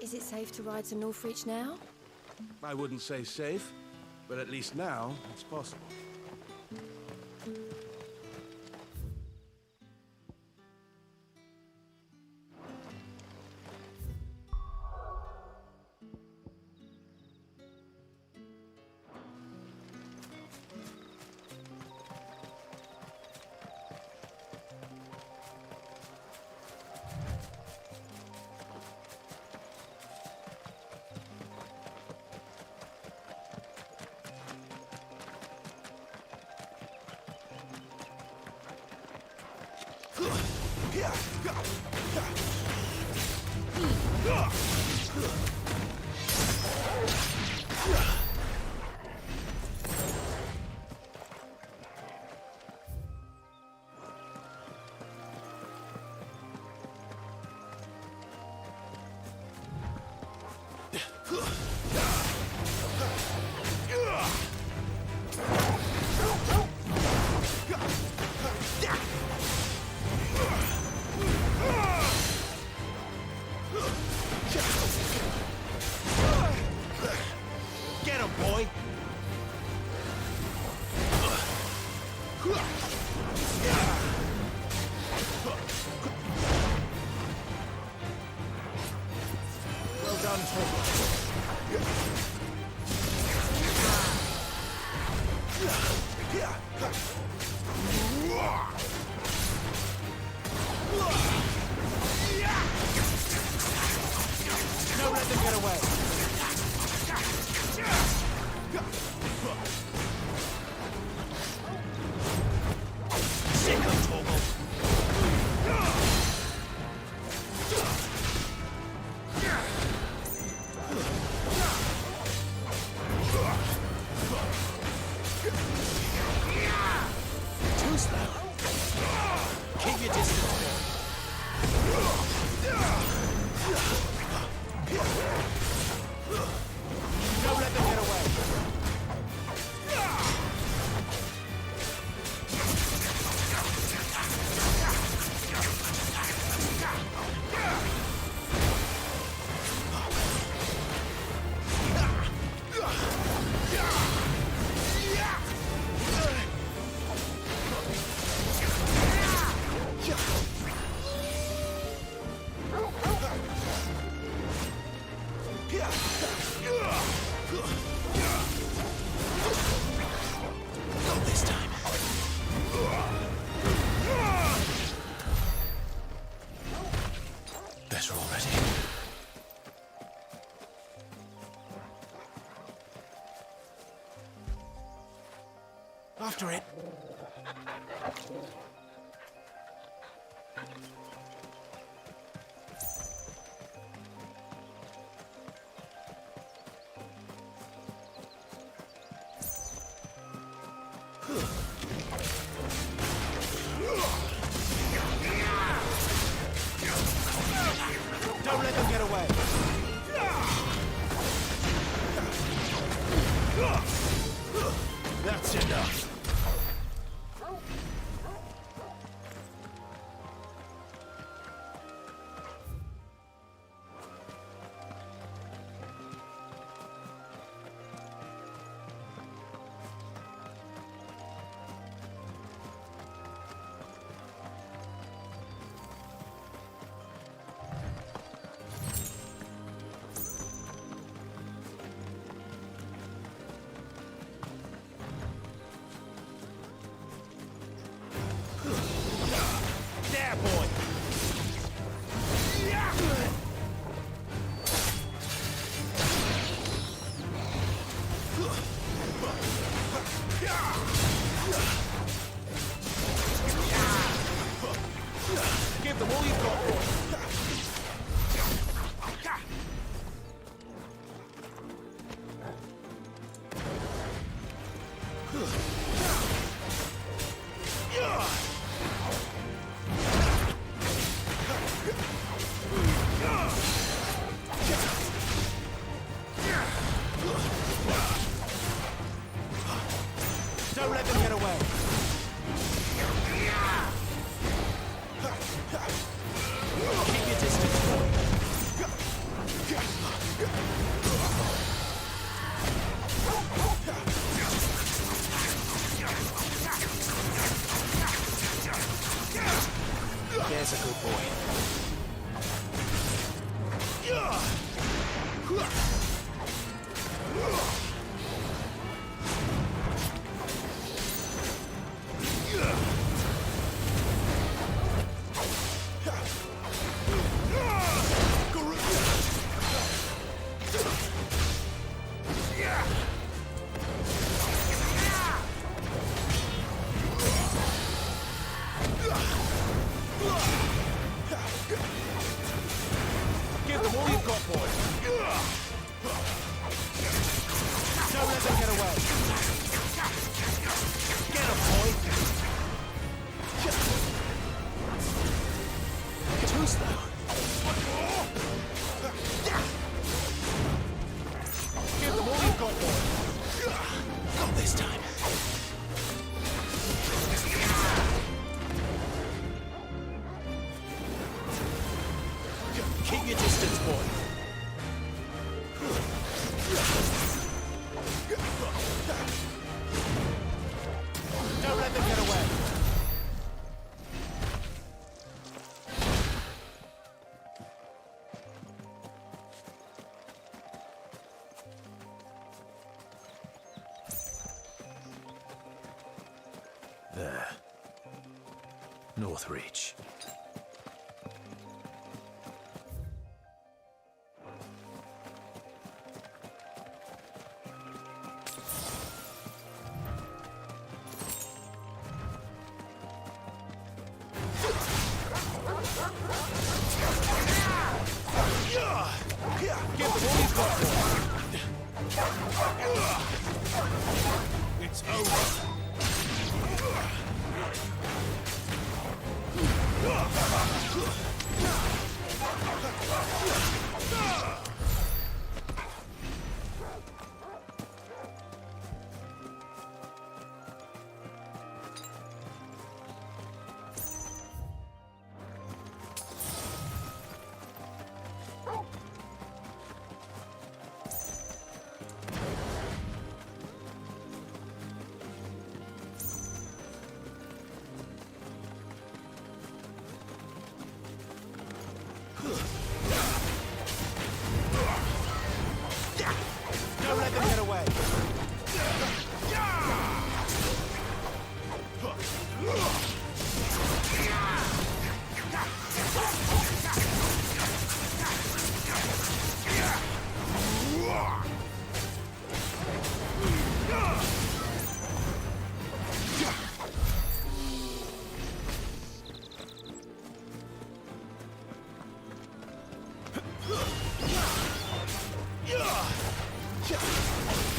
Is it safe to ride to Northreach now? I wouldn't say safe, but at least now it's possible. Get him, boy! Well done, Don't let them get away! Sick of Toggle! Too slow. Keep your distance. Don't let them get away. Not this time. Better already. After it. Don't let them get away. That's enough. There, boy! Give them all you've got, boy! Don't let them get away. There's a good boy. Give them all you've got, boy. Don't let them get away. Get him, boy. Too slow. Give them all you've got, boy. Not this time. Keep your distance, boy. Don't let them get away. There. North Reach. Give them all you've got, boy. It's over. Don't let them get away.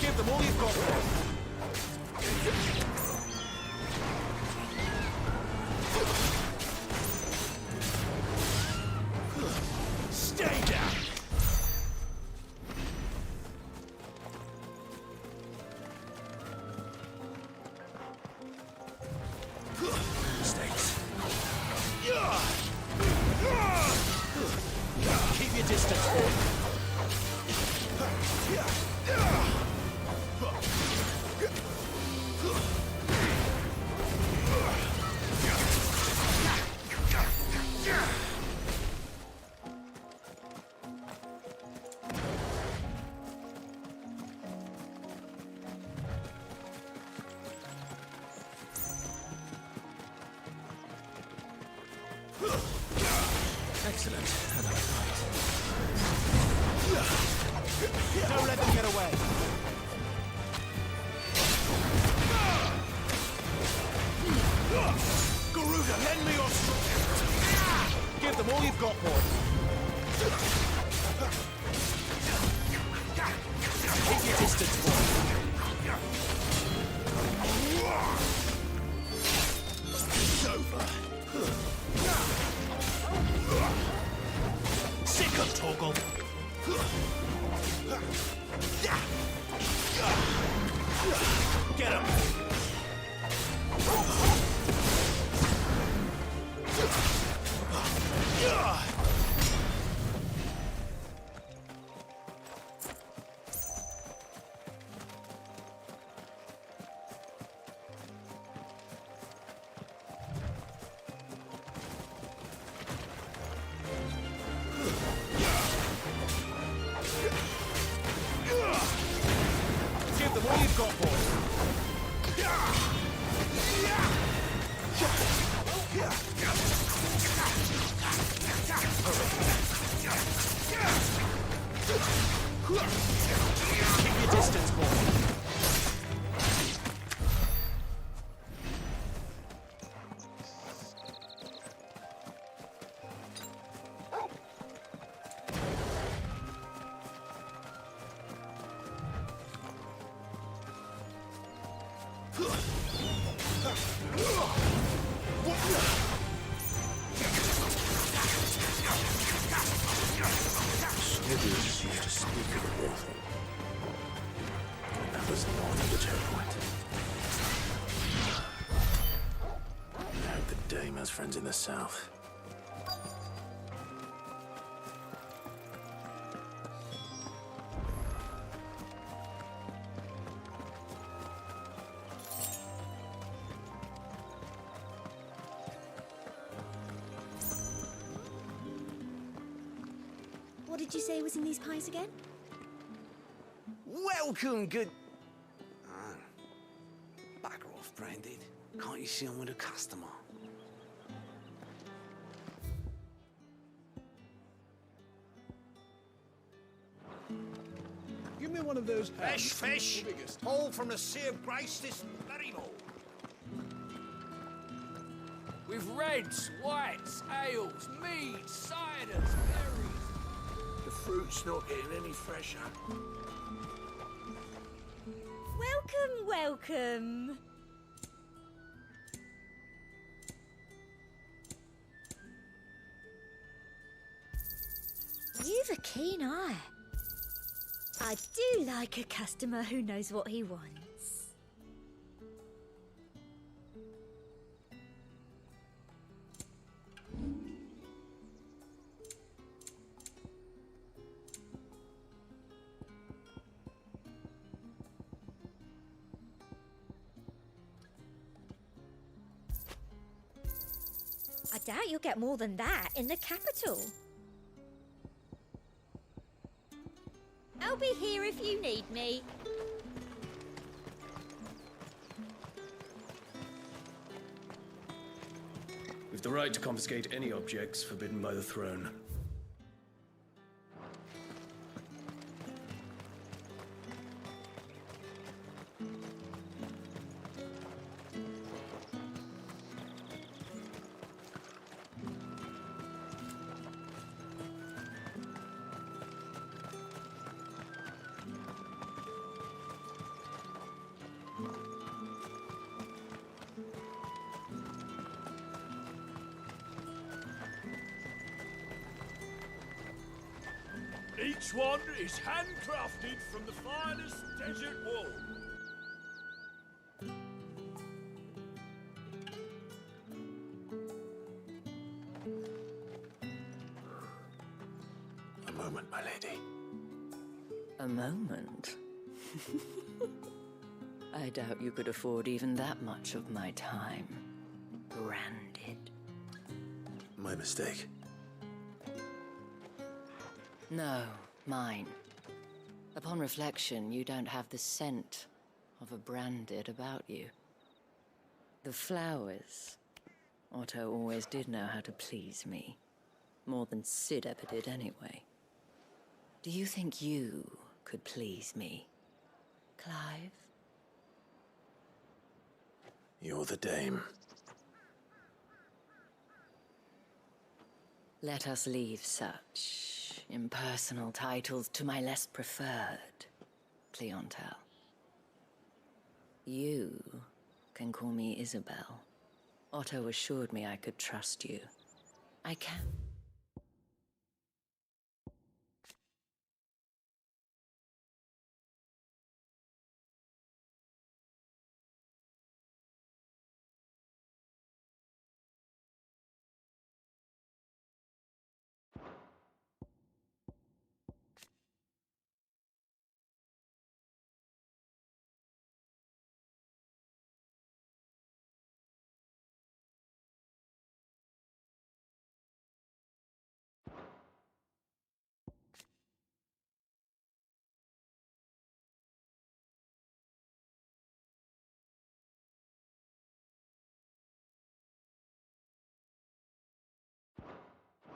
Give them all you've got, boy. Stay down. Mistakes. Keep your distance, boy. Excellent. Another fight. Don't let them get away. Garuda, lend me your strength. Give them all you've got, boy. Keep your distance, boy. It's over. Sick of Torgal. Get him. you've got, Keep your distance, boy. Smithers used to speak of the water. That was not the turning point. I hope the Dame has friends in the south. What did you say was in these pies again? Welcome, good... Ah, bugger off, Branded. Can't you see I'm with a customer? Give me one of those Fresh fish, all from the Sea of Grace this very morning. With reds, whites, ales, meads, ciders, berries. The fruit's not getting any fresher. Welcome, welcome. You've a keen eye. I do like a customer who knows what he wants. I doubt you'll get more than that in the capital. I'll be here if you need me. We've the right to confiscate any objects forbidden by the throne. Each one is handcrafted from the finest desert wool. A moment, my lady. A moment? I doubt you could afford even that much of my time. Branded. My mistake. No, mine. Upon reflection, you don't have the scent of a branded about you. The flowers. Otto always did know how to please me. More than Sid ever did anyway. Do you think you could please me, Clive? You're the Dame. Let us leave such impersonal titles to my less preferred clientele. You can call me Isabel. Otto assured me I could trust you. I can.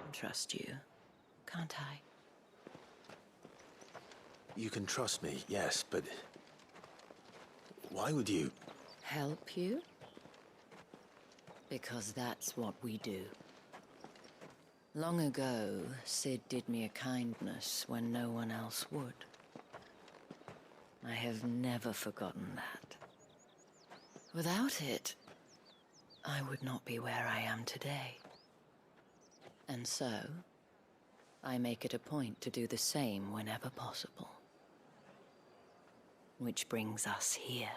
can trust you, can't I? You can trust me, yes, but... why would you... Help you? Because that's what we do. Long ago, Sid did me a kindness when no one else would. I have never forgotten that. Without it, I would not be where I am today. And so, I make it a point to do the same whenever possible. Which brings us here.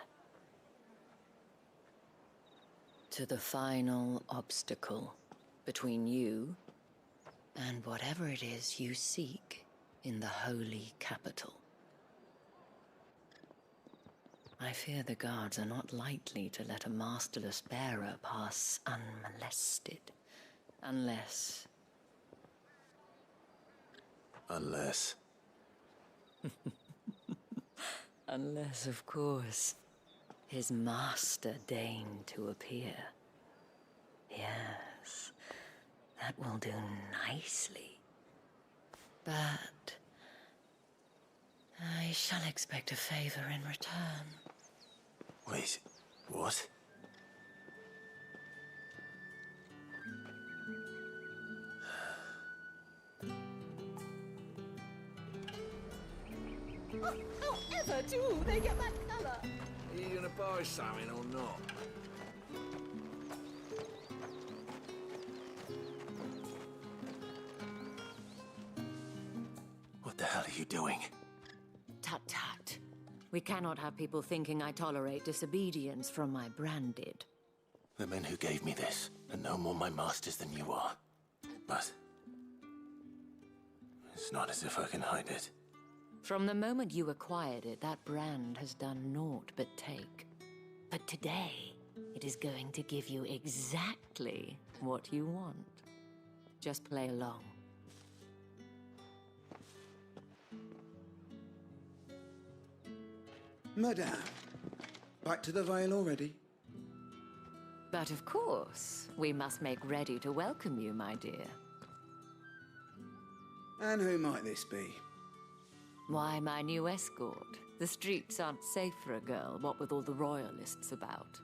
To the final obstacle between you and whatever it is you seek in the holy capital. I fear the guards are not likely to let a masterless bearer pass unmolested. Unless... Unless... Unless, of course, his master deigned to appear. Yes, that will do nicely. But... I shall expect a favor in return. Wait, what? However do they get that colour? Are you gonna buy something or not? What the hell are you doing? Tut-tut. We cannot have people thinking I tolerate disobedience from my branded. The men who gave me this are no more my masters than you are. But... it's not as if I can hide it. From the moment you acquired it, that brand has done naught but take. But today, it is going to give you exactly what you want. Just play along. Madame, back to the Vale already? But of course, we must make ready to welcome you, my dear. And who might this be? Why, my new escort. The streets aren't safe for a girl, what with all the royalists about.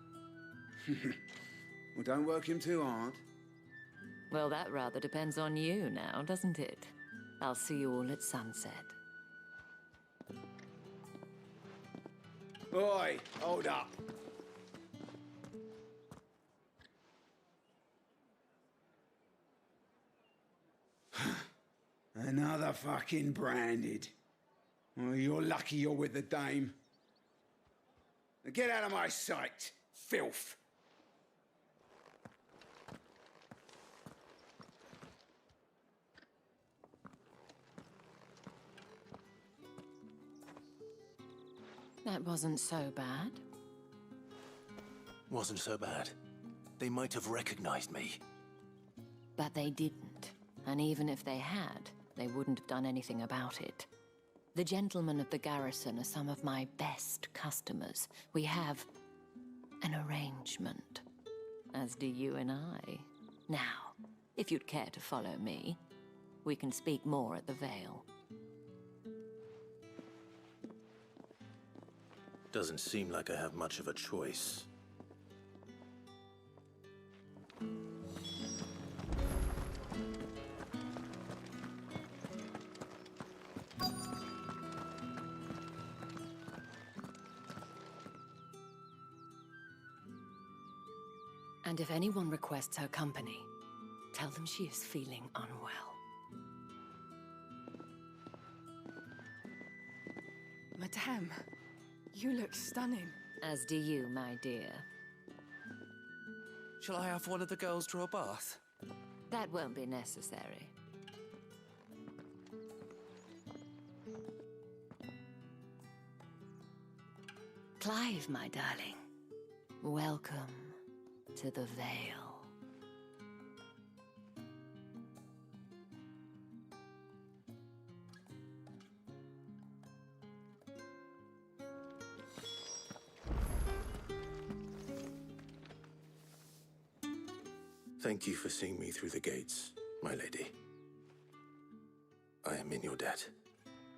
Well, don't work him too hard. Well, that rather depends on you now, doesn't it? I'll see you all at sunset. Oi, hold up. Another fucking branded. Well, you're lucky you're with the dame. Now get out of my sight, filth. That wasn't so bad. Wasn't so bad. They might have recognized me. But they didn't. And even if they had, they wouldn't have done anything about it. The gentlemen of the garrison are some of my best customers. We have an arrangement, as do you and I. Now, if you'd care to follow me, we can speak more at the Vale. Doesn't seem like I have much of a choice. And if anyone requests her company, tell them she is feeling unwell. Madame, you look stunning. As do you, my dear. Shall I have one of the girls draw a bath? That won't be necessary. Clive, my darling. Welcome to the Vale. Thank you for seeing me through the gates, my lady. I am in your debt.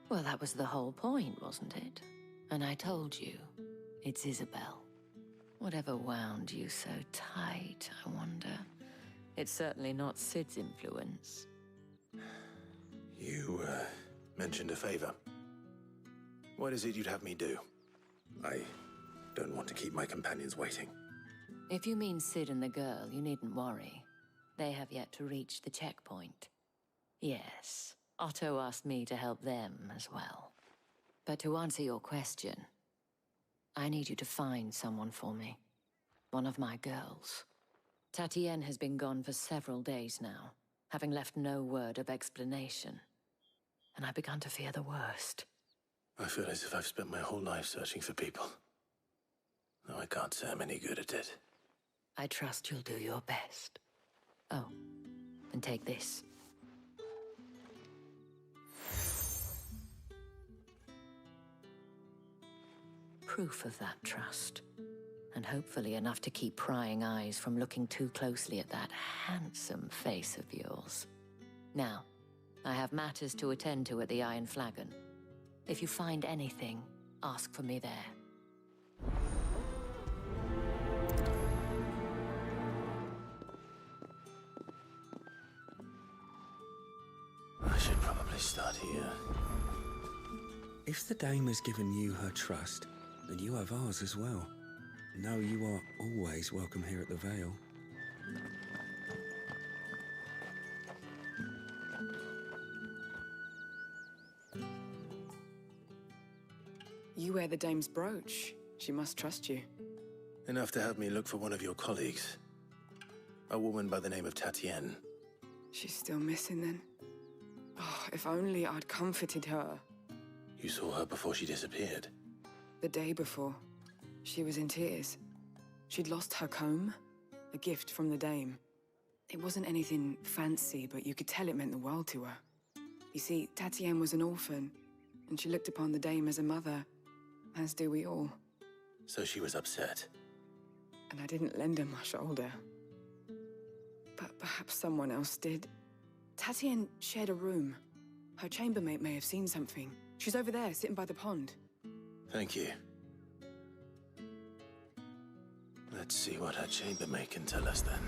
Well, that was the whole point, wasn't it? And I told you, it's Isabel. Whatever wound you so tight, I wonder. It's certainly not Sid's influence. You, mentioned a favor. What is it you'd have me do? I don't want to keep my companions waiting. If you mean Sid and the girl, you needn't worry. They have yet to reach the checkpoint. Yes, Otto asked me to help them as well. But to answer your question, I need you to find someone for me. One of my girls. Tatienne has been gone for several days now, having left no word of explanation. And I've begun to fear the worst. I feel as if I've spent my whole life searching for people. No, I can't say I'm any good at it. I trust you'll do your best. Oh, and take this. Proof of that trust. And hopefully enough to keep prying eyes from looking too closely at that handsome face of yours. Now, I have matters to attend to at the Iron Flagon. If you find anything, ask for me there. I should probably start here. If the dame has given you her trust, then you have ours as well. Know you are always welcome here at the Vale. You wear the dame's brooch. She must trust you. Enough to have me look for one of your colleagues. A woman by the name of Tatienne. She's still missing then. Oh, if only I'd comforted her. You saw her before she disappeared. The day before, she was in tears. She'd lost her comb, a gift from the dame. It wasn't anything fancy, but you could tell it meant the world to her. You see, Tatienne was an orphan, and she looked upon the dame as a mother, as do we all. So she was upset. And I didn't lend her my shoulder. But perhaps someone else did. Tatienne shared a room. Her chambermaid may have seen something. She's over there, sitting by the pond. Thank you. Let's see what her chambermaid can tell us then.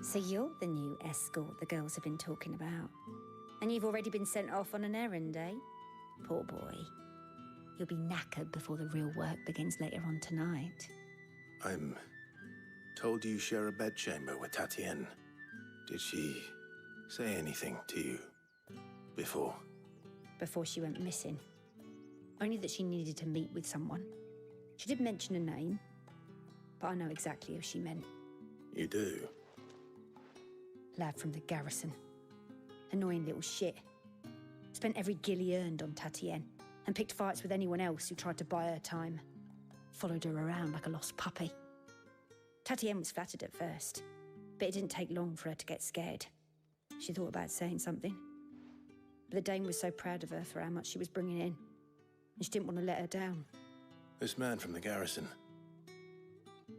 So you're the new escort the girls have been talking about. And you've already been sent off on an errand, eh? Poor boy. You'll be knackered before the real work begins later on tonight. I'm told you share a bedchamber with Tatienne. Did she say anything to you before? Before she went missing. Only that she needed to meet with someone. She did mention a name, but I know exactly who she meant. You do? Lad from the garrison. Annoying little shit. Spent every guil he earned on Tatienne, and picked fights with anyone else who tried to buy her time. Followed her around like a lost puppy. Tatienne was flattered at first, but it didn't take long for her to get scared. She thought about saying something. But the dame was so proud of her for how much she was bringing in, and she didn't want to let her down. This man from the garrison.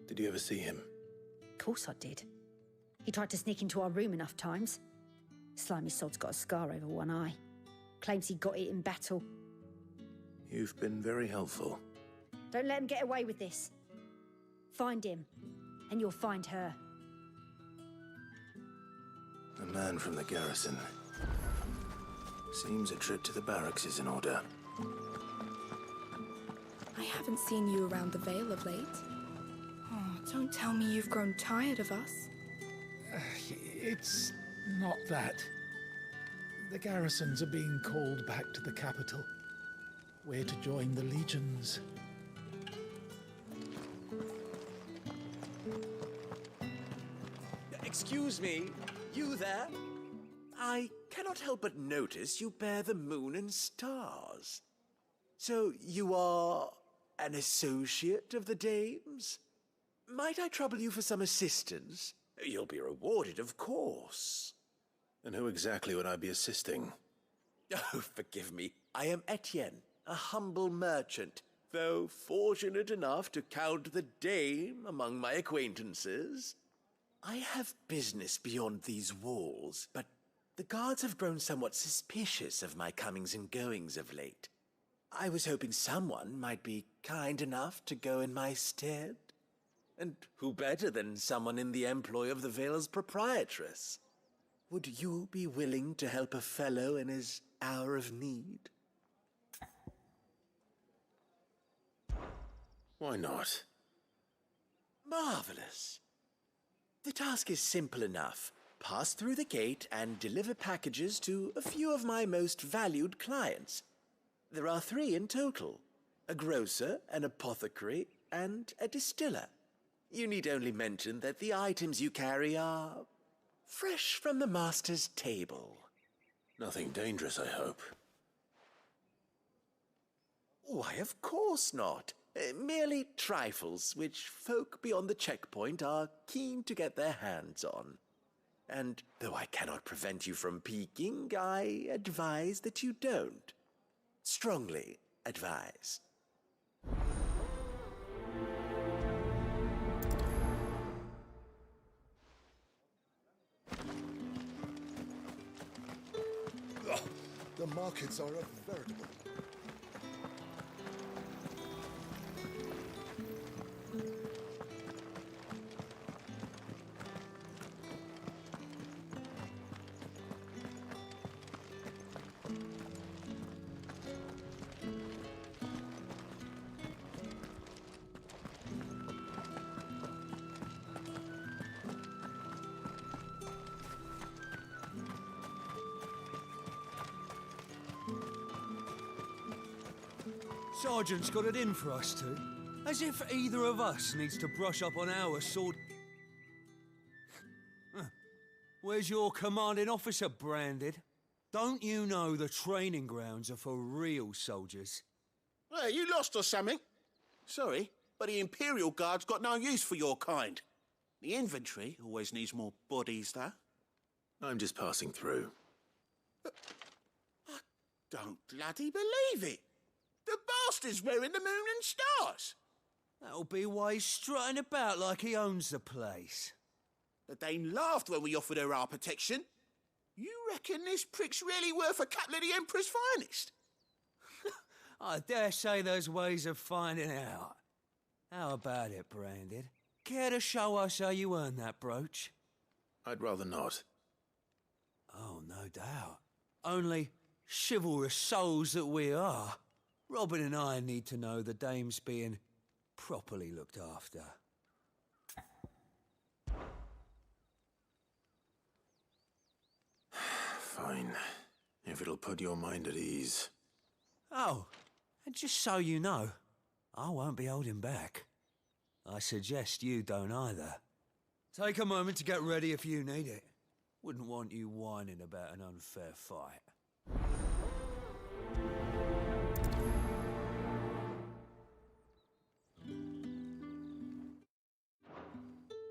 Did you ever see him? Of course I did. He tried to sneak into our room enough times. Slimy sod's got a scar over one eye. Claims he got it in battle. You've been very helpful. Don't let him get away with this. Find him, and you'll find her. A man from the garrison. Seems a trip to the barracks is in order. I haven't seen you around the Vale of late. Oh, don't tell me you've grown tired of us. It's not that. The garrisons are being called back to the capital. We're to join the legions. Excuse me, you there? I cannot help but notice you bear the moon and stars. So you are an associate of the dame's? Might I trouble you for some assistance? You'll be rewarded, of course. And who exactly would I be assisting? Oh, forgive me. I am Etienne, a humble merchant, though fortunate enough to count the dame among my acquaintances. I have business beyond these walls, but the guards have grown somewhat suspicious of my comings and goings of late. I was hoping someone might be kind enough to go in my stead. And who better than someone in the employ of the Vale's proprietress? Would you be willing to help a fellow in his hour of need? Why not? Marvelous. The task is simple enough. Pass through the gate and deliver packages to a few of my most valued clients. There are 3 in total: a grocer, an apothecary, and a distiller. You need only mention that the items you carry are fresh from the master's table. Nothing dangerous, I hope. Why, of course not. Merely trifles which folk beyond the checkpoint are keen to get their hands on. And though I cannot prevent you from peeking, I advise that you don't. Strongly advise. The markets are a veritable... Sergeant's got it in for us two. As if either of us needs to brush up on our sword... Where's your commanding officer, Branded? Don't you know the training grounds are for real soldiers? Hey, you lost or something? Sorry, but the Imperial Guard's got no use for your kind. The infantry always needs more bodies, though. I'm just passing through. I don't bloody believe it. The bastard's wearing the moon and stars. That'll be why he's strutting about like he owns the place. The Dame laughed when we offered her our protection. You reckon this prick's really worth a couple of the Emperor's finest? I dare say there's ways of finding out. How about it, Branded? Care to show us how you earned that brooch? I'd rather not. Oh, no doubt. Only chivalrous souls that we are, Robin and I need to know the Dame's being properly looked after. Fine. If it'll put your mind at ease. Oh, and just so you know, I won't be holding back. I suggest you don't either. Take a moment to get ready if you need it. Wouldn't want you whining about an unfair fight.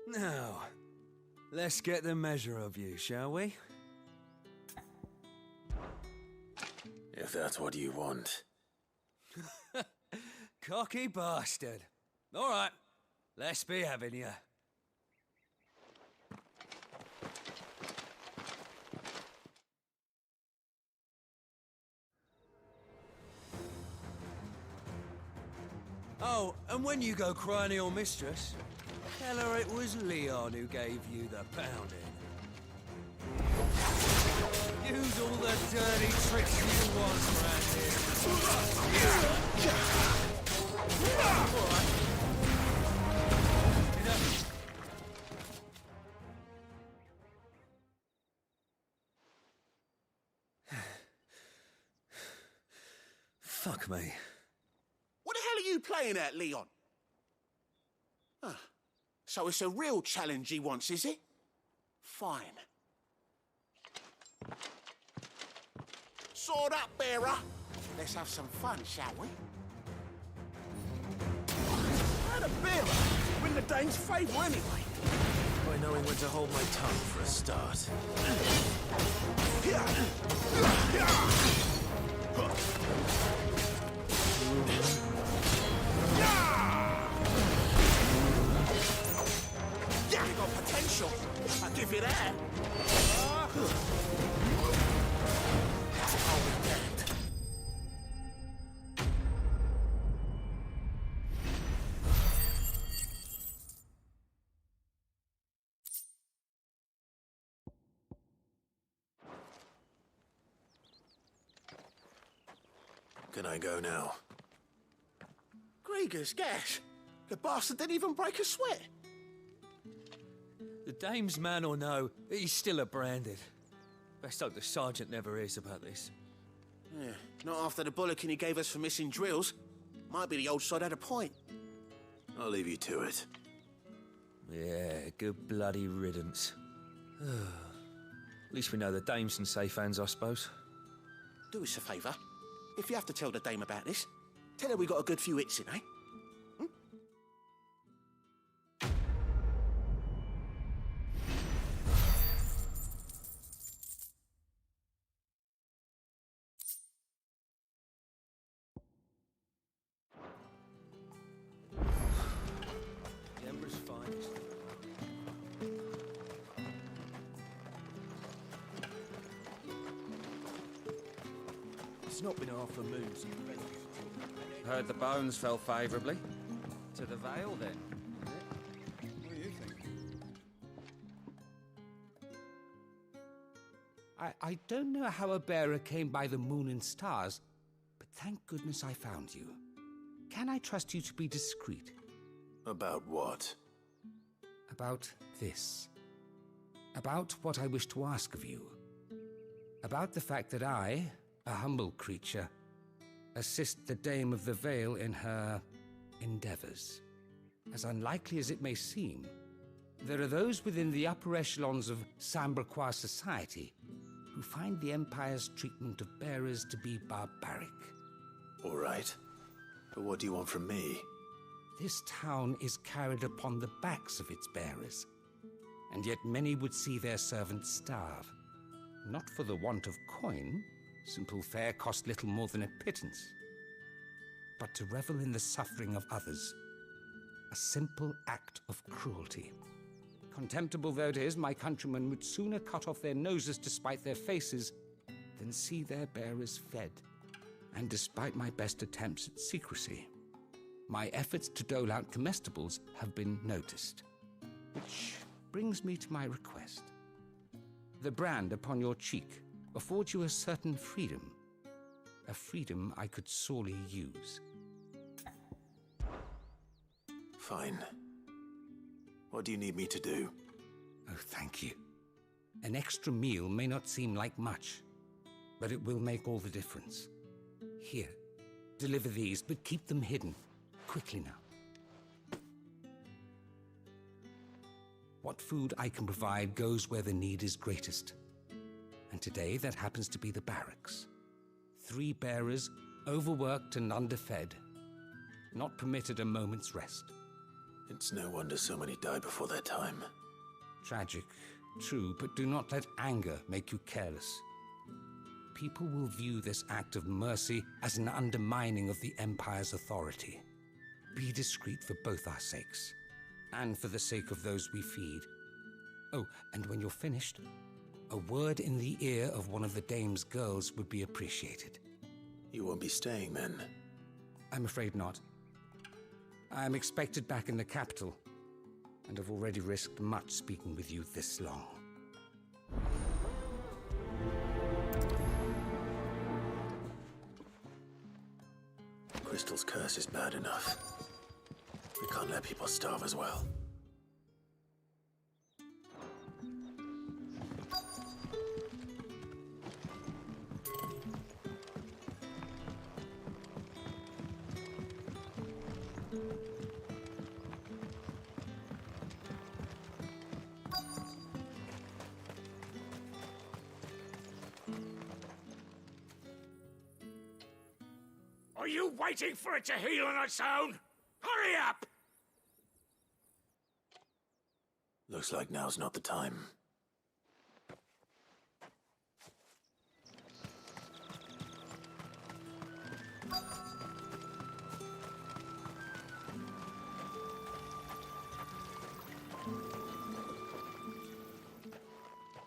Now, let's get the measure of you, shall we? If that's what you want. Cocky bastard. All right, let's be having you. Oh, and when you go crying to your mistress, tell her it was Leon who gave you the pounding. Use all the dirty tricks you want, Brandon. All right. Enough. Fuck me. What the hell are you playing at, Leon? Ah, so it's a real challenge he wants, is it? Fine. Sword up, bearer. Let's have some fun, shall we? How the bearer win the Dane's favour anyway? By knowing when to hold my tongue for a start. You got potential. special. I'll give you that. Can I go now? Grieger's gas. The bastard didn't even break a sweat. The dame's man or no, he's still a branded. Best hope the sergeant never hears about this. Yeah, not after the bollocking he gave us for missing drills. Might be the old sod had a point. I'll leave you to it. Yeah, good bloody riddance. At least we know the dame's in safe hands, I suppose. Do us a favour. If you have to tell the dame about this, tell her we got a good few hits in, eh? The Emperor's finest. It's not been half a moon since we went. Heard the bones fell favourably. To the Vale, then. What do you think? I don't know how a bearer came by the moon and stars, but thank goodness I found you. Can I trust you to be discreet? About what? About this. About what I wish to ask of you. About the fact that I, a humble creature, assist the Dame of the Vale in her endeavors. As unlikely as it may seem, there are those within the upper echelons of Samberquois society who find the Empire's treatment of bearers to be barbaric. All right. But what do you want from me? This town is carried upon the backs of its bearers, and yet many would see their servants starve. Not for the want of coin, simple fare cost little more than a pittance, but to revel in the suffering of others, a simple act of cruelty. Contemptible though it is, my countrymen would sooner cut off their noses to spite their faces than see their bearers fed. And despite my best attempts at secrecy, my efforts to dole out comestibles have been noticed. Which brings me to my request. The brand upon your cheek affords you a certain freedom. A freedom I could sorely use. Fine. What do you need me to do? Oh, thank you. An extra meal may not seem like much, but it will make all the difference. Here, deliver these, but keep them hidden. Quickly now. What food I can provide goes where the need is greatest. And today, that happens to be the barracks. 3 bearers, overworked and underfed, not permitted a moment's rest. It's no wonder so many die before their time. Tragic, true, but do not let anger make you careless. People will view this act of mercy as an undermining of the Empire's authority. Be discreet for both our sakes, and for the sake of those we feed. Oh, and when you're finished, a word in the ear of one of the Dame's girls would be appreciated. You won't be staying then? I'm afraid not. I am expected back in the capital, and have already risked much speaking with you this long. Crystal's curse is bad enough. We can't let people starve as well. Are you waiting for it to heal on its own? Hurry up! Looks like now's not the time.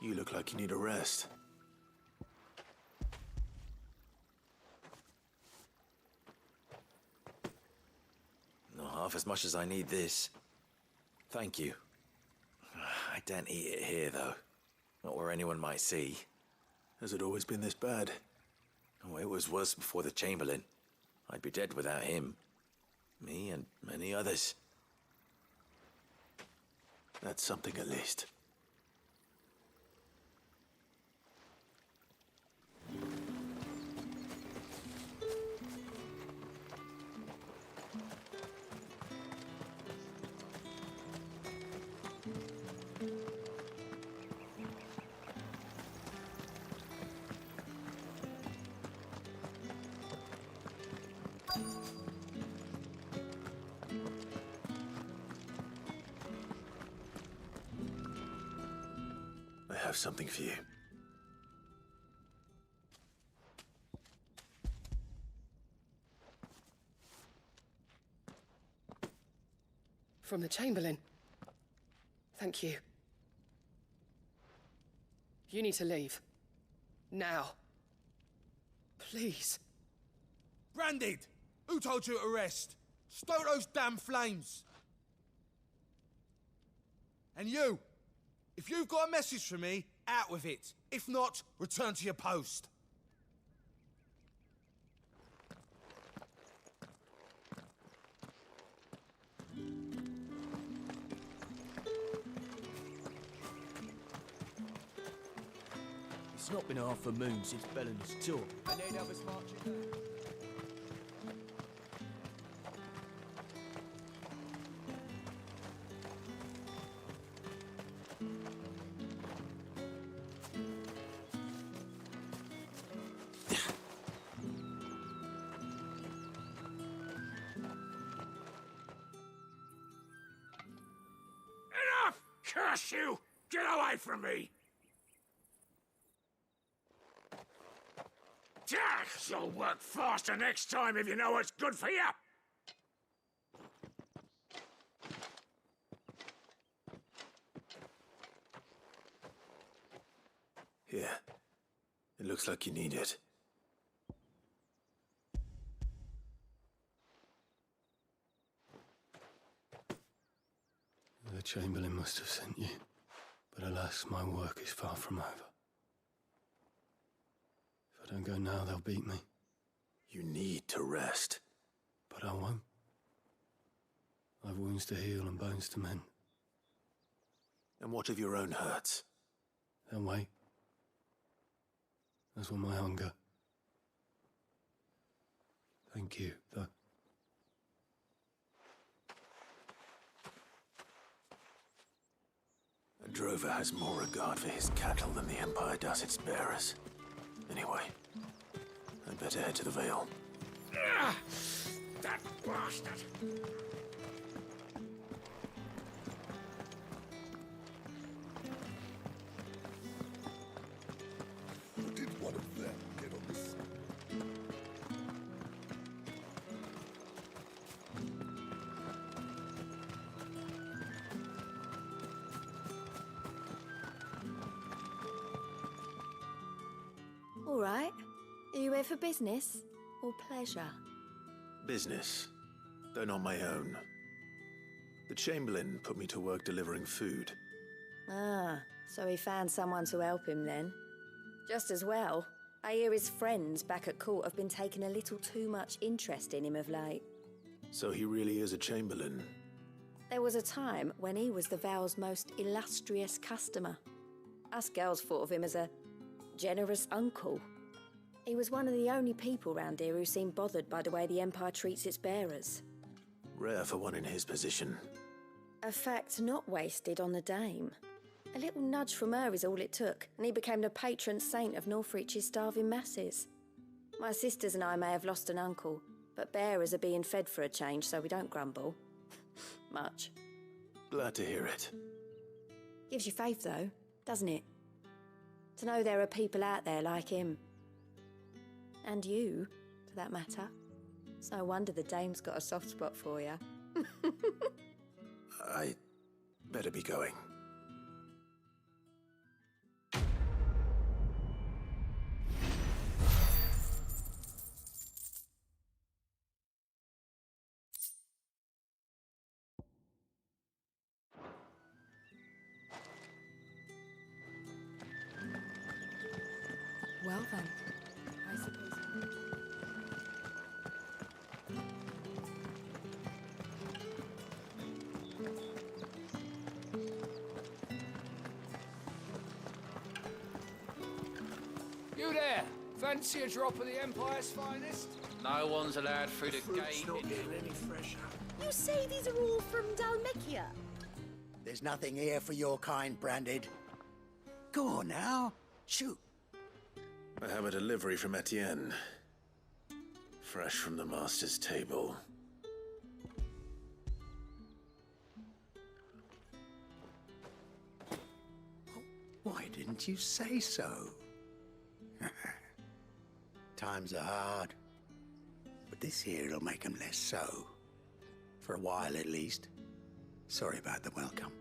You look like you need a rest. Not half as much as I need this. Thank you. I daren't eat it here, though. Not where anyone might see. Has it always been this bad? Oh, it was worse before the Chamberlain. I'd be dead without him. Me and many others. That's something at least. I have something for you. From the Chamberlain. Thank you. You need to leave. Now. Please. Branded! Who told you to rest? Stoke those damn flames! And you! If you've got a message for me, out with it. If not, return to your post. It's not been half a moon since Bellen's tour. Enough! Curse you! Get away from me! You'll work faster next time if you know what's good for you! Here. It looks like you need it. The Chamberlain must have sent you, but alas, my work is far from over. If I don't go now, they'll beat me. You need to rest. But I won't. I've wounds to heal and bones to mend. And what of your own hurts? They'll wait. As will my hunger. Thank you, though. A drover has more regard for his cattle than the Empire does its bearers. Anyway, I'd better head to the Vale. That bastard! Did one of them get on this? All right. Are you here for business or pleasure? Business, though not my own. The Chamberlain put me to work delivering food. Ah, so he found someone to help him then. Just as well. I hear his friends back at court have been taking a little too much interest in him of late. So he really is a Chamberlain. There was a time when he was the Vale's most illustrious customer. Us girls thought of him as a generous uncle. He was one of the only people round here who seemed bothered by the way the Empire treats its bearers. Rare for one in his position. A fact not wasted on the Dame. A little nudge from her is all it took, and he became the patron saint of Northreach's starving masses. My sisters and I may have lost an uncle, but bearers are being fed for a change, so we don't grumble. Much. Glad to hear it. Gives you faith, though, doesn't it? To know there are people out there like him. And you, for that matter. It's no wonder the Dame's got a soft spot for you. I better be going. Well then, I suppose... You there! Fancy a drop of the Empire's finest? No one's allowed through the gate. Not getting any fresher. You say these are all from Dalmekia? There's nothing here for your kind, Branded. Go on now. Shoot. I have a delivery from Etienne. Fresh from the Master's table. Why didn't you say so? Times are hard. But this here'll make 'em less so. For a while, at least. Sorry about the welcome.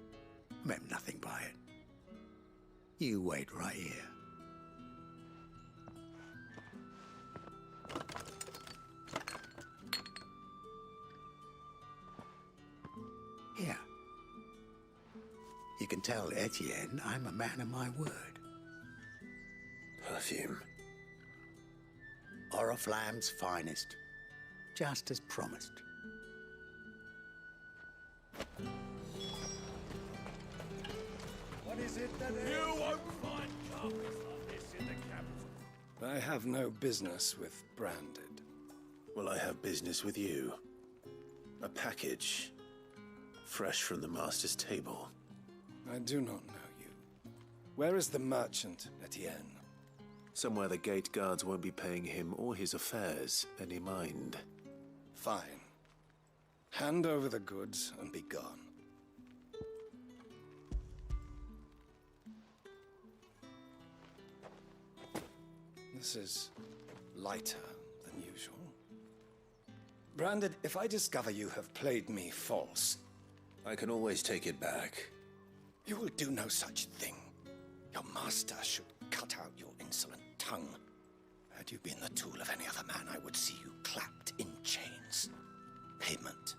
I meant nothing by it. You wait right here. Here. You can tell Etienne I'm a man of my word. Perfume. Oriflamme's finest. Just as promised. What is it that you won't find carpets like this in the capital? I have no business with Branded. Well, I have business with you. A package. Fresh from the Master's table. I do not know you. Where is the merchant, Etienne? Somewhere the gate guards won't be paying him or his affairs any mind. Fine. Hand over the goods and be gone. This is lighter than usual. Branded, if I discover you have played me false... I can always take it back. You will do no such thing. Your master should cut out your insolent tongue. Had you been the tool of any other man, I would see you clapped in chains. Payment.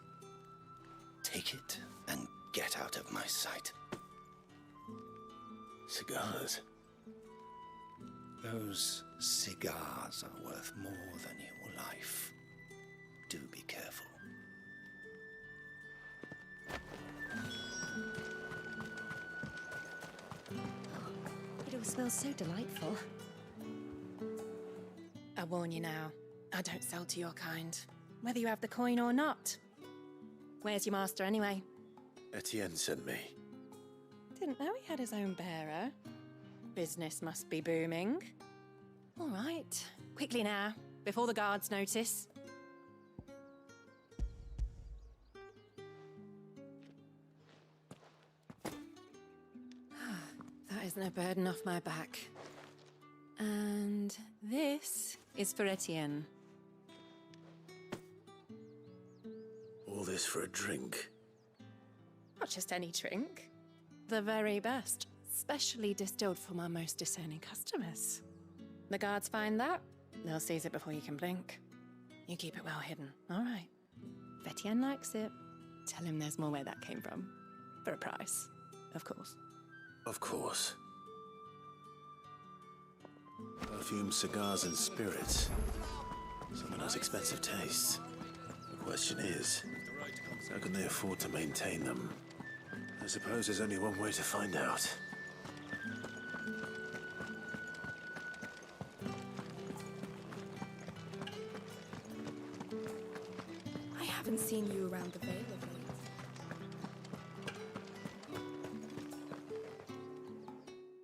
Take it and get out of my sight. Cigars. Those cigars are worth more than your life. Do be careful. It all smells so delightful. I warn you now, I don't sell to your kind, whether you have the coin or not. Where's your master anyway? Etienne sent me. Didn't know he had his own bearer. Business must be booming. All right, quickly now, before the guards notice. That is no burden off my back. And this is for Etienne. All this for a drink. Not just any drink. The very best, specially distilled for my most discerning customers. The guards find that, they'll seize it before you can blink. You keep it well hidden, all right? If Etienne likes it, tell him there's more where that came from. For a price, of course. Of course. Perfume, cigars, and spirits. Someone has expensive tastes. The question is, how can they afford to maintain them? I suppose there's only one way to find out. I haven't seen you around the Vale of late.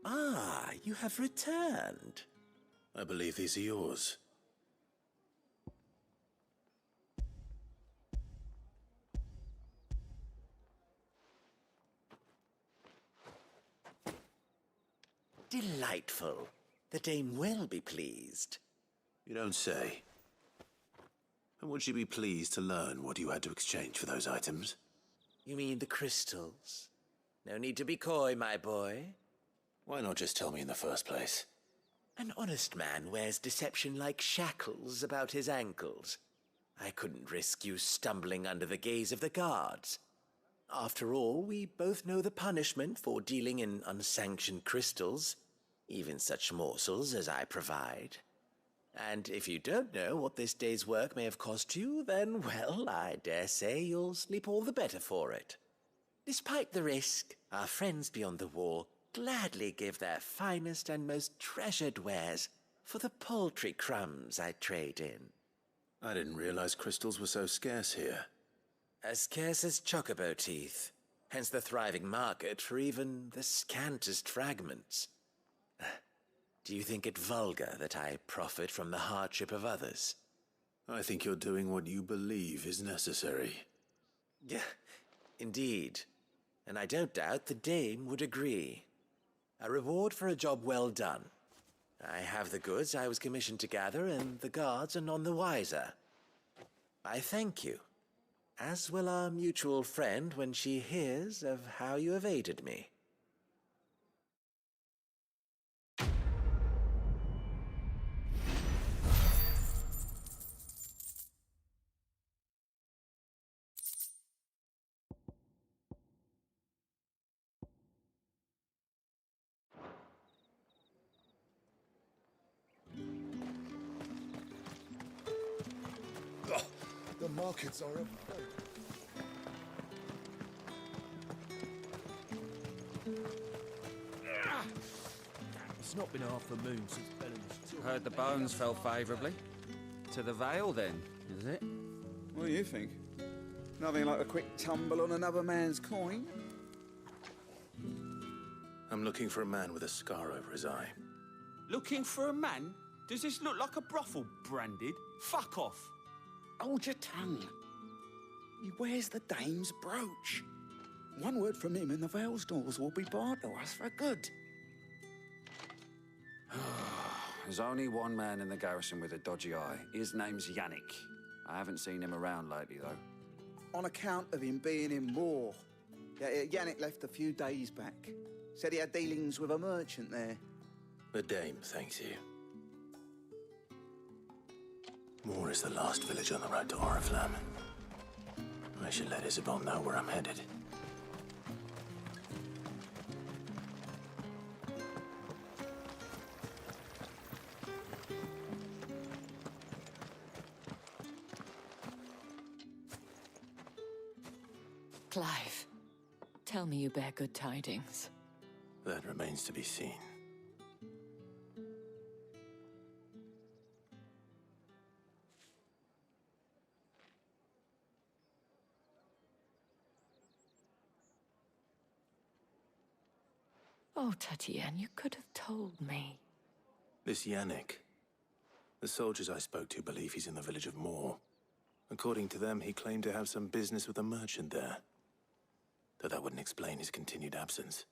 Ah, you have returned. I believe these are yours. Delightful. The dame will be pleased. You don't say. And would she be pleased to learn what you had to exchange for those items? You mean the crystals? No need to be coy, my boy. Why not just tell me in the first place? An honest man wears deception like shackles about his ankles. I couldn't risk you stumbling under the gaze of the guards. After all, we both know the punishment for dealing in unsanctioned crystals. even such morsels as I provide. And if you don't know what this day's work may have cost you, then, well, I dare say you'll sleep all the better for it. Despite the risk, our friends beyond the wall gladly give their finest and most treasured wares for the paltry crumbs I trade in. I didn't realize crystals were so scarce here. As scarce as chocobo teeth, hence the thriving market for even the scantest fragments. Do you think it vulgar that I profit from the hardship of others? I think you're doing what you believe is necessary. Yeah, indeed. And I don't doubt the dame would agree. A reward for a job well done. I have the goods I was commissioned to gather, and the guards are none the wiser. I thank you, as will our mutual friend when she hears of how you have aided me. The markets are afloat. It's not been half a moon since Bellen's. Heard the bones fell favourably. To the Vale, then, is it? What do you think? Nothing like a quick tumble on another man's coin? I'm looking for a man with a scar over his eye. Looking for a man? Does this look like a brothel, Branded? Fuck off! Hold your tongue. He wears the dame's brooch. One word from him and the Vale's doors will be barred to us for good. There's only one man in the garrison with a dodgy eye. His name's Yannick. I haven't seen him around lately, though. On account of him being in Moor. Yannick left a few days back. Said he had dealings with a merchant there. The dame thanks you. Moor is the last village on the road to Oriflamme. I should let Isabel know where I'm headed. Clive, tell me you bear good tidings. That remains to be seen. Oh, Tatienne, you could have told me. This Yannick. The soldiers I spoke to believe he's in the village of Moor. According to them, he claimed to have some business with a merchant there. Though that wouldn't explain his continued absence.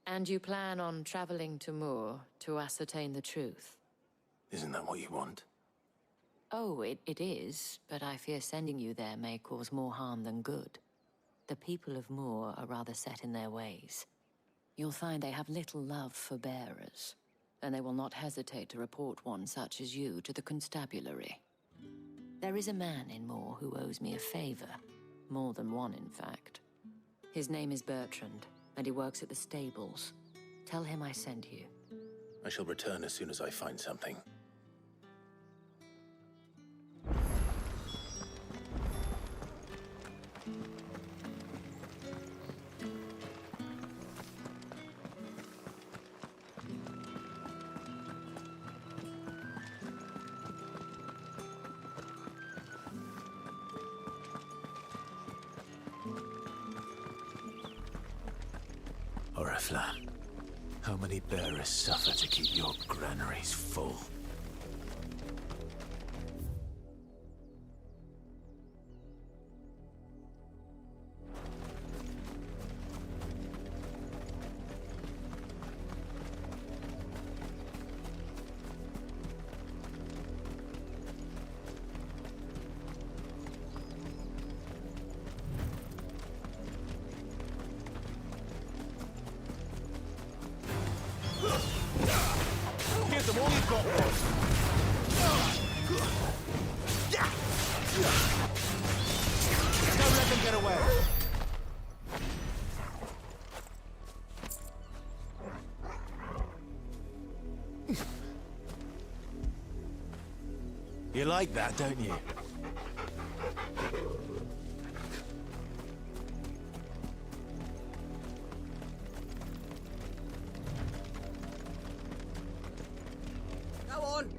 And you plan on traveling to Moor to ascertain the truth? Isn't that what you want? Oh, it is, but I fear sending you there may cause more harm than good. The people of Moor are rather set in their ways. You'll find they have little love for bearers, and they will not hesitate to report one such as you to the constabulary. There is a man in Moor who owes me a favor. More than one, in fact. His name is Bertrand, and he works at the stables. Tell him I sent you. I shall return as soon as I find something. Oriflamme, how many bearers suffer to keep your granaries full? Give them all you've got, boss! Don't let them get away! You like that, don't you? Go on.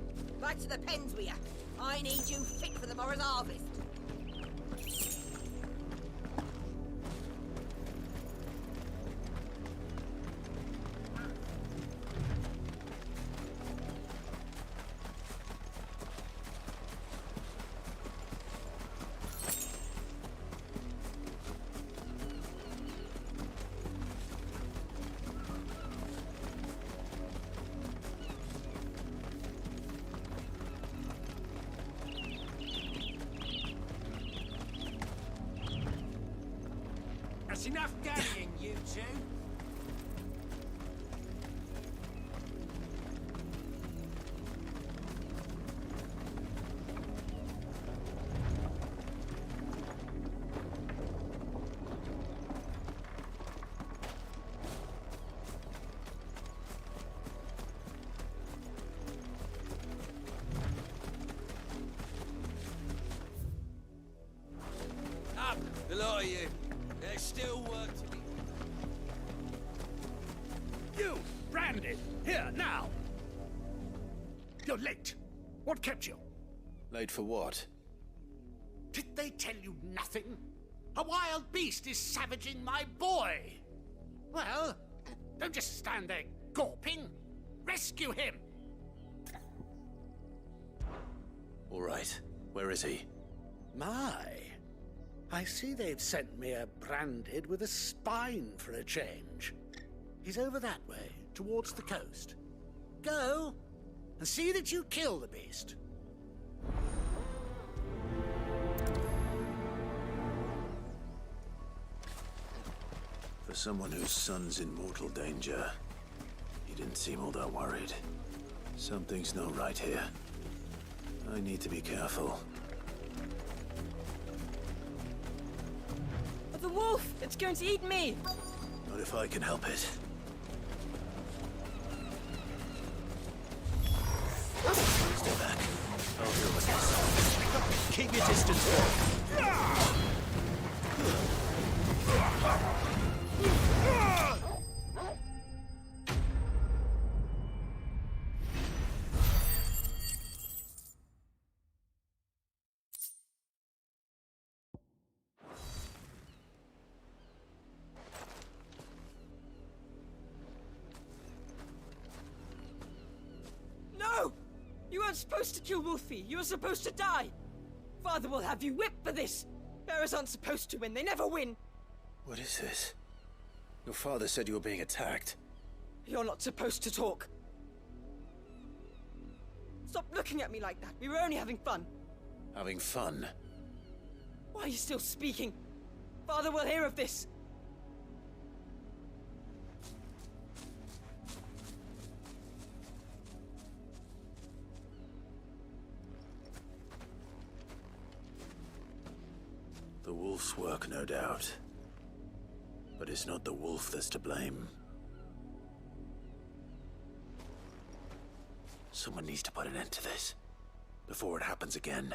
Back to the pens with you. I need you fit for the morrow's harvest. That's enough carrying, you two. Up, the lot of you. There's still work to be... You, Branded! Here, now! You're late. What kept you? Late for what? Did they tell you nothing? A wild beast is savaging my boy! Well, don't just stand there gawping. Rescue him! All right. Where is he? My... I see they've sent me a Branded with a spine for a change. He's over that way, towards the coast. Go, and see that you kill the beast. For someone whose son's in mortal danger, he didn't seem all that worried. Something's not right here. I need to be careful. The wolf! It's going to eat me! Not if I can help it. Stay back. I'll deal with this. Keep your distance, boy. No! You weren't supposed to kill Wolfie. You were supposed to die. Father will have you whipped for this. Bearers aren't supposed to win. They never win. What is this? Your father said you were being attacked. You're not supposed to talk. Stop looking at me like that. We were only having fun. Having fun? Why are you still speaking? Father will hear of this. The wolf's work, no doubt. But it's not the wolf that's to blame. Someone needs to put an end to this, before it happens again.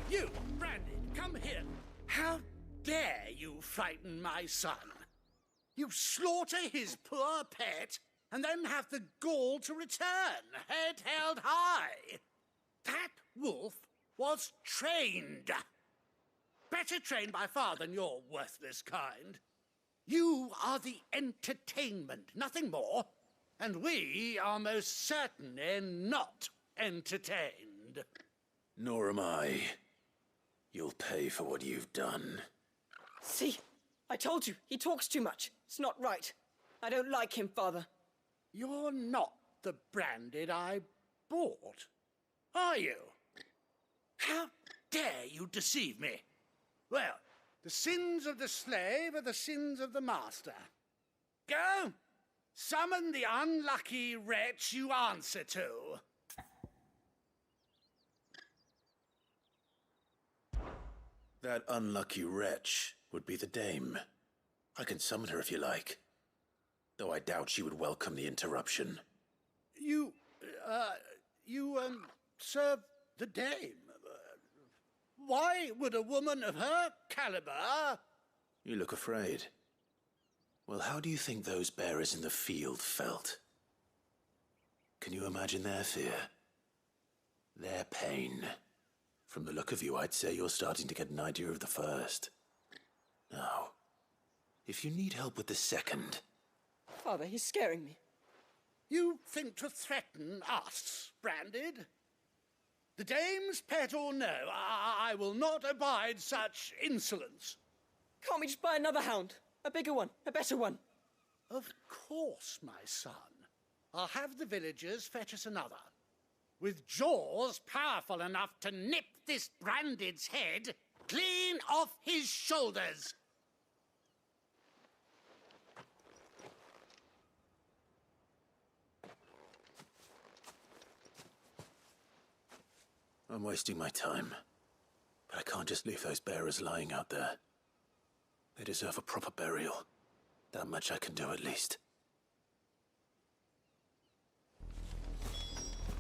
You, Branded, come here. How dare you frighten my son? You slaughter his poor pet, and then have the gall to return, head held high. That wolf was trained. Better trained by far than your worthless kind. You are the entertainment, nothing more. And we are most certainly not entertained. Nor am I. You'll pay for what you've done. See? I told you, he talks too much. It's not right. I don't like him, Father. You're not the Branded I bought, are you? How dare you deceive me? Well, the sins of the slave are the sins of the master. Go! Summon the unlucky wretch you answer to. That unlucky wretch would be the dame. I can summon her if you like. Though I doubt she would welcome the interruption. You serve the dame. Why would a woman of her caliber... You look afraid. Well, how do you think those bearers in the field felt? Can you imagine their fear? Their pain? From the look of you, I'd say you're starting to get an idea of the first. Now, if you need help with the second... Father, he's scaring me. You think to threaten us, Branded? The dame's pet or no, I will not abide such insolence. Can't we just buy another hound? A bigger one, a better one. Of course, my son. I'll have the villagers fetch us another. With jaws powerful enough to nip this Branded's head clean off his shoulders. I'm wasting my time. But I can't just leave those bearers lying out there. They deserve a proper burial. That much I can do at least.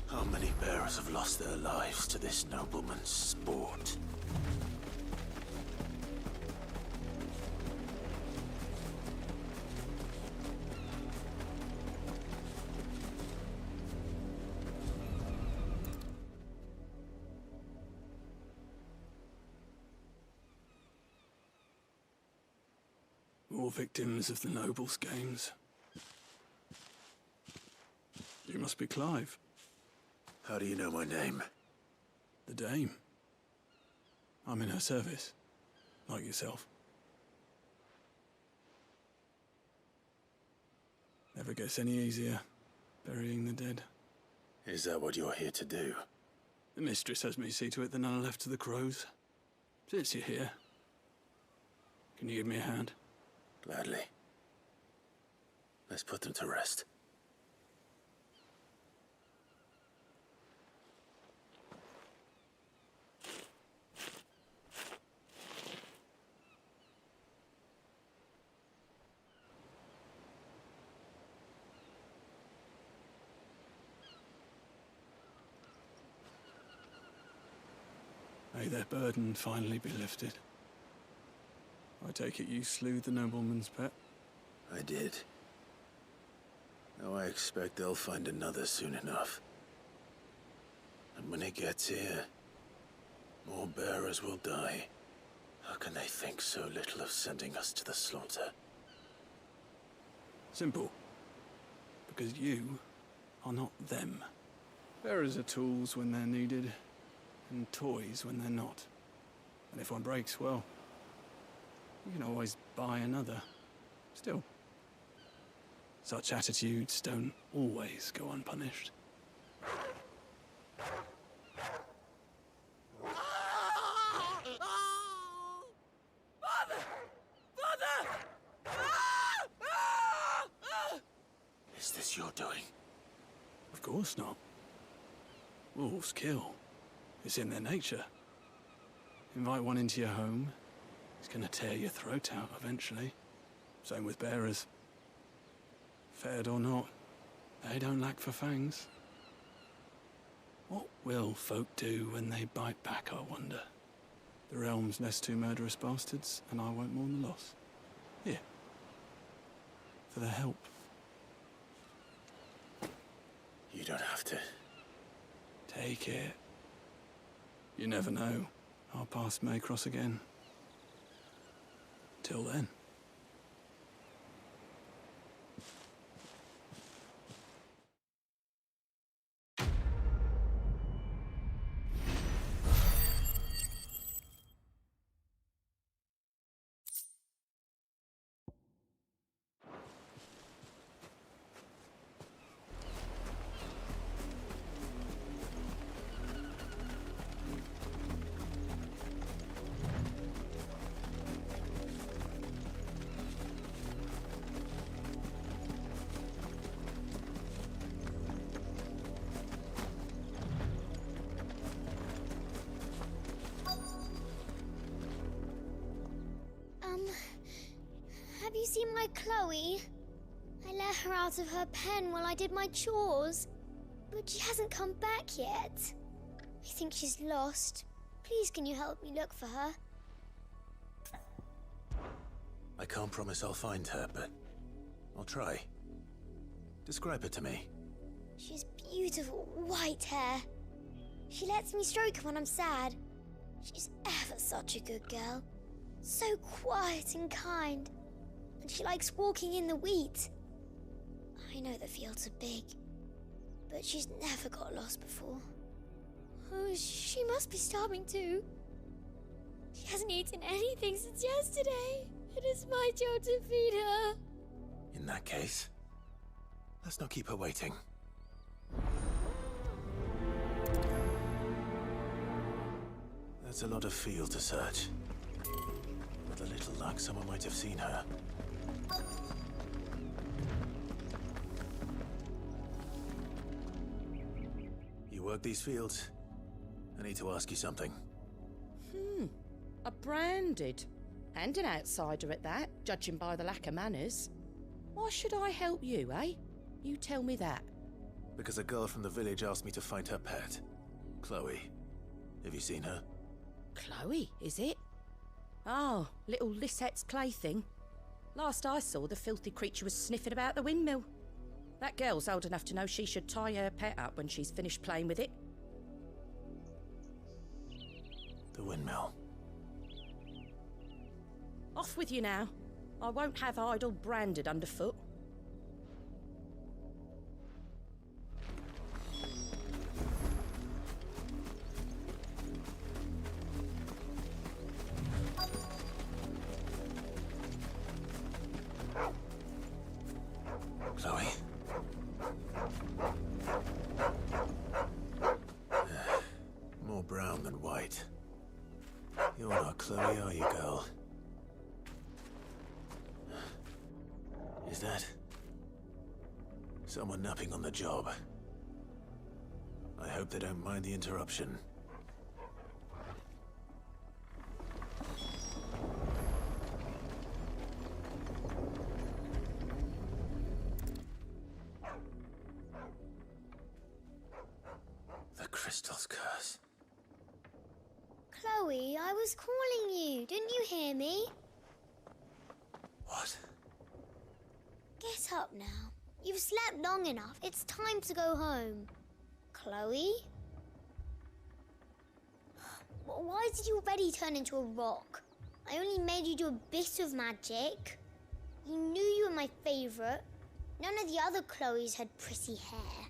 How many bearers have lost their lives to this nobleman's sport? All victims of the nobles' games. You must be Clive. How do you know my name? The Dame. I'm in her service, like yourself. Never gets any easier, burying the dead. Is that what you're here to do? The mistress has me see to it that none are left to the crows. Since you're here, can you give me a hand? Gladly. Let's put them to rest. May their burden finally be lifted. I take it you slew the nobleman's pet? I did. Now I expect they'll find another soon enough. And when it gets here, more bearers will die. How can they think so little of sending us to the slaughter? Simple. Because you are not them. Bearers are tools when they're needed, and toys when they're not. And if one breaks, well, you can always buy another. Still, such attitudes don't always go unpunished. Is this your doing? Of course not. Wolves kill. It's in their nature. Invite one into your home, he's gonna tear your throat out eventually. Same with bearers. Fed or not, they don't lack for fangs. What will folk do when they bite back, I wonder? The realm's nest two murderous bastards, and I won't mourn the loss. Here. For their help. You don't have to. Take it. You never know. Our paths may cross again. Till then. you seen my Chloe? I let her out of her pen while I did my chores, but she hasn't come back yet. I think she's lost. Please, can you help me look for her? I can't promise I'll find her, but I'll try. Describe her to me. She's beautiful white hair. She lets me stroke her when I'm sad. She's ever such a good girl. So quiet and kind. And she likes walking in the wheat. I know the fields are big, but she's never got lost before. Oh, she must be starving too. She hasn't eaten anything since yesterday. It is my job to feed her. In that case, let's not keep her waiting. That's a lot of field to search. With a little luck, someone might have seen her. You work these fields? I need to ask you something. A branded. And an outsider at that, judging by the lack of manners. Why should I help you, eh? You tell me that. Because a girl from the village asked me to find her pet. Chloe. Have you seen her? Chloe, is it? Oh, little Lisette's plaything. Last I saw, the filthy creature was sniffing about the windmill. That girl's old enough to know she should tie her pet up when she's finished playing with it. The windmill. Off with you now. I won't have idle branded underfoot. Chloe? More brown than white. You're not Chloe, are you, girl? Is that someone napping on the job? I hope they don't mind the interruption. The crystal's curse. Chloe, I was calling you. Didn't you hear me? What? Get up now. You've slept long enough. It's time to go home. Chloe? Why did you already turn into a rock? I only made you do a bit of magic. You knew you were my favourite. None of the other Chloes had pretty hair.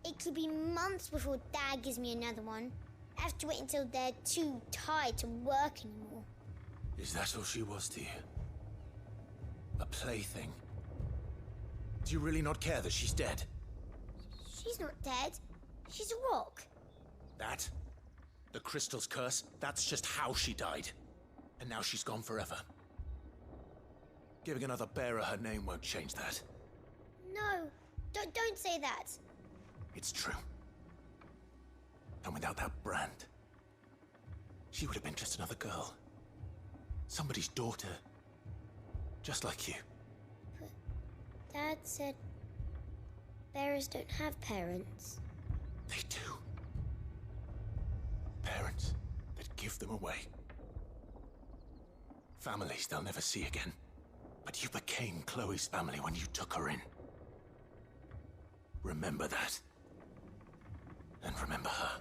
It could be months before Dad gives me another one. I have to wait until they're too tired to work anymore. Is that all she was to you? A plaything? Do you really not care that she's dead? She's not dead. She's a rock. That? The crystal's curse? That's just how she died. And now she's gone forever. Giving another bearer her name won't change that. No, don't say that. It's true. And without that brand, she would have been just another girl. Somebody's daughter. Just like you. But Dad said bearers don't have parents. They do. Parents that give them away. Families they'll never see again. But you became Chloe's family when you took her in. Remember that. And remember her.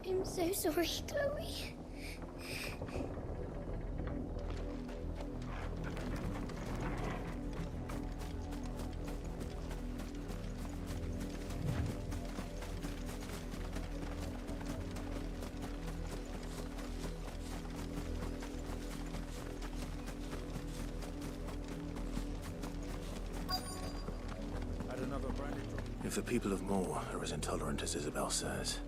I'm so sorry, Chloe. If the people of Moor are as intolerant as Isabel says,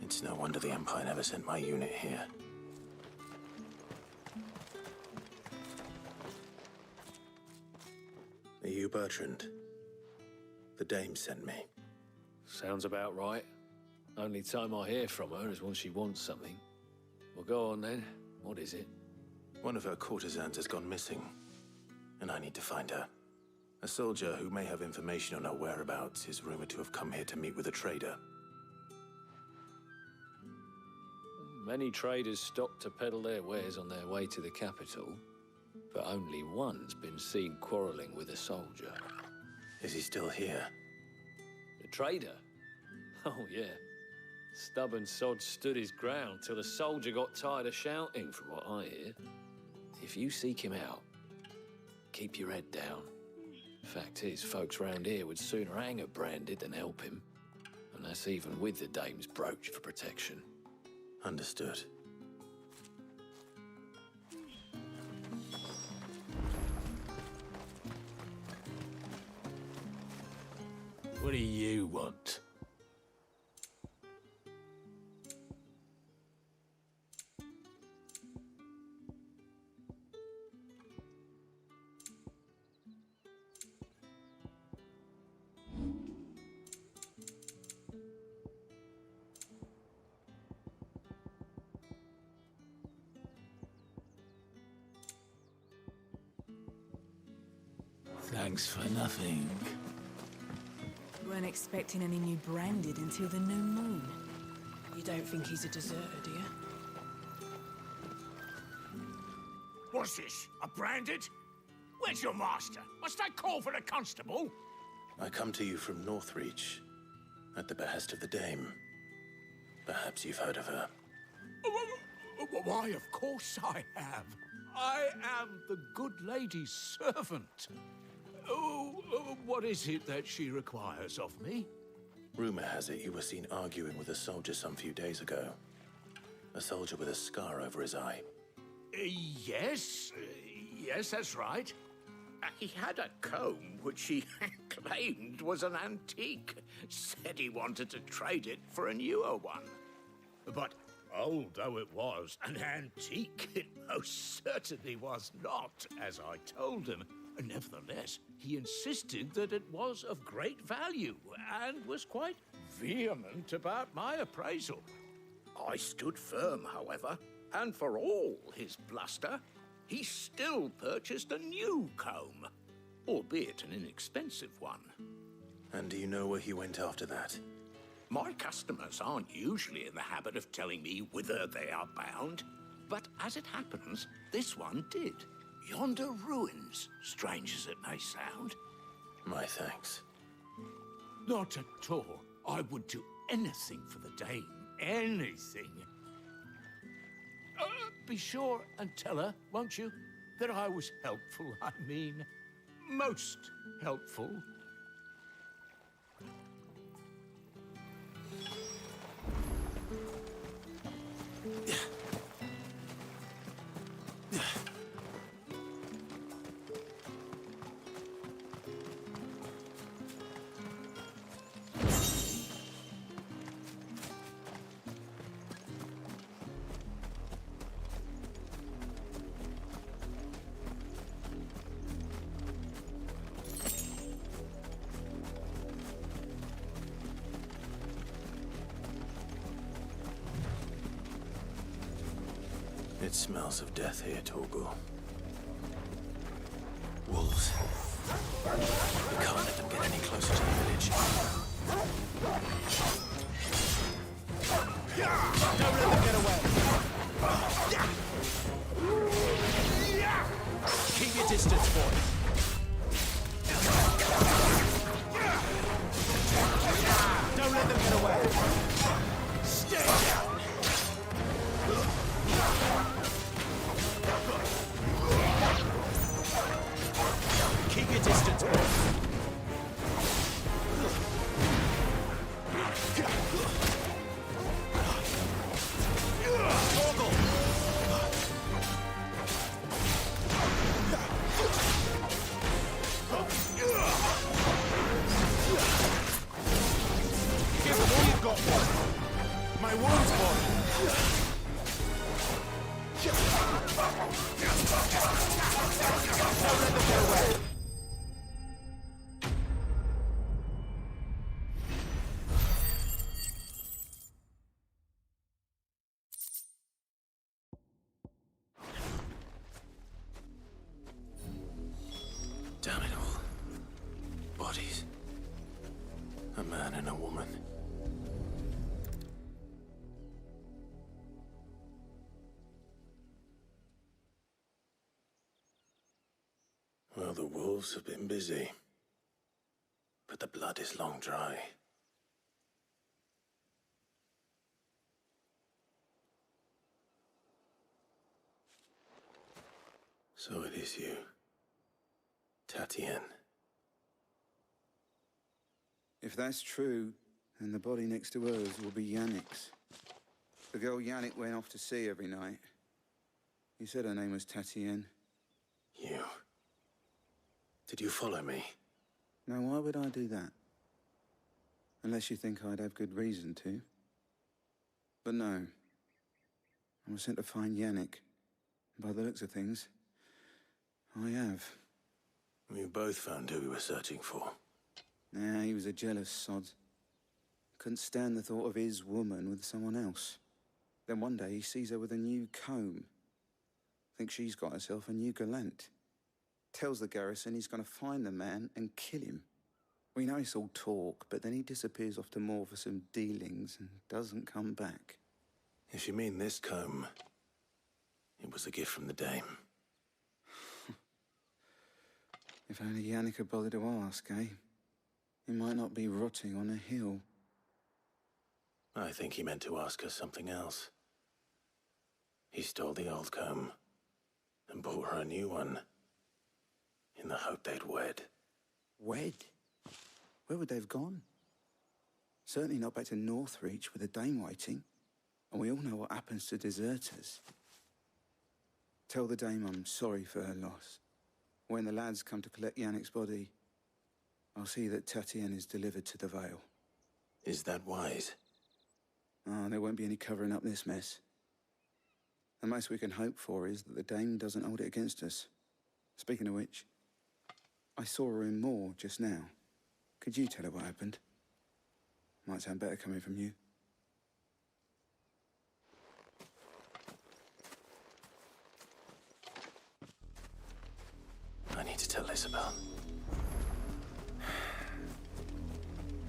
it It's no wonder the Empire never sent my unit here. Are you Bertrand? The dame sent me. Sounds about right. Only time I hear from her is when she wants something. Well, go on then. What is it? One of her courtesans has gone missing, and I need to find her. A soldier who may have information on her whereabouts is rumored to have come here to meet with a trader. Many traders stop to peddle their wares on their way to the capital, but only one's been seen quarreling with a soldier. Is he still here? The trader? Oh, yeah. Stubborn sod stood his ground till the soldier got tired of shouting, from what I hear. If you seek him out, keep your head down. Fact is, folks round here would sooner hang a Branded than help him. And that's even with the dame's brooch for protection. Understood. What do you want? Thanks for nothing. Weren't expecting any new Branded until the new moon. You don't think he's a deserter, do you? What's this? A Branded? Where's your master? Must I call for a constable? I come to you from Northreach, at the behest of the dame. Perhaps you've heard of her. Why, of course I have. I am the good lady's servant. What is it that she requires of me? Rumor has it you were seen arguing with a soldier some few days ago. A soldier with a scar over his eye. Yes, that's right. He had a comb which he claimed was an antique. Said he wanted to trade it for a newer one. But old though it was, an antique it most certainly was not, as I told him. Nevertheless, he insisted that it was of great value and was quite vehement about my appraisal. I stood firm, however, and for all his bluster, he still purchased a new comb, albeit an inexpensive one. And do you know where he went after that? My customers aren't usually in the habit of telling me whither they are bound, but as it happens, this one did. Yonder ruins, strange as it may sound. My thanks. Not at all. I would do anything for the dame. Anything. Be sure and tell her, won't you, that I was helpful, I mean, most helpful. It smells of death here, Torgal. Wolves. We can't let them get any closer to the village. Don't let them get away. Keep your distance, boys. Don't let them get away. Stay down. my wounds, boy! Don't let them get away! Damn it all. Bodies. A man and a woman. Well, the wolves have been busy. But the blood is long dry. So it is you. Tatienne. If that's true, then the body next to hers will be Yannick's. The girl Yannick went off to see every night. He said her name was Tatienne. You. Did you follow me? Now, why would I do that? Unless you think I'd have good reason to. But no. I was sent to find Yannick. By the looks of things, I have. We both found who we were searching for. Nah, he was a jealous sod. Couldn't stand the thought of his woman with someone else. Then one day he sees her with a new comb. Thinks she's got herself a new gallant. Tells the garrison he's gonna find the man and kill him. We know it's all talk, but then he disappears off to Moor for some dealings and doesn't come back. If you mean this comb, it was a gift from the dame. If only Yannick had bothered to ask, eh? He might not be rotting on a hill. I think he meant to ask her something else. He stole the old comb and bought her a new one in the hope they'd wed. Wed? Where would they have gone? Certainly not back to Northreach with a dame waiting. And we all know what happens to deserters. Tell the dame I'm sorry for her loss. When the lads come to collect Yannick's body, I'll see that Tatienne is delivered to the Vale. Is that wise? Ah, there won't be any covering up this mess. The most we can hope for is that the dame doesn't hold it against us. Speaking of which, I saw her in Moor just now. Could you tell her what happened? Might sound better coming from you. I need to tell Isabel.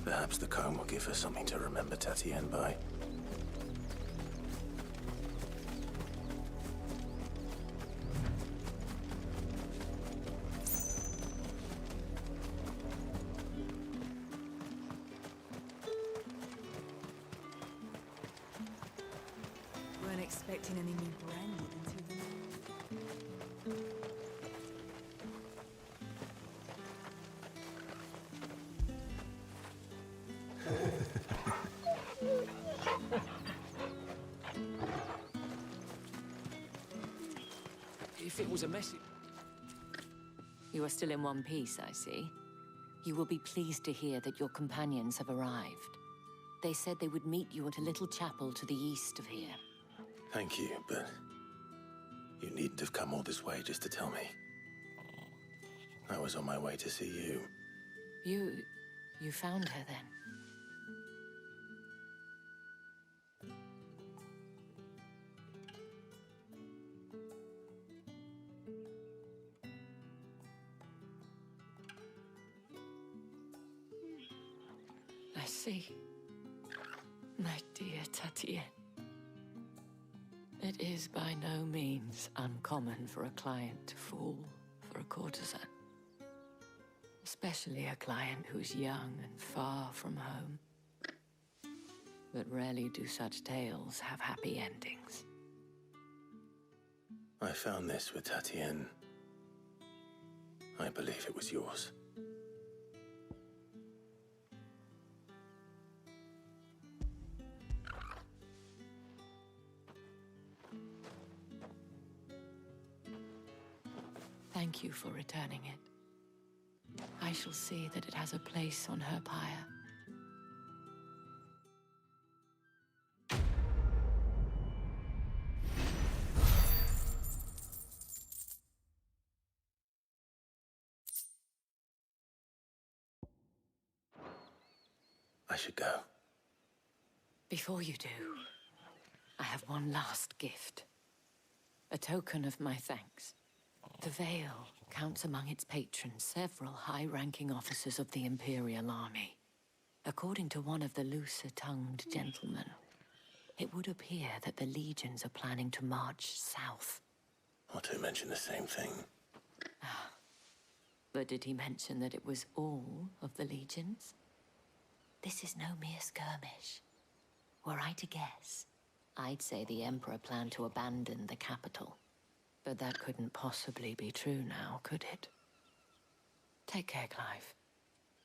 Perhaps the comb will give her something to remember Tatienne by. Weren't expecting any new branded until the... If it was a message... You are still in one piece, I see. You will be pleased to hear that your companions have arrived. They said they would meet you at a little chapel to the east of here. Thank you, but you needn't have come all this way just to tell me. I was on my way to see you. You found her then? I see. My dear Tatienne. It is by no means uncommon for a client to fall for a courtesan. Especially a client who's young and far from home. But rarely do such tales have happy endings. I found this with Tatienne. I believe it was yours. Thank you for returning it. I shall see that it has a place on her pyre. I should go. Before you do, I have one last gift. A token of my thanks. The Vale counts among its patrons several high-ranking officers of the Imperial Army. According to one of the looser-tongued gentlemen, it would appear that the legions are planning to march south. Or to mention the same thing. But did he mention that it was all of the legions? This is no mere skirmish. Were I to guess, I'd say the Emperor planned to abandon the capital. But that couldn't possibly be true now, could it? Take care, Clive.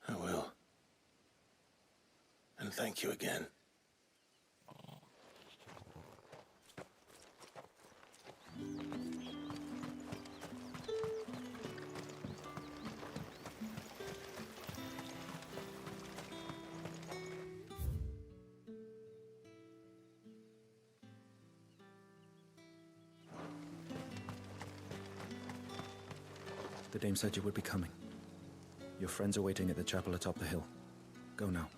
I will. And thank you again. The dame said you would be coming. Your friends are waiting at the chapel atop the hill. Go now.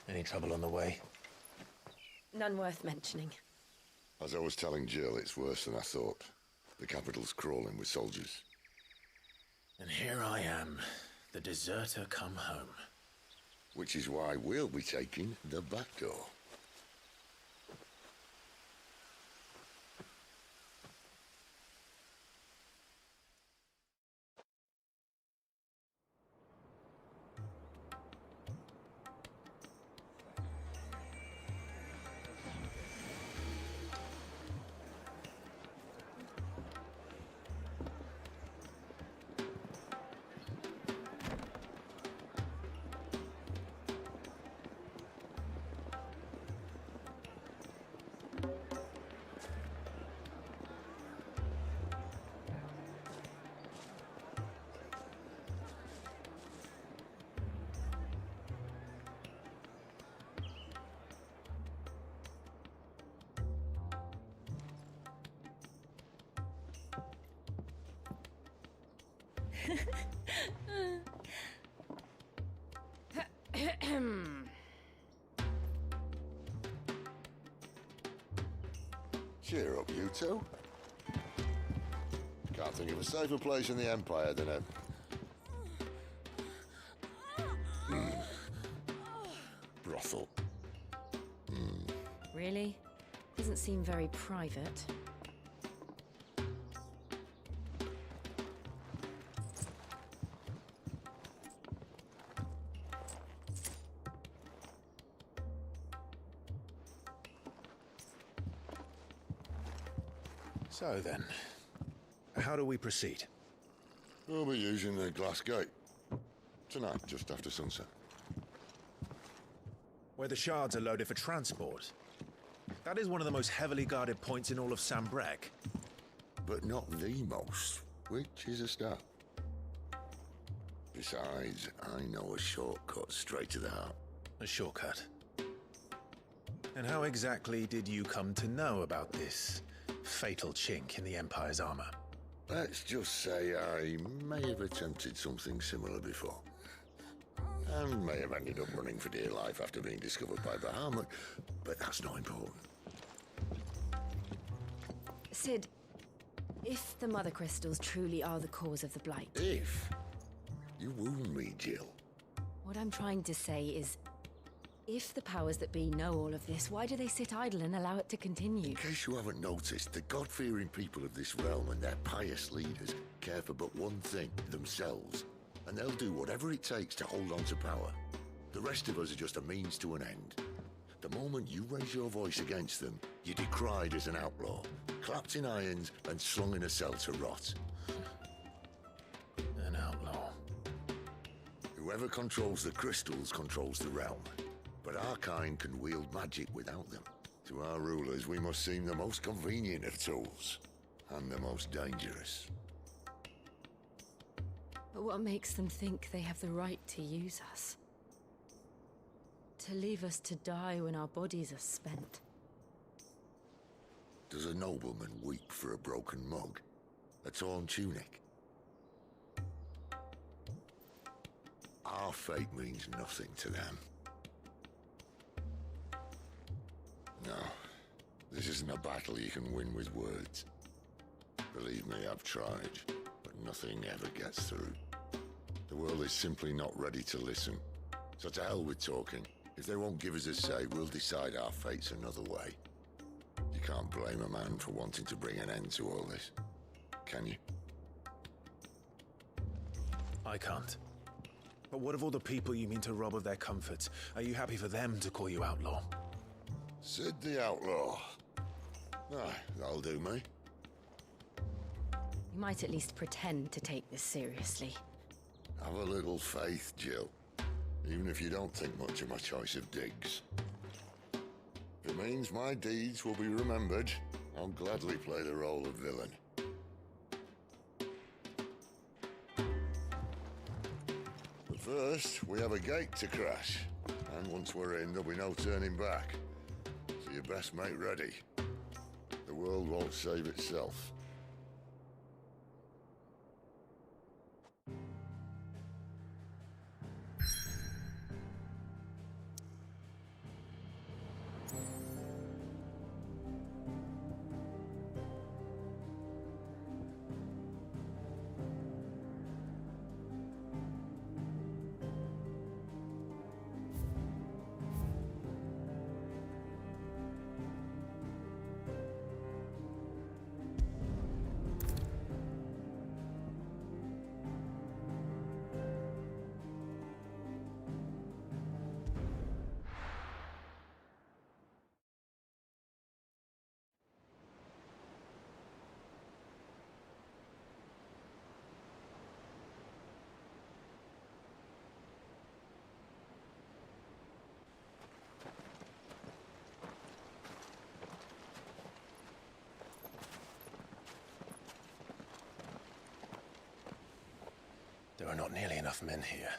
Any trouble on the way? None worth mentioning. As I was telling Jill, it's worse than I thought. The capital's crawling with soldiers. And here I am, the deserter come home. Which is why we'll be taking the back door. Cheer up, you two. Can't think of a safer place in the Empire than a... brothel. Really? Doesn't seem very private. So then, how do we proceed? We'll be using the glass gate. Tonight, just after sunset. Where the shards are loaded for transport. That is one of the most heavily guarded points in all of Sambrec. But not the most, which is a start. Besides, I know a shortcut straight to the heart. A shortcut? And how exactly did you come to know about this fatal chink in the Empire's armor? Let's just say I may have attempted something similar before. And may have ended up running for dear life after being discovered by Bahamut, but that's not important. Sid, if the Mother Crystals truly are the cause of the Blight... If? You wound me, Jill. What I'm trying to say is, If the powers that be know all of this, why do they sit idle and allow it to continue? In case you haven't noticed, the God-fearing people of this realm and their pious leaders care for but one thing, themselves. And they'll do whatever it takes to hold on to power. The rest of us are just a means to an end. The moment you raise your voice against them, you're decried as an outlaw, clapped in irons and slung in a cell to rot. An outlaw. Whoever controls the crystals controls the realm. But our kind can wield magic without them. To our rulers, we must seem the most convenient of tools, and the most dangerous. But what makes them think they have the right to use us? To leave us to die when our bodies are spent? Does a nobleman weep for a broken mug? A torn tunic? Our fate means nothing to them. No, this isn't a battle you can win with words. Believe me, I've tried, but nothing ever gets through. The world is simply not ready to listen. So to hell with talking. If they won't give us a say, we'll decide our fates another way. You can't blame a man for wanting to bring an end to all this, can you? I can't. But what of all the people you mean to rob of their comforts? Are you happy for them to call you outlaw? Sid the Outlaw. Ah, that'll do me. You might at least pretend to take this seriously. Have a little faith, Jill. Even if you don't think much of my choice of digs. If it means my deeds will be remembered, I'll gladly play the role of villain. But first, we have a gate to crash. And once we're in, there'll be no turning back. So you best make ready. The world won't save itself. There are not nearly enough men here.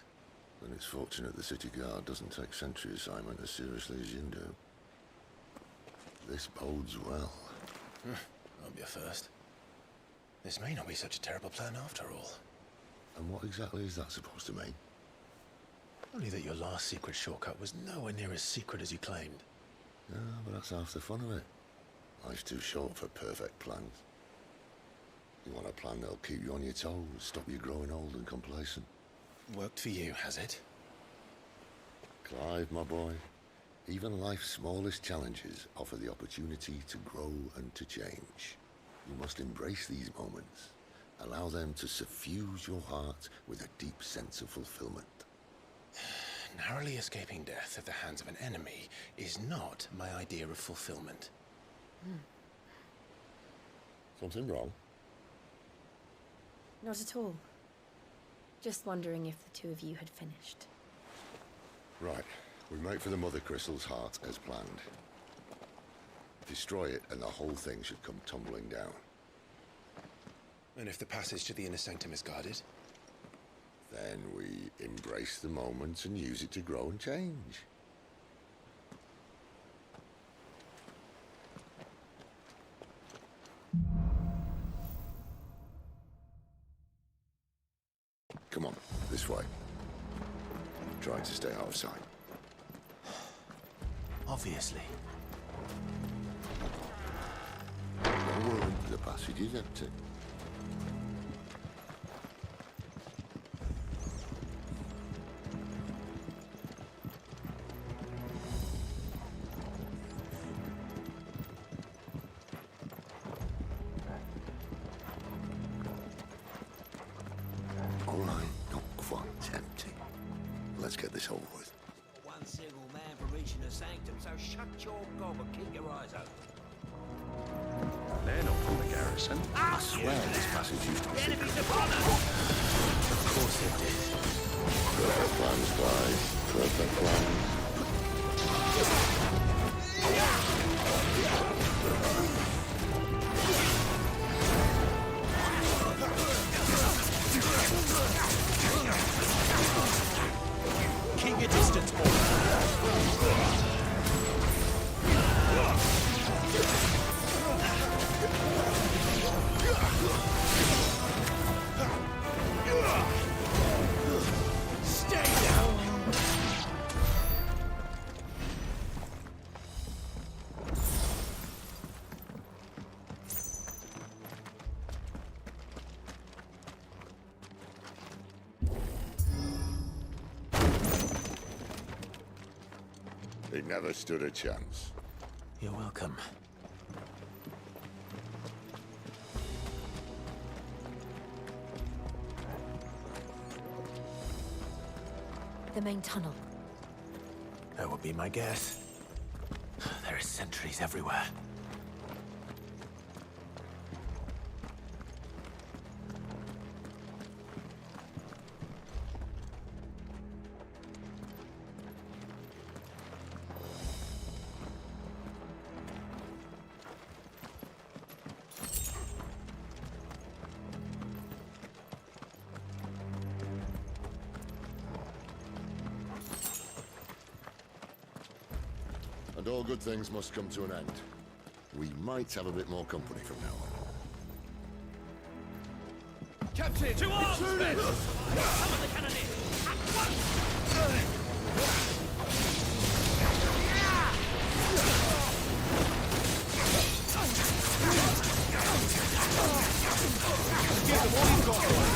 Then it's fortunate the city guard doesn't take sentry assignment as seriously as you do. This bodes well. Won't be a first. This may not be such a terrible plan after all. And what exactly is that supposed to mean? Only that your last secret shortcut was nowhere near as secret as you claimed. Yeah, but that's half the fun of it. Life's too short for perfect plans. You want a plan that'll keep you on your toes, stop you growing old and complacent. Worked for you, has it? Clive, my boy, even life's smallest challenges offer the opportunity to grow and to change. You must embrace these moments. Allow them to suffuse your heart with a deep sense of fulfillment. Narrowly escaping death at the hands of an enemy is not my idea of fulfillment. Something wrong? Not at all. Just wondering if the two of you had finished. Right. We make for the Mother Crystal's heart as planned. Destroy it and the whole thing should come tumbling down. And if the passage to the inner sanctum is guarded? Then we embrace the moment and use it to grow and change. Come on, this way. Trying to stay out of sight. Obviously. No worry, the passage is empty. get this over with. One single man for reaching the sanctum, so shut your gob and keep your eyes open. They're not from the garrison. I swear this passage used to be secret. Enemies upon us! Of course it did. Perfect plans, guys. Perfect plans. Keep your distance, boy. Stay down. They never stood a chance. You're welcome. The main tunnel. That would be my guess. There are sentries everywhere. And all good things must come to an end. We might have a bit more company from now on. Captain! To arms, men! Summon the cannoneers! At once! Give them all you've got, boy.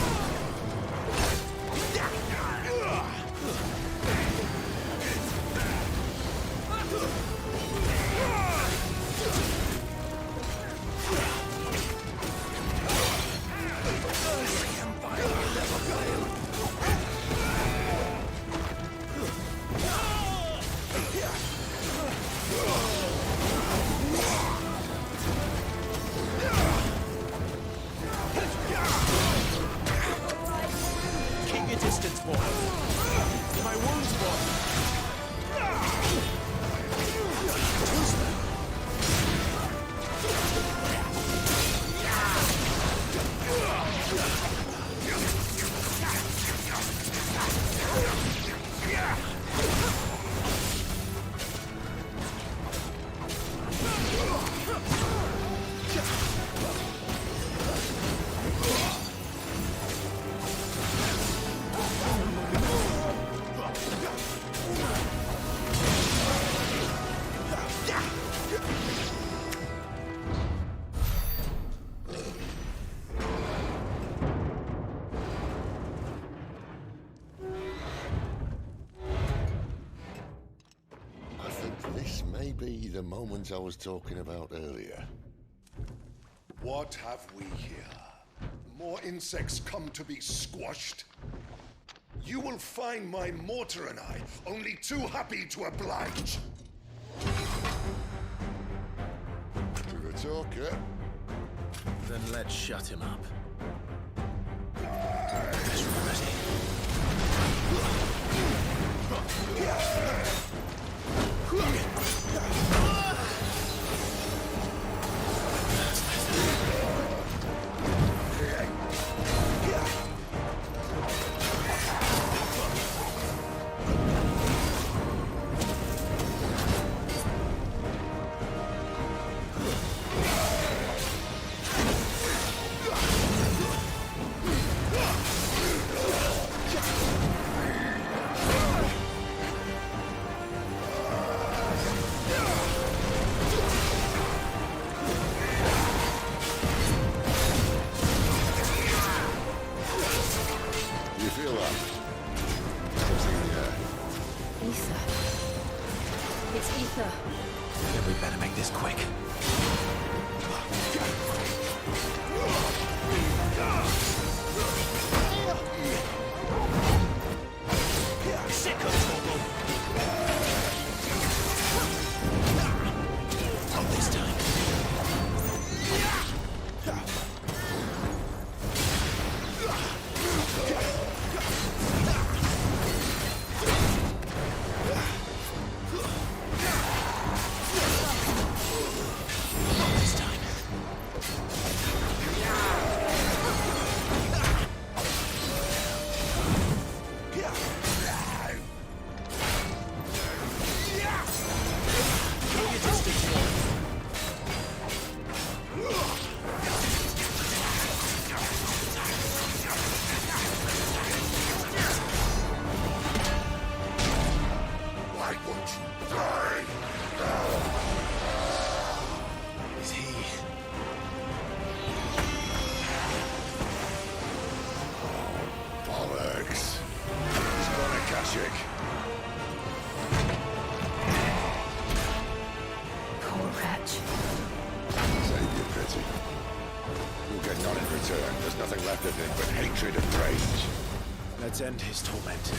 Keep your distance, boy. My wounds, boy. I think this may be the moment I was talking about earlier. What have we here? More insects come to be squashed? You will find my mortar and I only too happy to oblige. To the talker. Then let's shut him up. Guess we're ready. You feel that? Something in the air. Ether. It's ether. Then we better make this quick. Sick of Let's end his torment.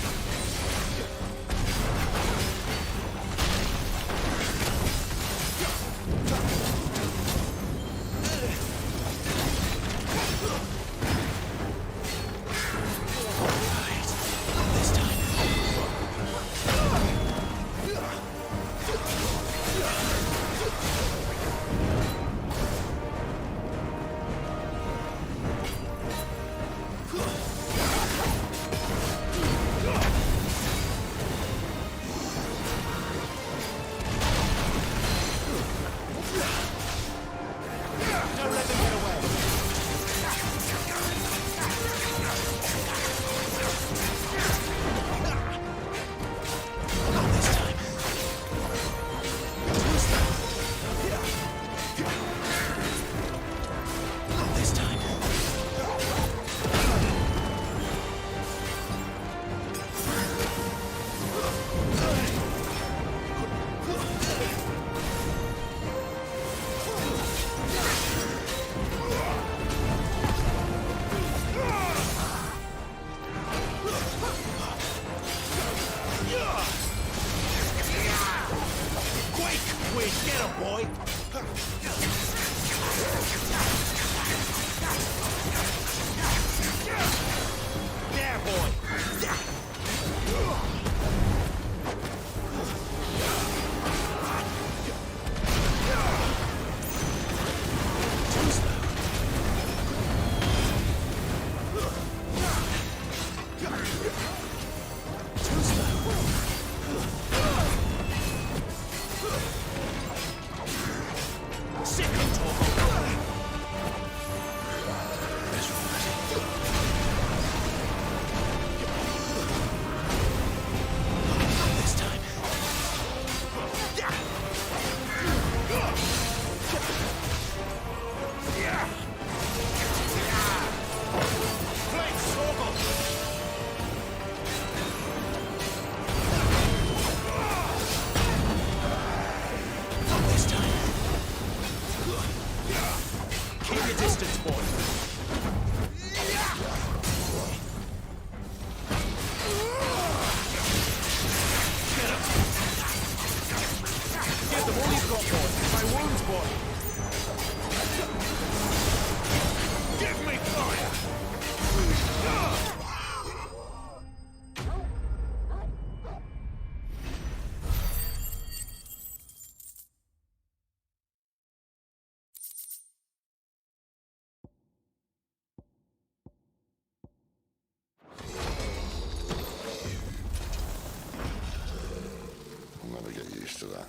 To that.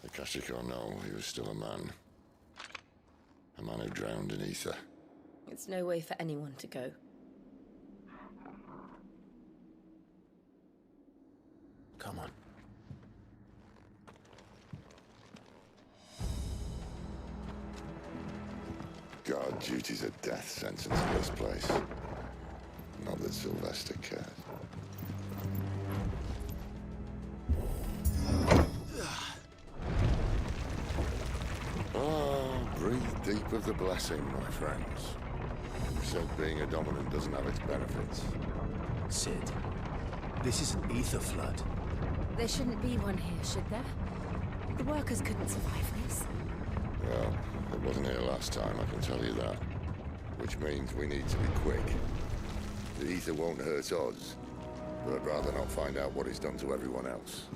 The Kashik or no, he was still a man. A man who drowned in ether. It's no way for anyone to go. Come on. Guard duty's a death sentence in this place. Not that Sylvester cared. Breathe deep of the blessing, my friends. You said being a dominant doesn't have its benefits. Sid, this is an ether flood. There shouldn't be one here, should there? The workers couldn't survive this. Well, it wasn't here last time, I can tell you that. Which means we need to be quick. The ether won't hurt us, but I'd rather not find out what it's done to everyone else.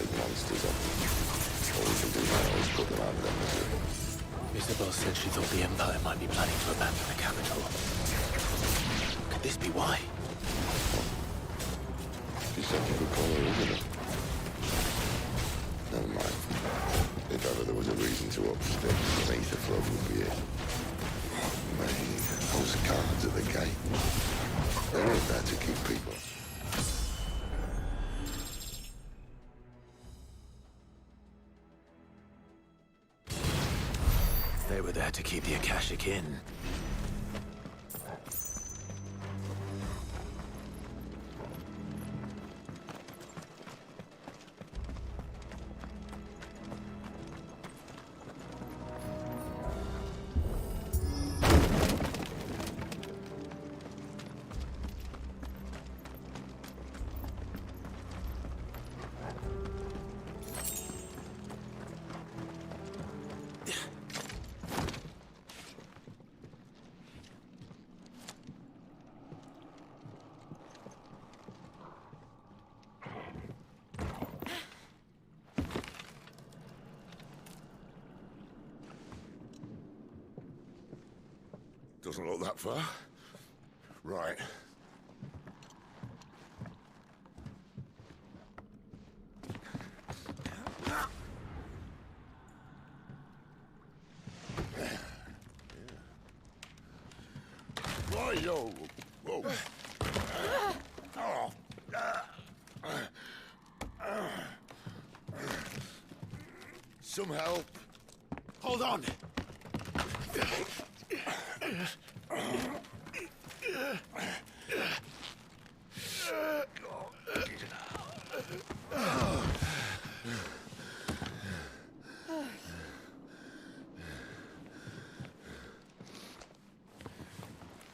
make monsters of them. All we can do now is put them out of their misery. Isabel said she thought the Empire might be planning to abandon the capital. Could this be why? She said you could call her Isabel. Never mind. If ever there was a reason to up sticks, an ether flood would be it. Oh, man, those guards at the gate. They're in there to keep people. They were there to keep the Akashic in. Doesn't look that far. Right. Right-yo. Whoa. Some help. Hold on.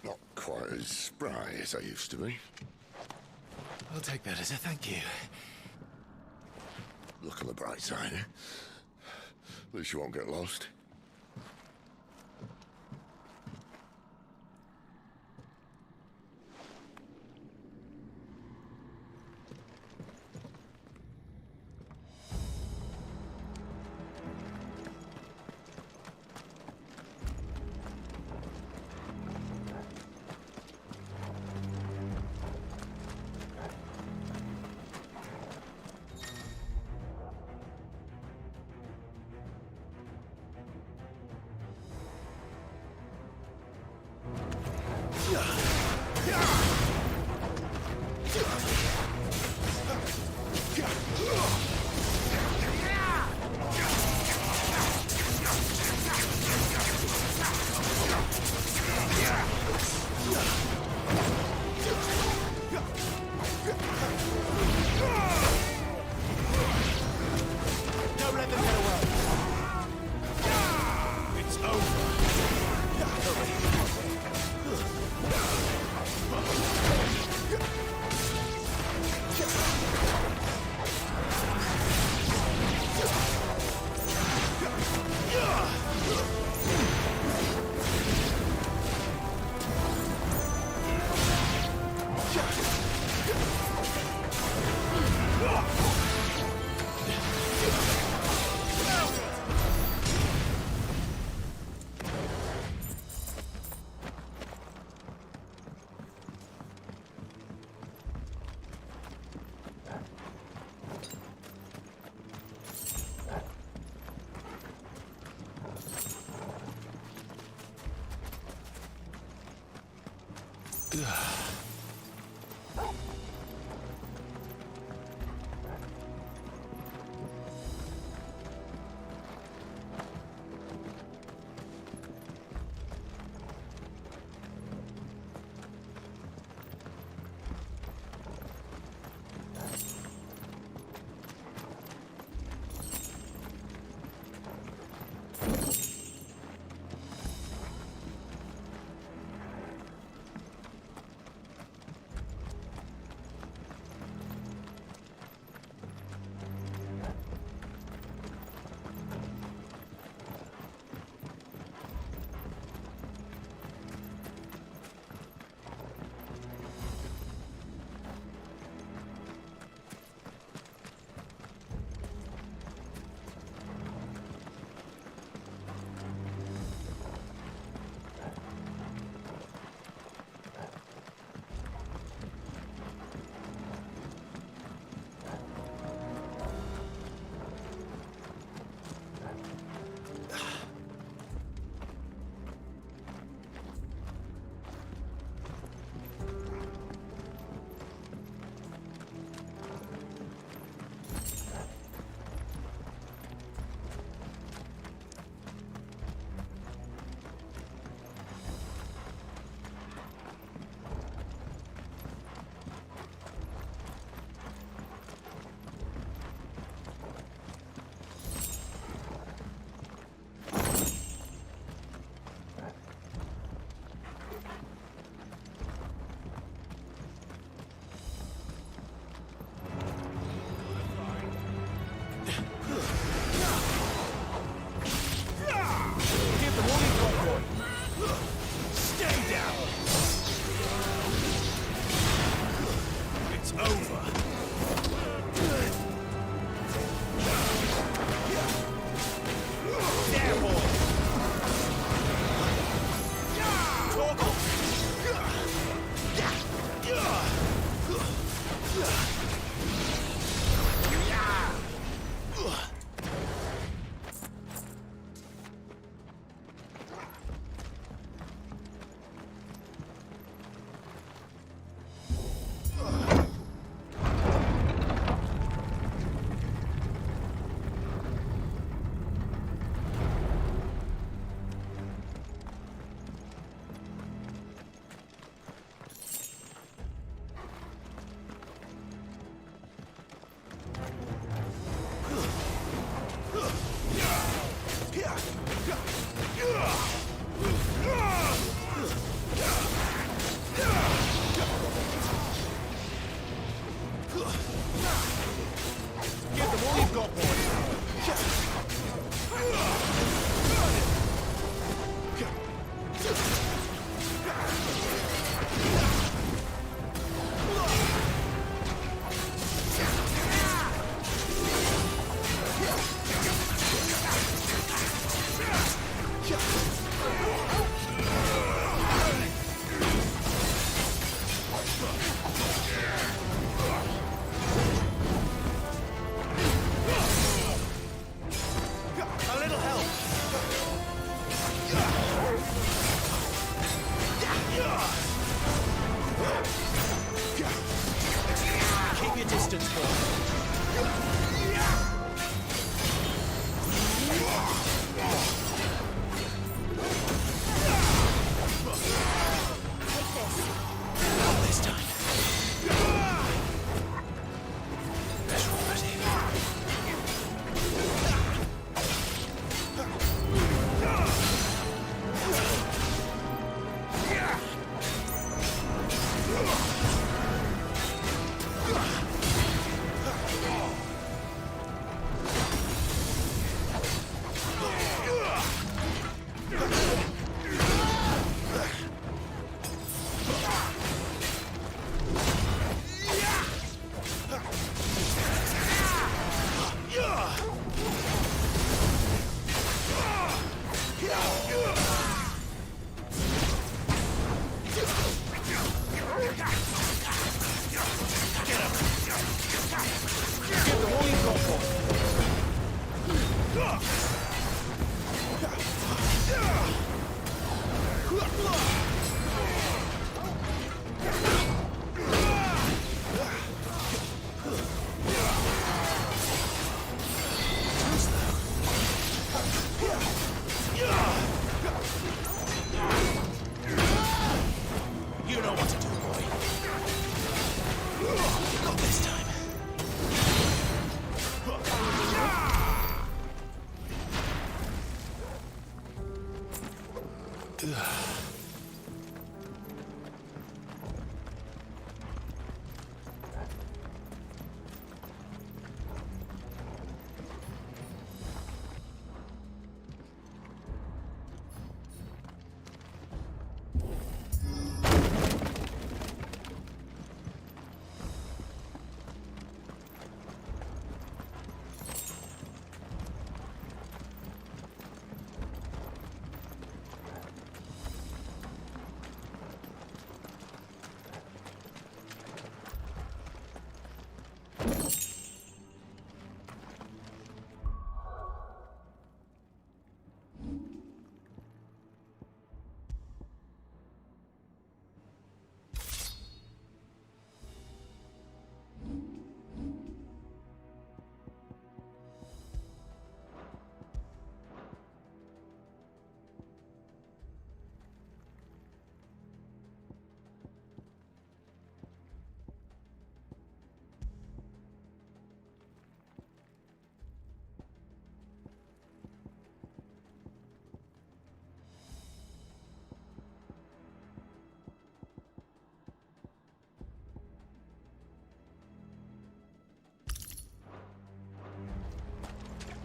Not quite as spry as I used to be. I'll take that as a thank you. Look on the bright side, eh? At least you won't get lost.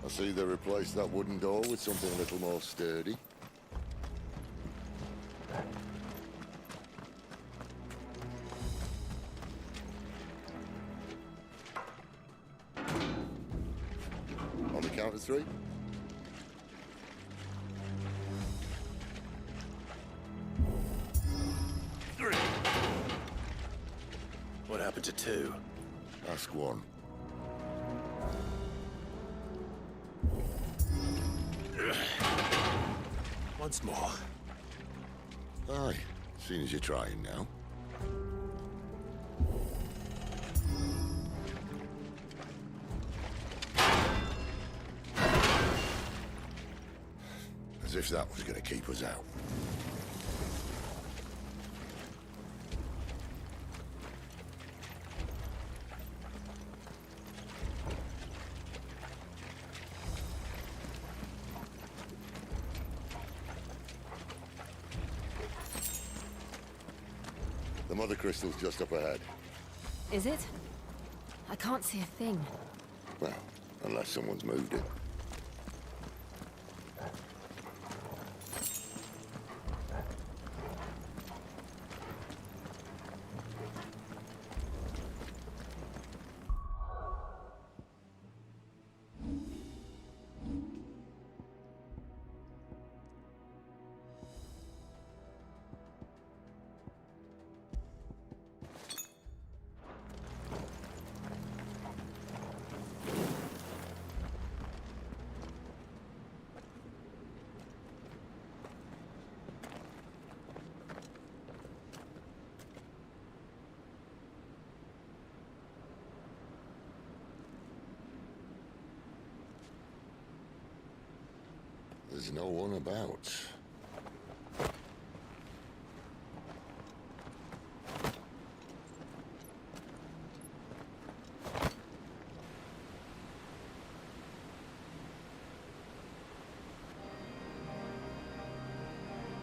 I see they replaced that wooden door with something a little more sturdy. On the count of three. Three. What happened to two? Ask one. Once more. Aye, seeing as you're trying now. As if that was going to keep us out. The mother crystal's just up ahead. Is it? I can't see a thing. Well, unless someone's moved it. There's no one about.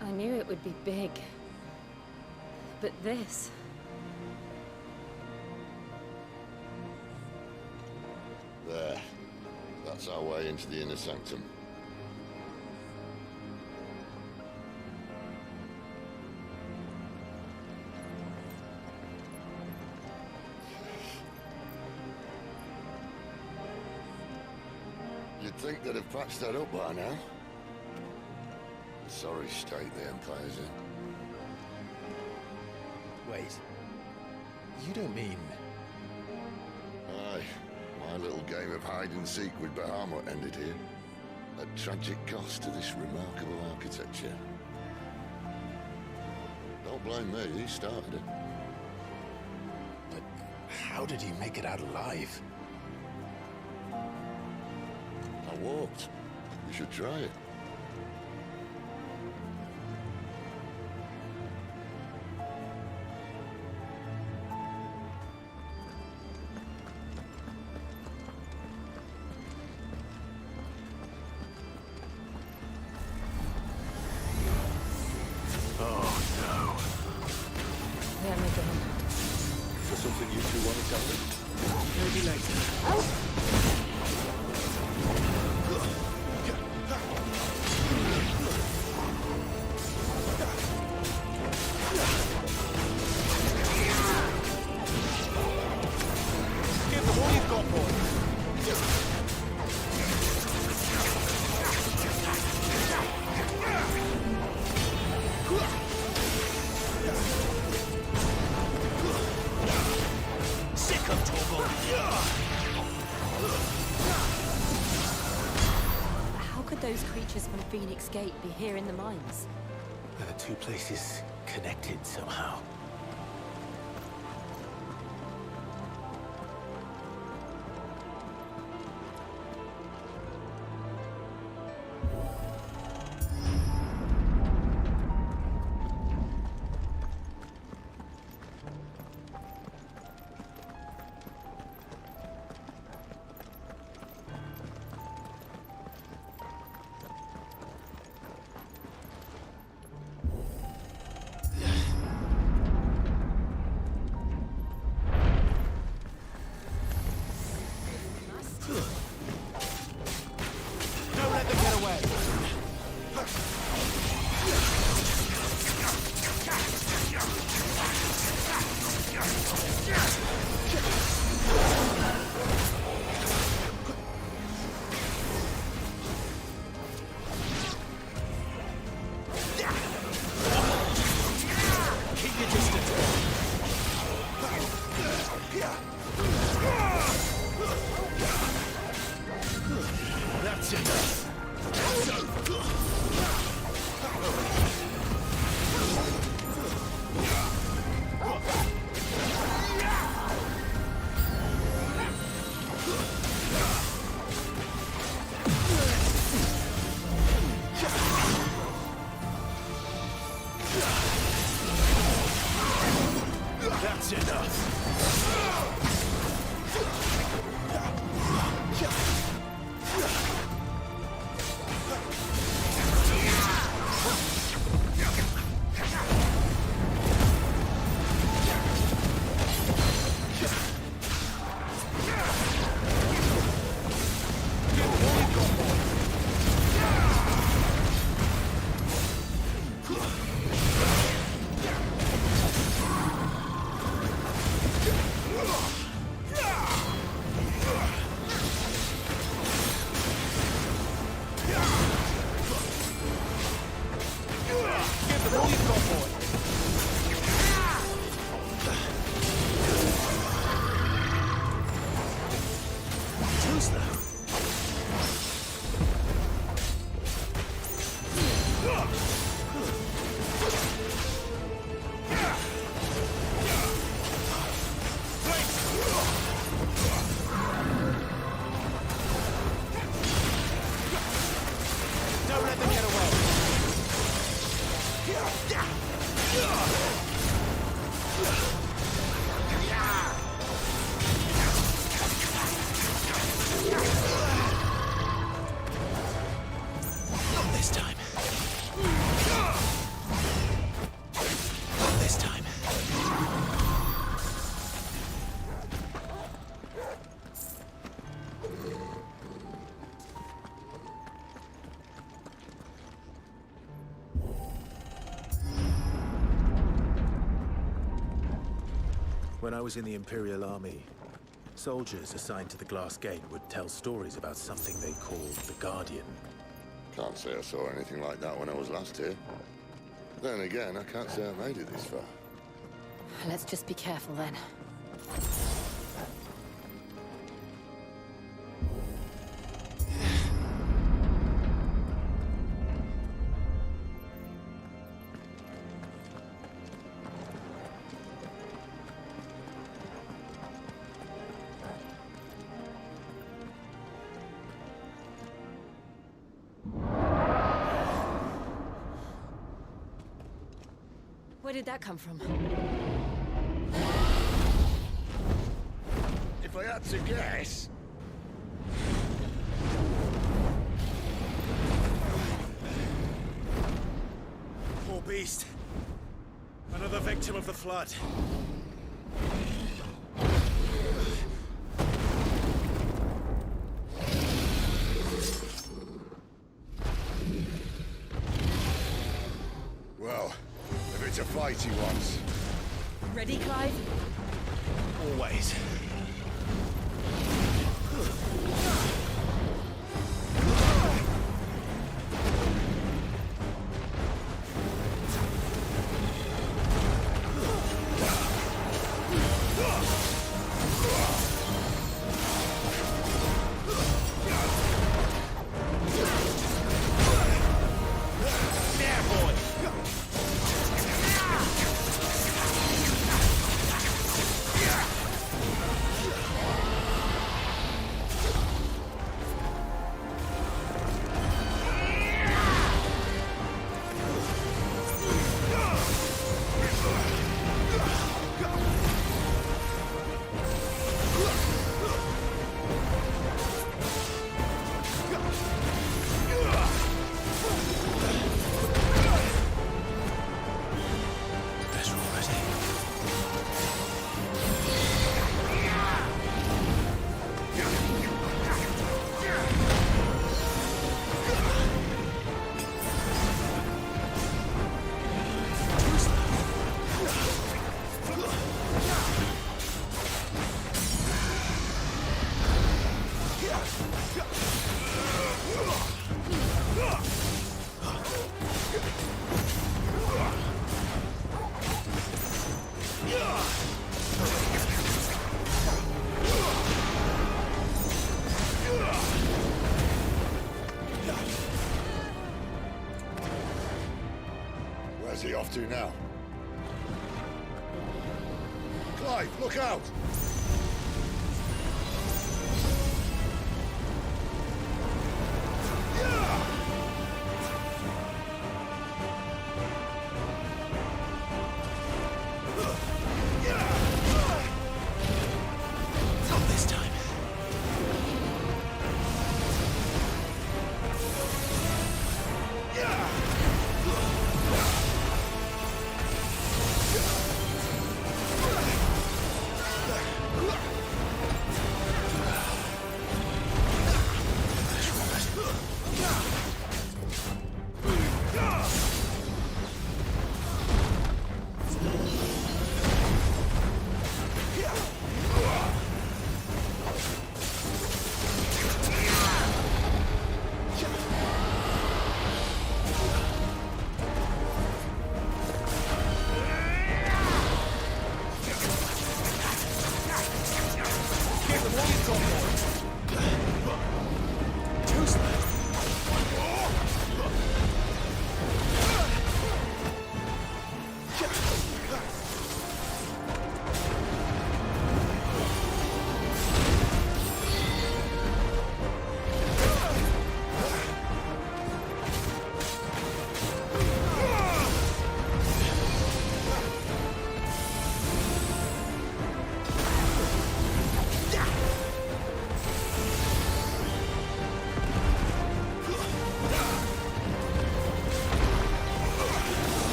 I knew it would be big. But this... There. That's our way into the inner sanctum. You'd think they'd have patched that up by now. Sorry state the Empire's in. Wait. You don't mean... Aye. My little game of hide-and-seek with Bahamut ended here. At tragic cost to this remarkable architecture. Don't blame me, he started it. But how did he make it out alive? I walked. You should try it. those creatures from Phoenix Gate be here in the mines? Are the two places connected somehow? When I was in the Imperial Army, soldiers assigned to the Glass Gate would tell stories about something they called the Guardian. Can't say I saw anything like that when I was last here. Then again, I can't say I made it this far. Let's just be careful then. Where did that come from? If I had to guess... Poor beast. Another victim of the flood. Well, if it's a fight he wants. Ready, Clive? Always. Where's he off to now? Clive, look out! Not this time.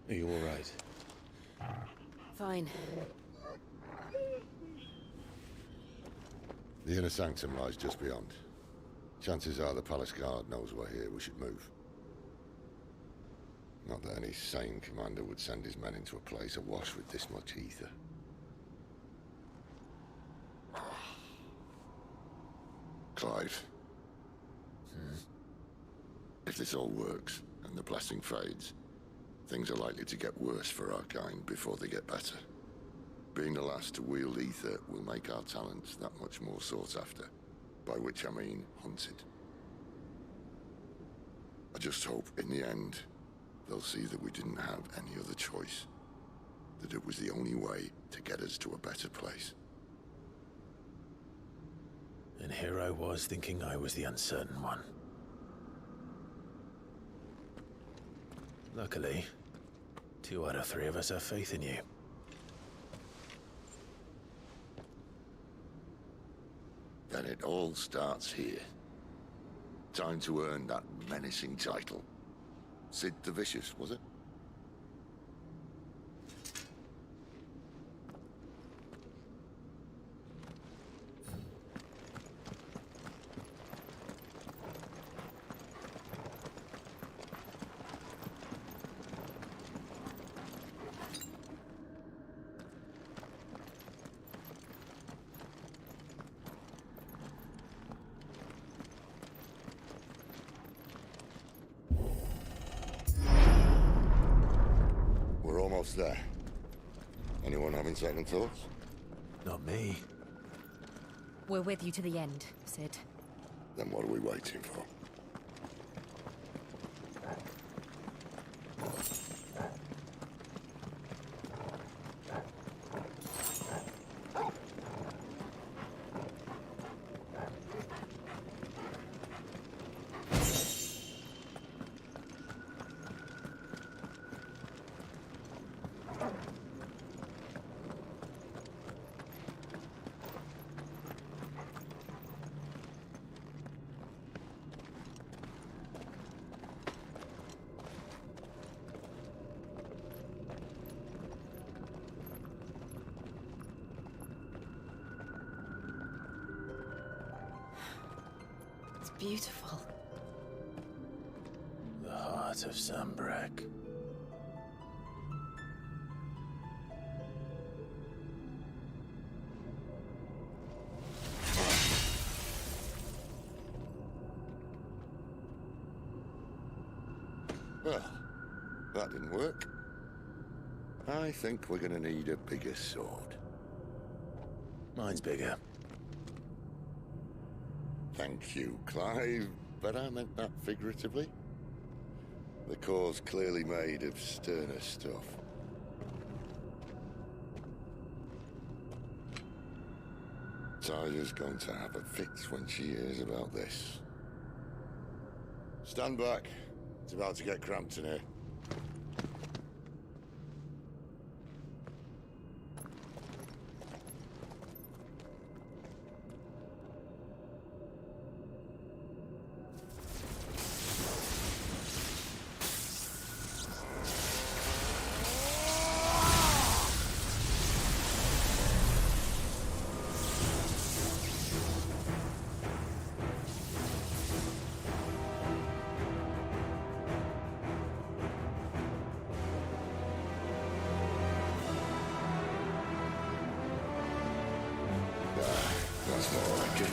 Are you all right? Fine. The inner sanctum lies just beyond. Chances are the palace guard knows we're here. We should move. Not that any sane commander would send his men into a place awash with this much ether. Clive. If this all works, and the blessing fades, things are likely to get worse for our kind before they get better. Being the last to wield ether will make our talents that much more sought after, by which I mean hunted. I just hope, in the end, they'll see that we didn't have any other choice, that it was the only way to get us to a better place. And here I was thinking I was the uncertain one. Luckily, 2 out of 3 of us have faith in you. Then it all starts here. Time to earn that menacing title. Sid the Vicious, was it? Almost there. Anyone having second thoughts? Not me. We're with you to the end, Sid. Then what are we waiting for? Beautiful. The heart of Sambrek. Well, that didn't work. I think we're gonna need a bigger sword. Mine's bigger. Thank you, Clive, but I meant that figuratively. The core's clearly made of sterner stuff. Tyler's going to have a fit when she hears about this. Stand back. It's about to get cramped in here. That's more like it.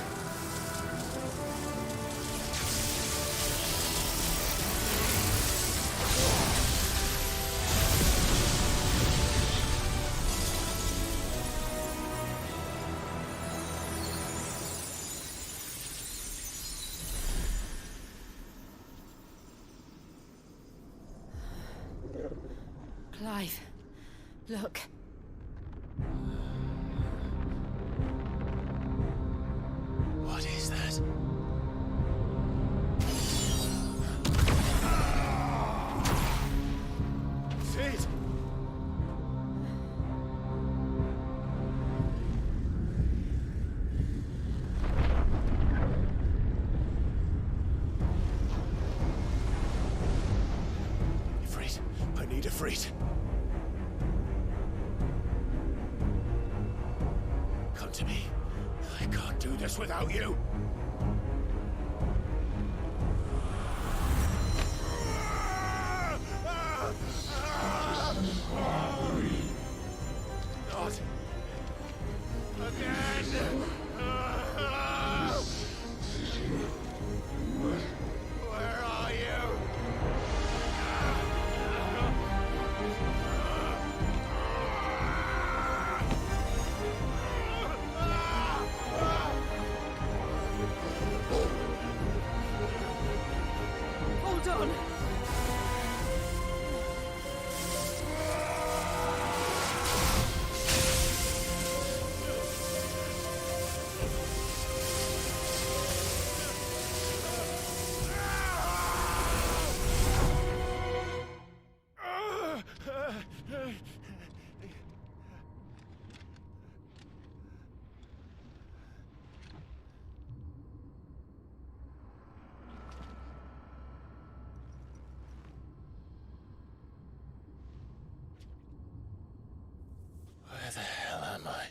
Clive, look. What is that? Sid! Ifrit, I need Ifrit. Come to me. I can't do useless without you. Not again. Where are you? Hold on. Where the hell am I?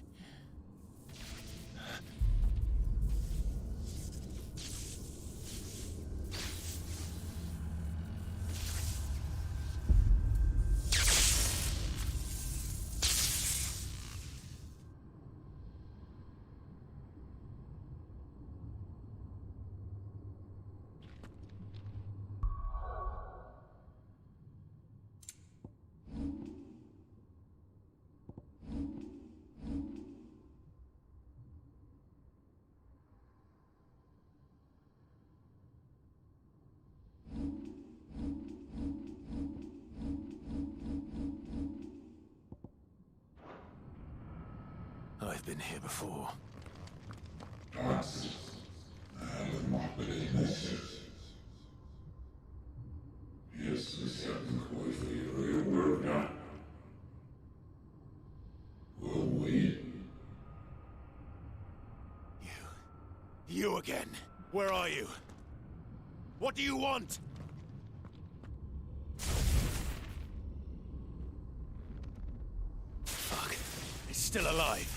I've been here before. You again. Where are you? What do you want? Fuck. It's still alive.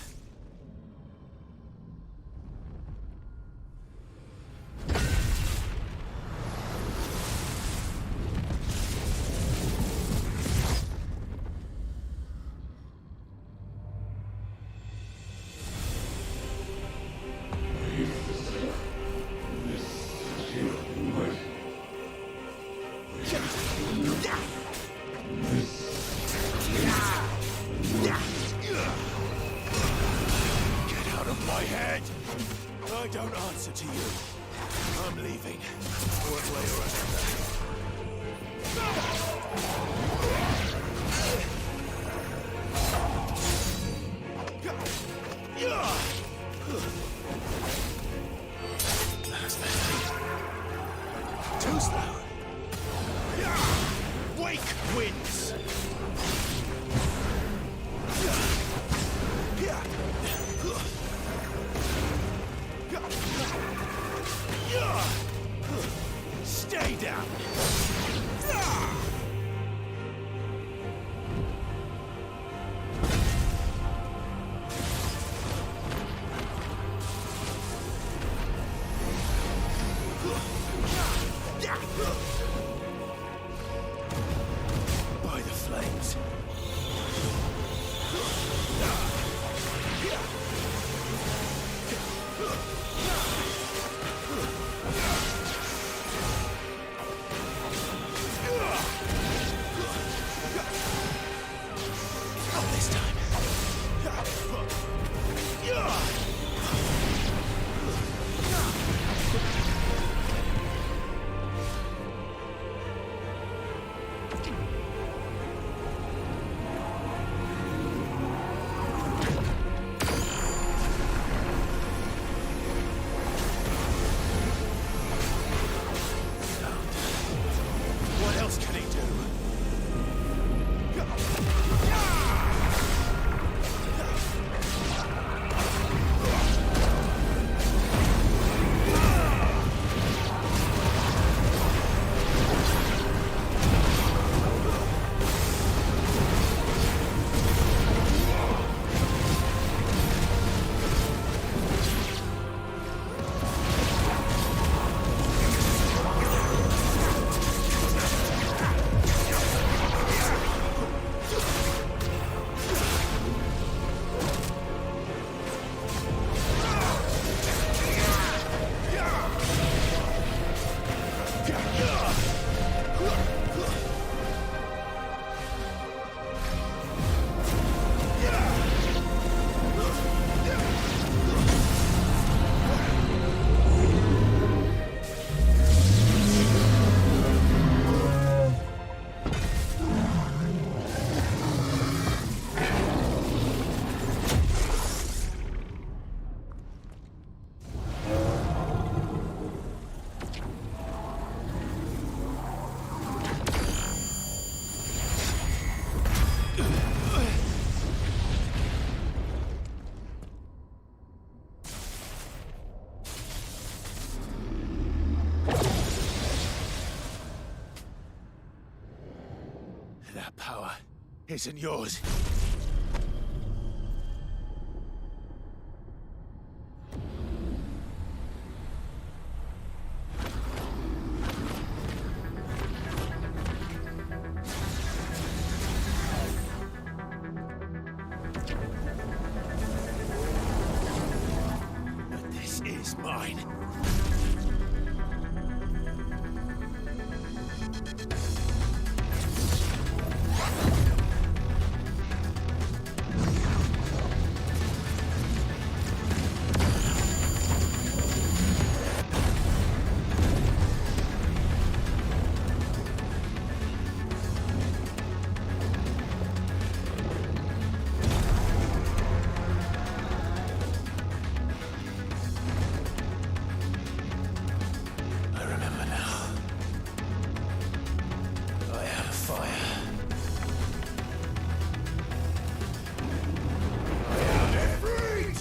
I don't answer to you. I'm leaving. One way or another. Too slow. Wake wins. Stay down! By the flames. isn't yours. But this is mine. I remember now. I had a fire. I had it freed!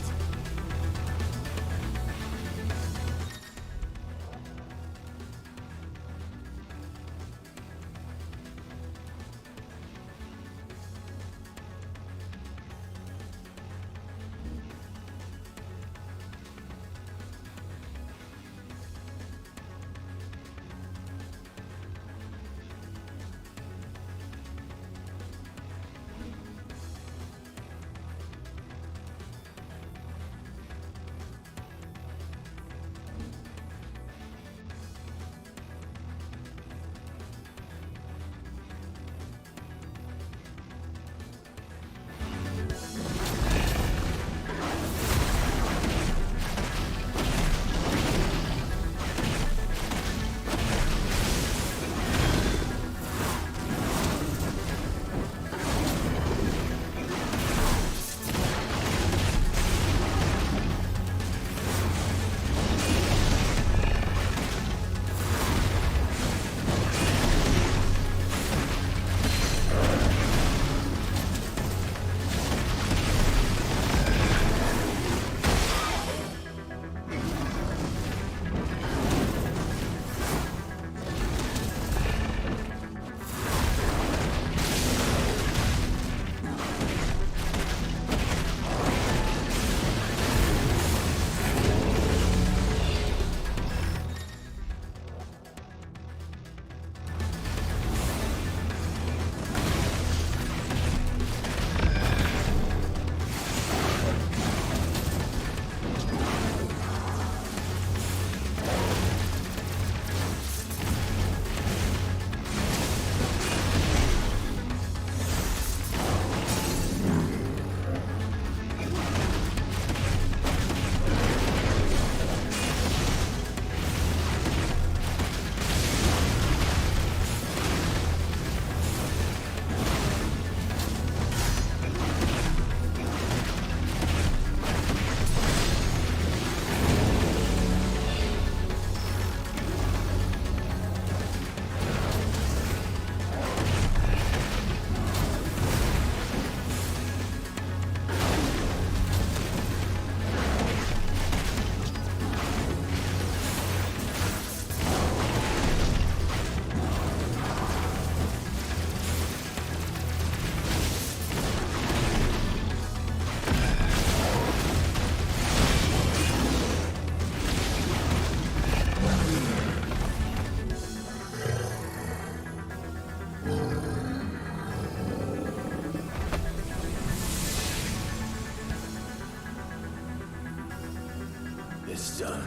It's done.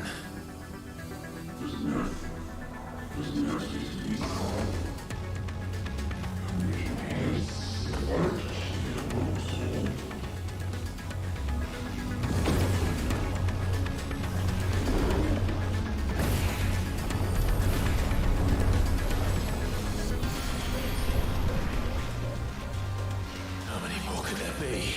How many more could there be?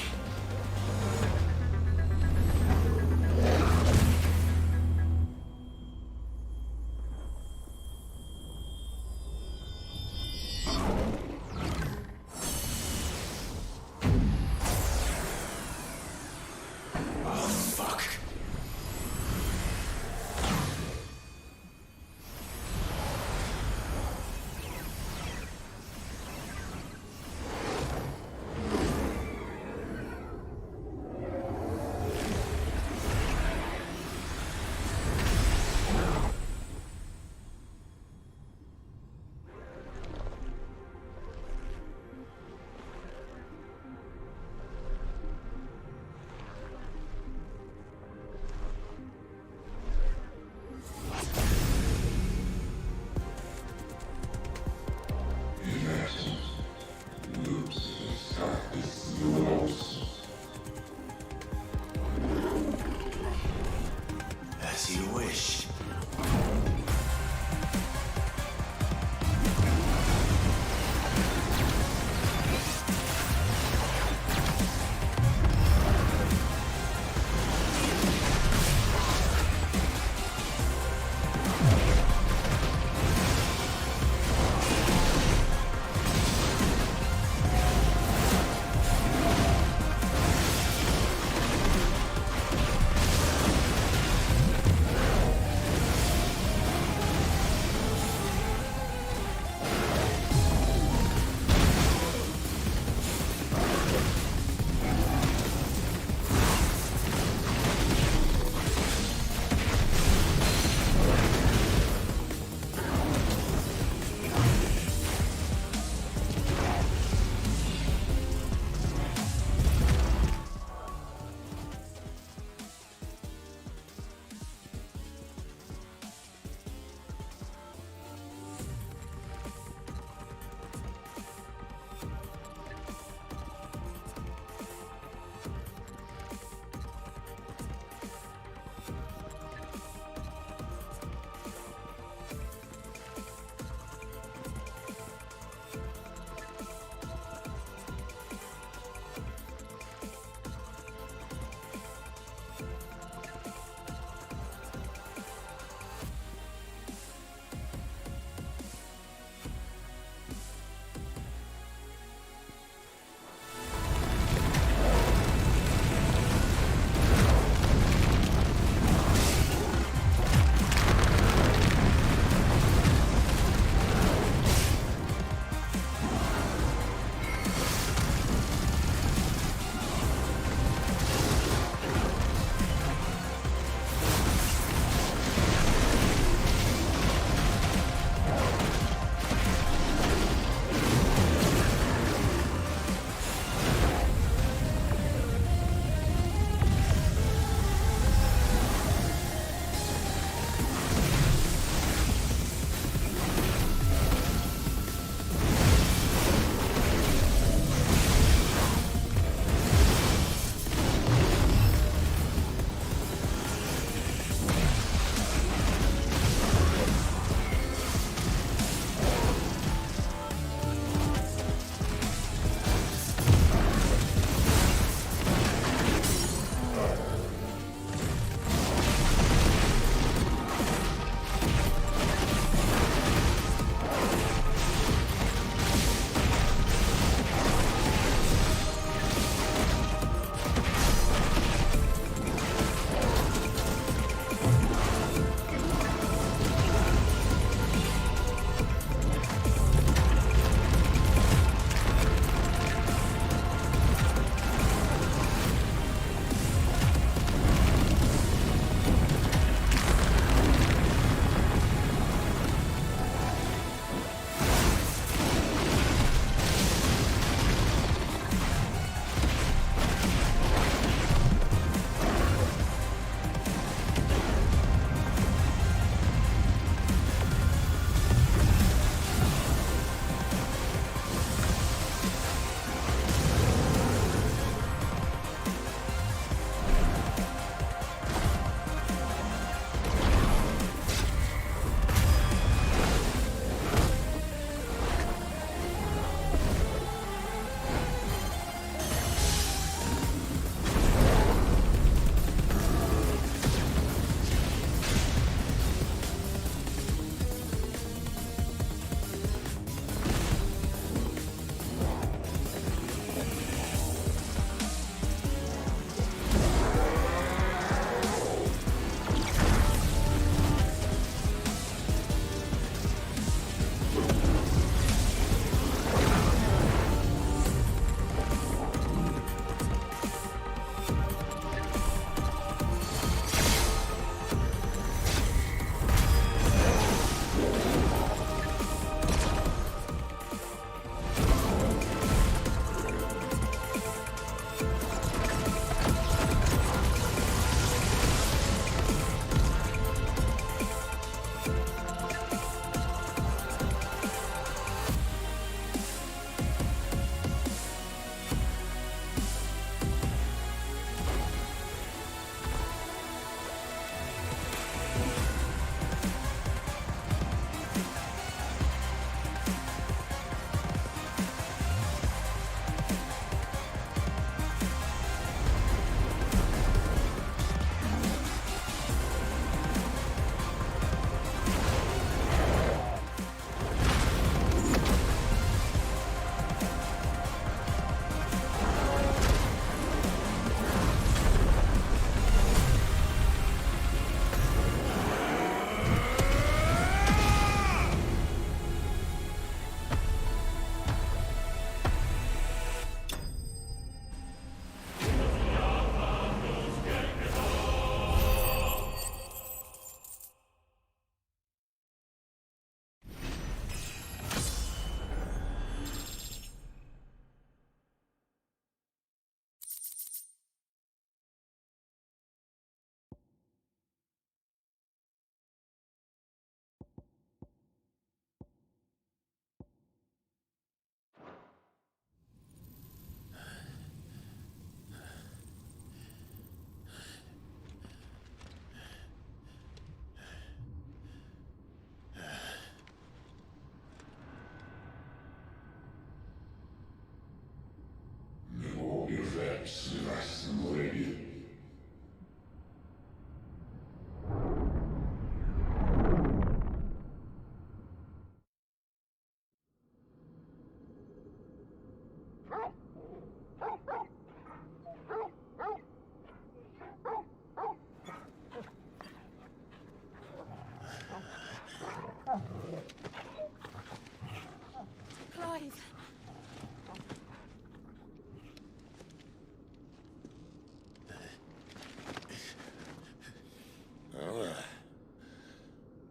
Clive. Well,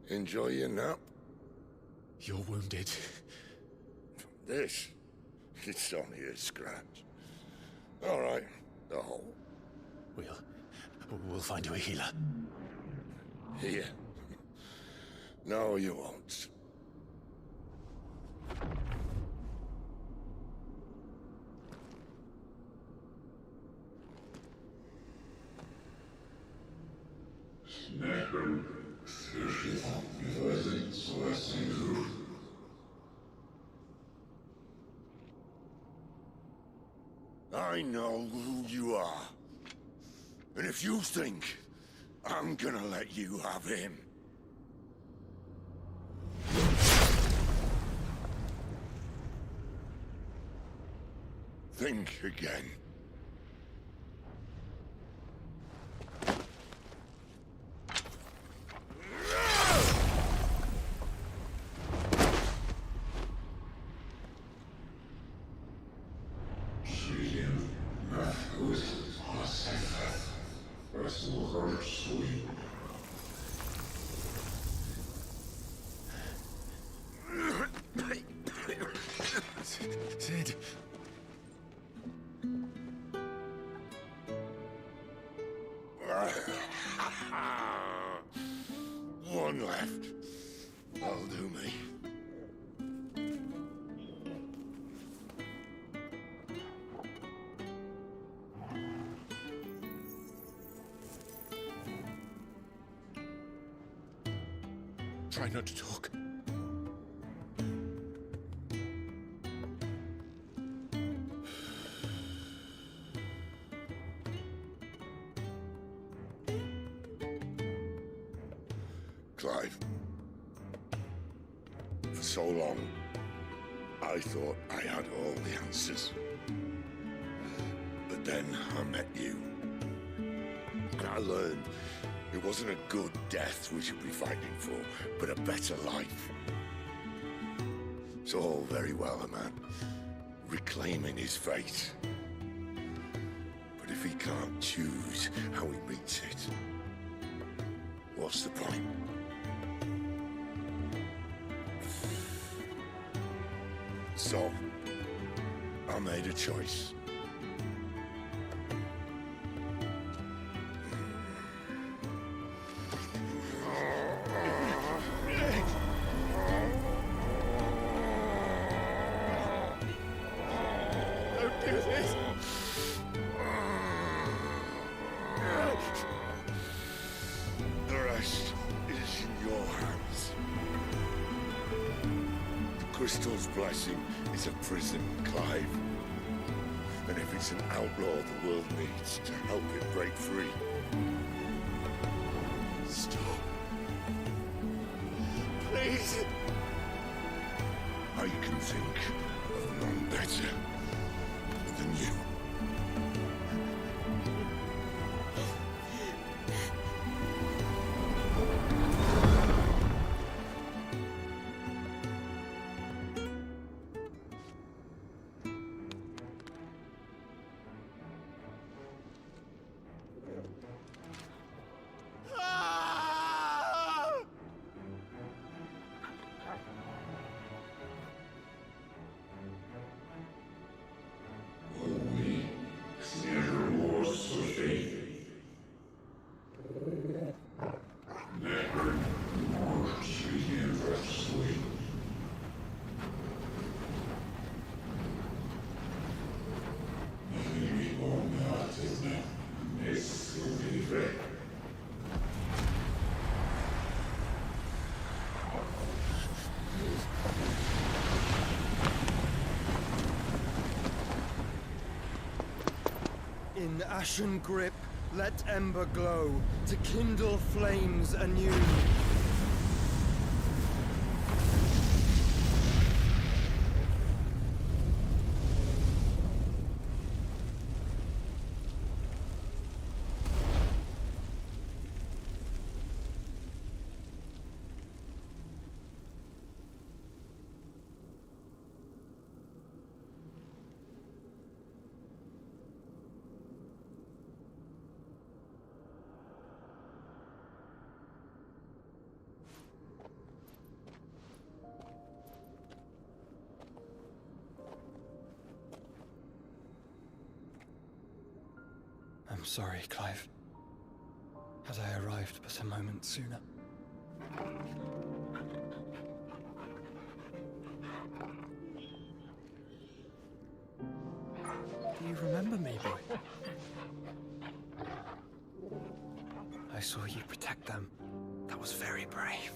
enjoy your nap. You're wounded. This? It's only a scratch. All right, the hole. We'll find you a healer. Here. No, you won't. I know who you are. And if you think I'm gonna let you have him... think again. Sid. One left. That'll do me. Try not to talk. Clive. For so long, I thought I had all the answers. But then I met you. And I learned it wasn't a good death we should be fighting for, but a better life. It's all very well, a man reclaiming his fate. But if he can't choose how he meets it, what's the point? So, I made a choice. Don't do this! The rest is in your hands. The Crystal's blessing is a prison, Clive. And if it's an outlaw the world needs to help it break free. Stop. Please. I can think of none better than you. In ashen grip, let ember glow, to kindle flames anew. I'm sorry, Clive. Had I arrived but a moment sooner. Do you remember me, boy? I saw you protect them. That was very brave.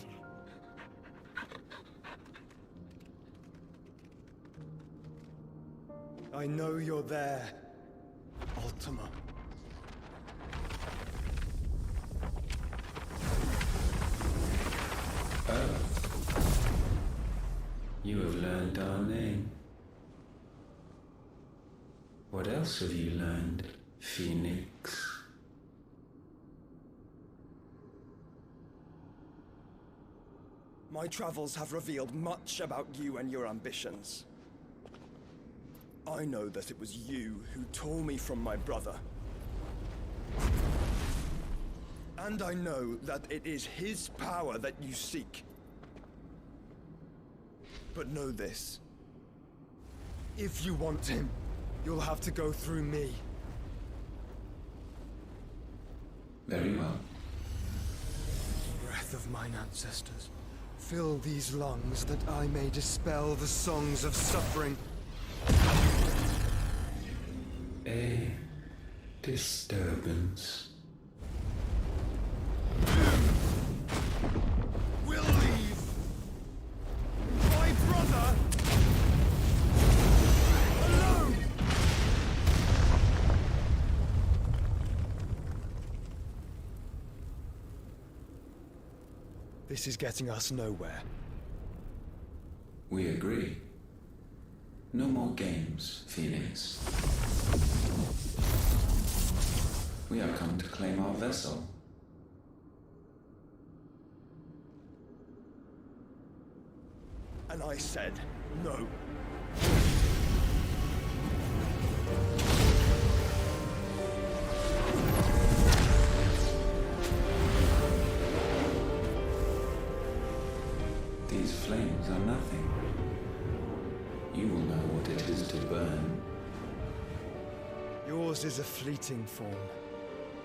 I know you're there, Ultima. Oh. You have learned our name. What else have you learned, Phoenix? My travels have revealed much about you and your ambitions. I know that it was you who tore me from my brother. And I know that it is his power that you seek. But know this. If you want him, you'll have to go through me. Very well. Breath of mine ancestors, fill these lungs that I may dispel the songs of suffering. A disturbance. We'll leave. My brother alone. This is getting us nowhere. We agree. No more games, Phoenix. We have come to claim our vessel. And I said no. These flames are nothing. You will know what it is to burn. Yours is a fleeting form.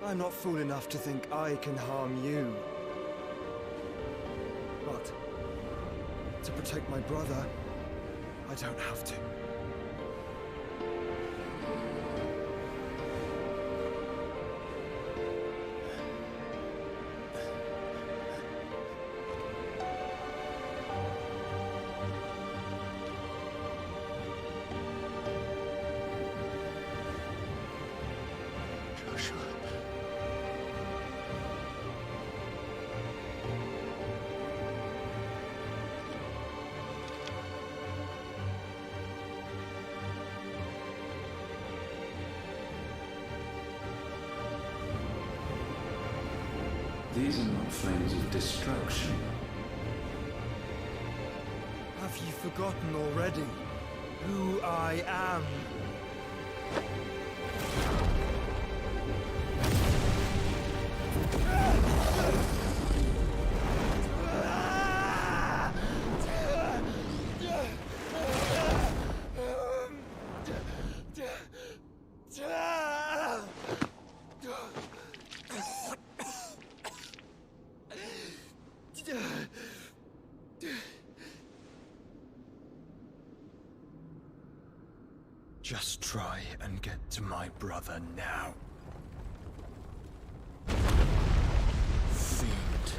I'm not fool enough to think I can harm you. But to protect my brother, I don't have to. These are not flames of destruction. Have you forgotten already who I am? Just try and get to my brother now. Fiend.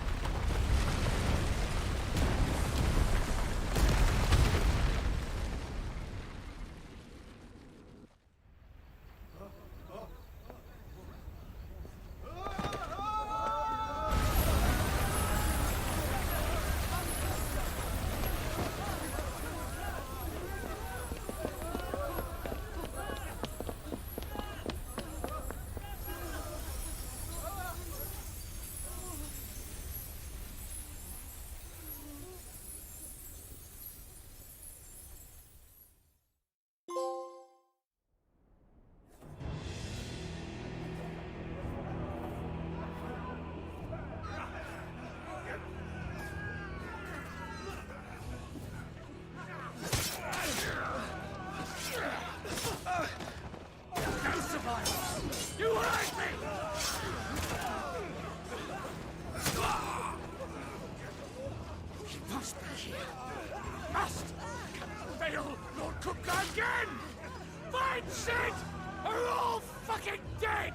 fucking dead!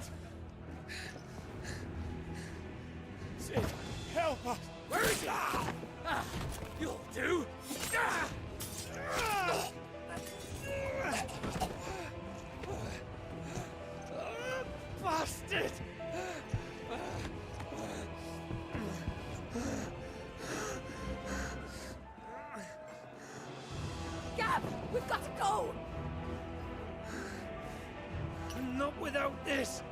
Sid, help us! Where is he? You'll do! Bastard! Gab, we've got to go! Not without this!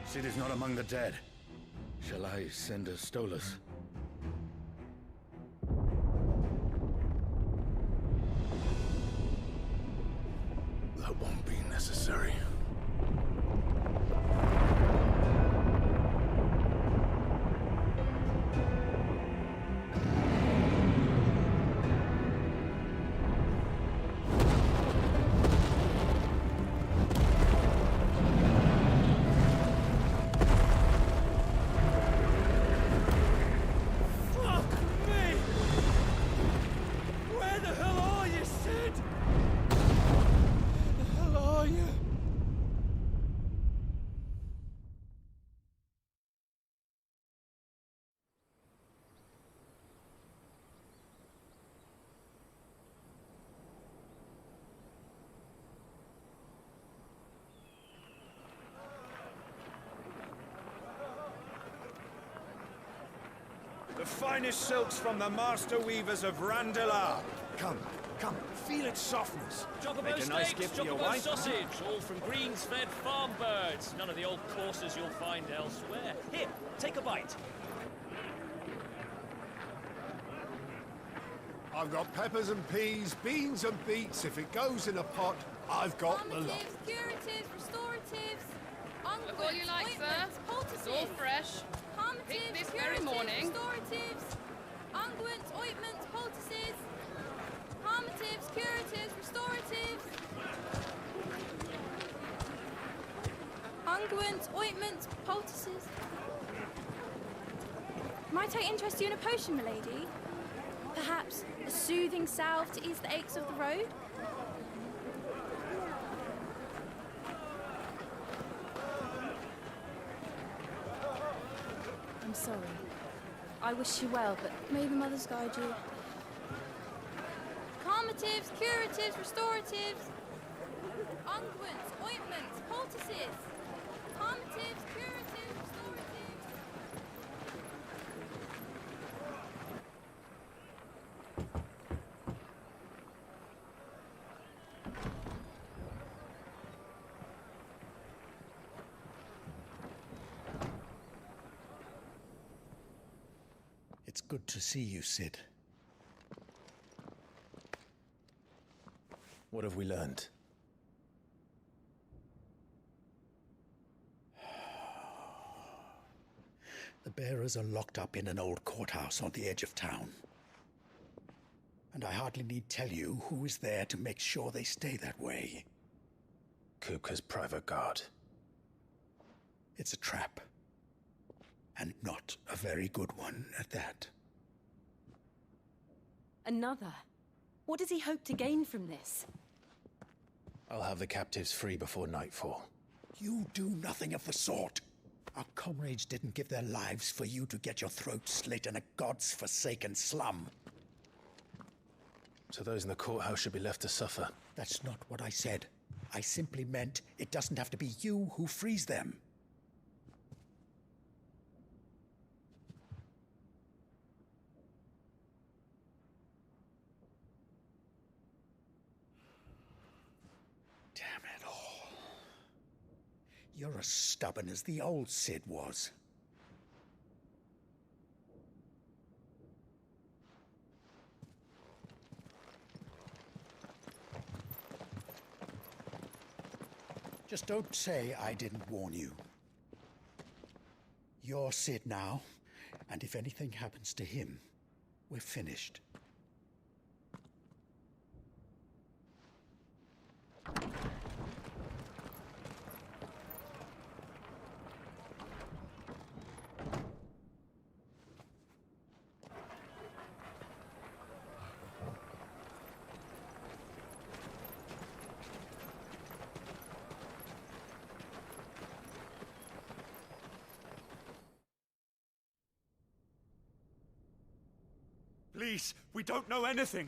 Sid is not among the dead. Shall I send a Stolas? That won't be necessary. The finest silks from the master weavers of Randalar. Come, come, feel its softness. Chocobo Make a nice steaks, gift for your chocobo wife. sausage, all from greens-fed farm birds. None of the old courses you'll find elsewhere. Here, take a bite. I've got peppers and peas, beans and beets. If it goes in a pot, I've got the lot. Curatives, restoratives, Look all you like, sir. It's all fresh. Picked this very morning. Restoratives, unguents, ointments, poultices, harmatives, curatives, restoratives, unguents, ointments, poultices. Might I interest you in a potion, milady? Perhaps a soothing salve to ease the aches of the road? I'm sorry. I wish you well, but may the mothers guide you. Calmatives, curatives, restoratives, unguents, ointments, poultices, calmatives, curatives, restoratives. It's good to see you, Sid. What have we learned? The bearers are locked up in an old courthouse on the edge of town. And I hardly need tell you who is there to make sure they stay that way. Kupka's private guard. It's a trap. And not a very good one at that. Another? What does he hope to gain from this? I'll have the captives free before nightfall. You do nothing of the sort. Our comrades didn't give their lives for you to get your throat slit in a god's forsaken slum. So those in the courthouse should be left to suffer. That's not what I said. I simply meant it doesn't have to be you who frees them. Damn it all. You're as stubborn as the old Sid was. Just don't say I didn't warn you. You're Sid now, and if anything happens to him, we're finished. Please, we don't know anything.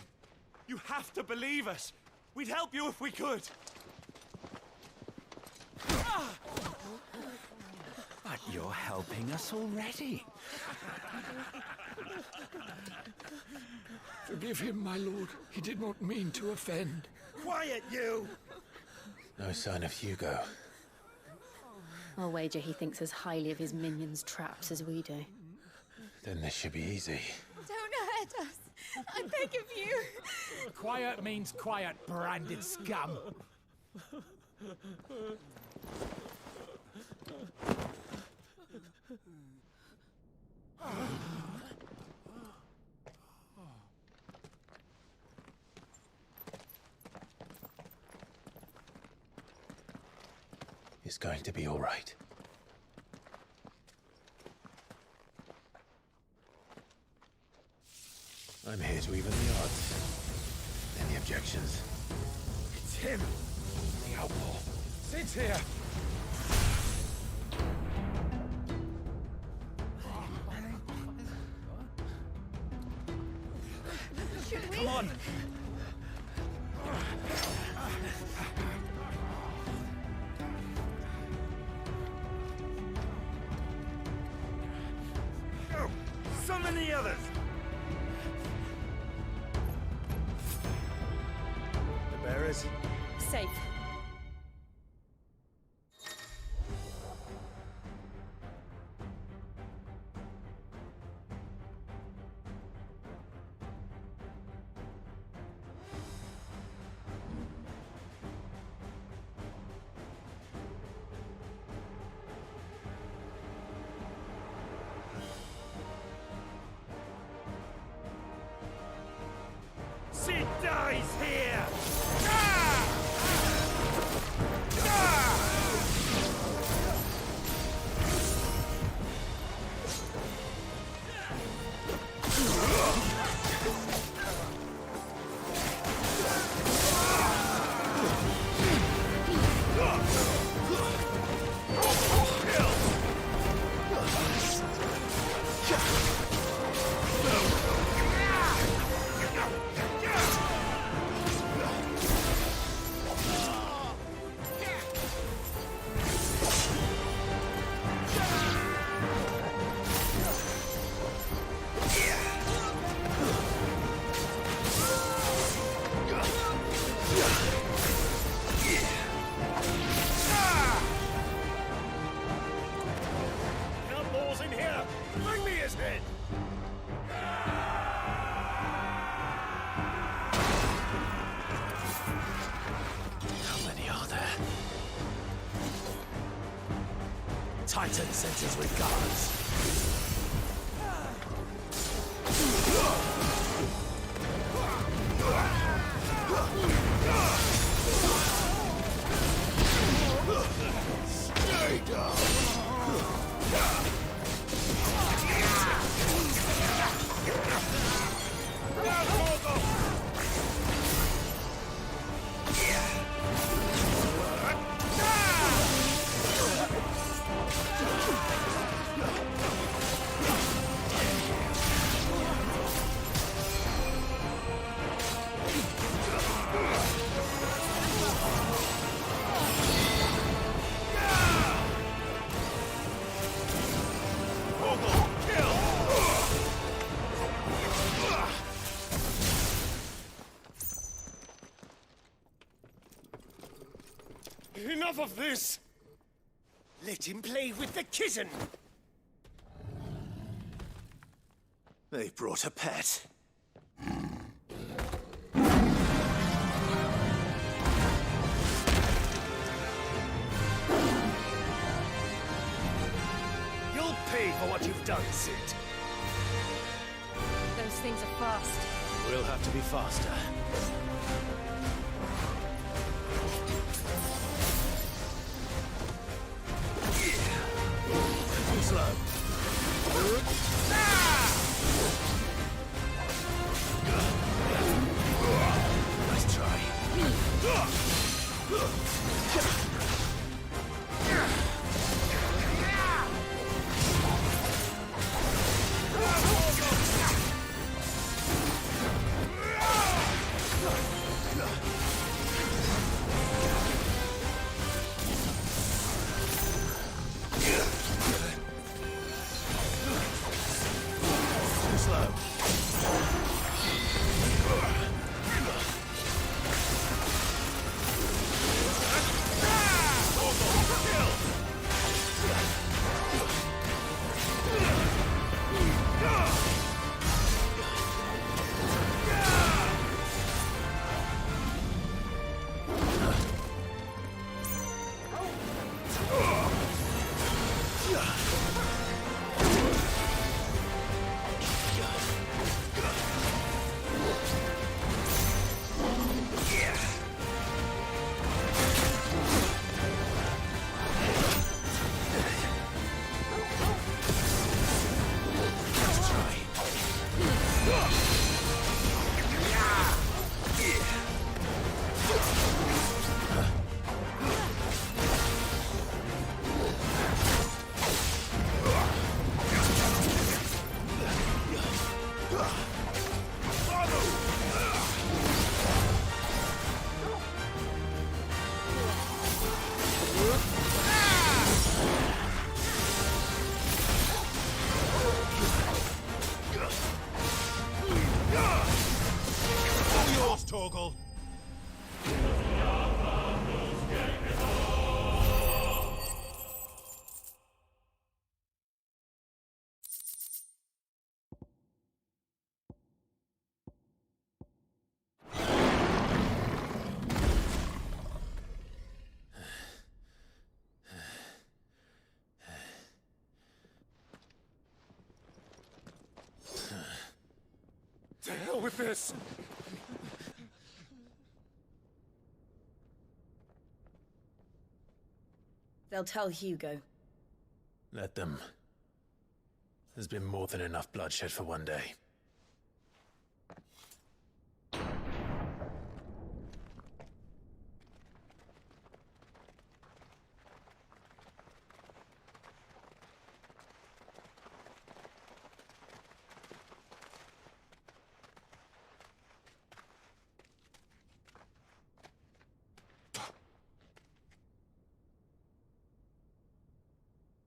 You have to believe us. We'd help you if we could. But you're helping us already. Forgive him, my lord. He did not mean to offend. Quiet, you! No sign of Hugo. I'll wager he thinks as highly of his minions' traps as we do. Then this should be easy. Don't hurt us! I beg of you! Quiet means quiet, branded scum. It's going to be all right. I'm here to even the odds. Any objections? It's him, the outlaw. Sit here. Come on! Go! Summon the others! The bearers? Safe. Sid dies here! Outlaws in here! Bring me his head! How many are there? Titan sends his regards. Stay down! Enough of this! Let him play with the kitten. They brought a pet. You'll pay for what you've done, Sid. Those things are fast. We'll have to be faster. Too slow. Nice try. slow. To hell with this! They'll tell Hugo. Let them. There's been more than enough bloodshed for one day.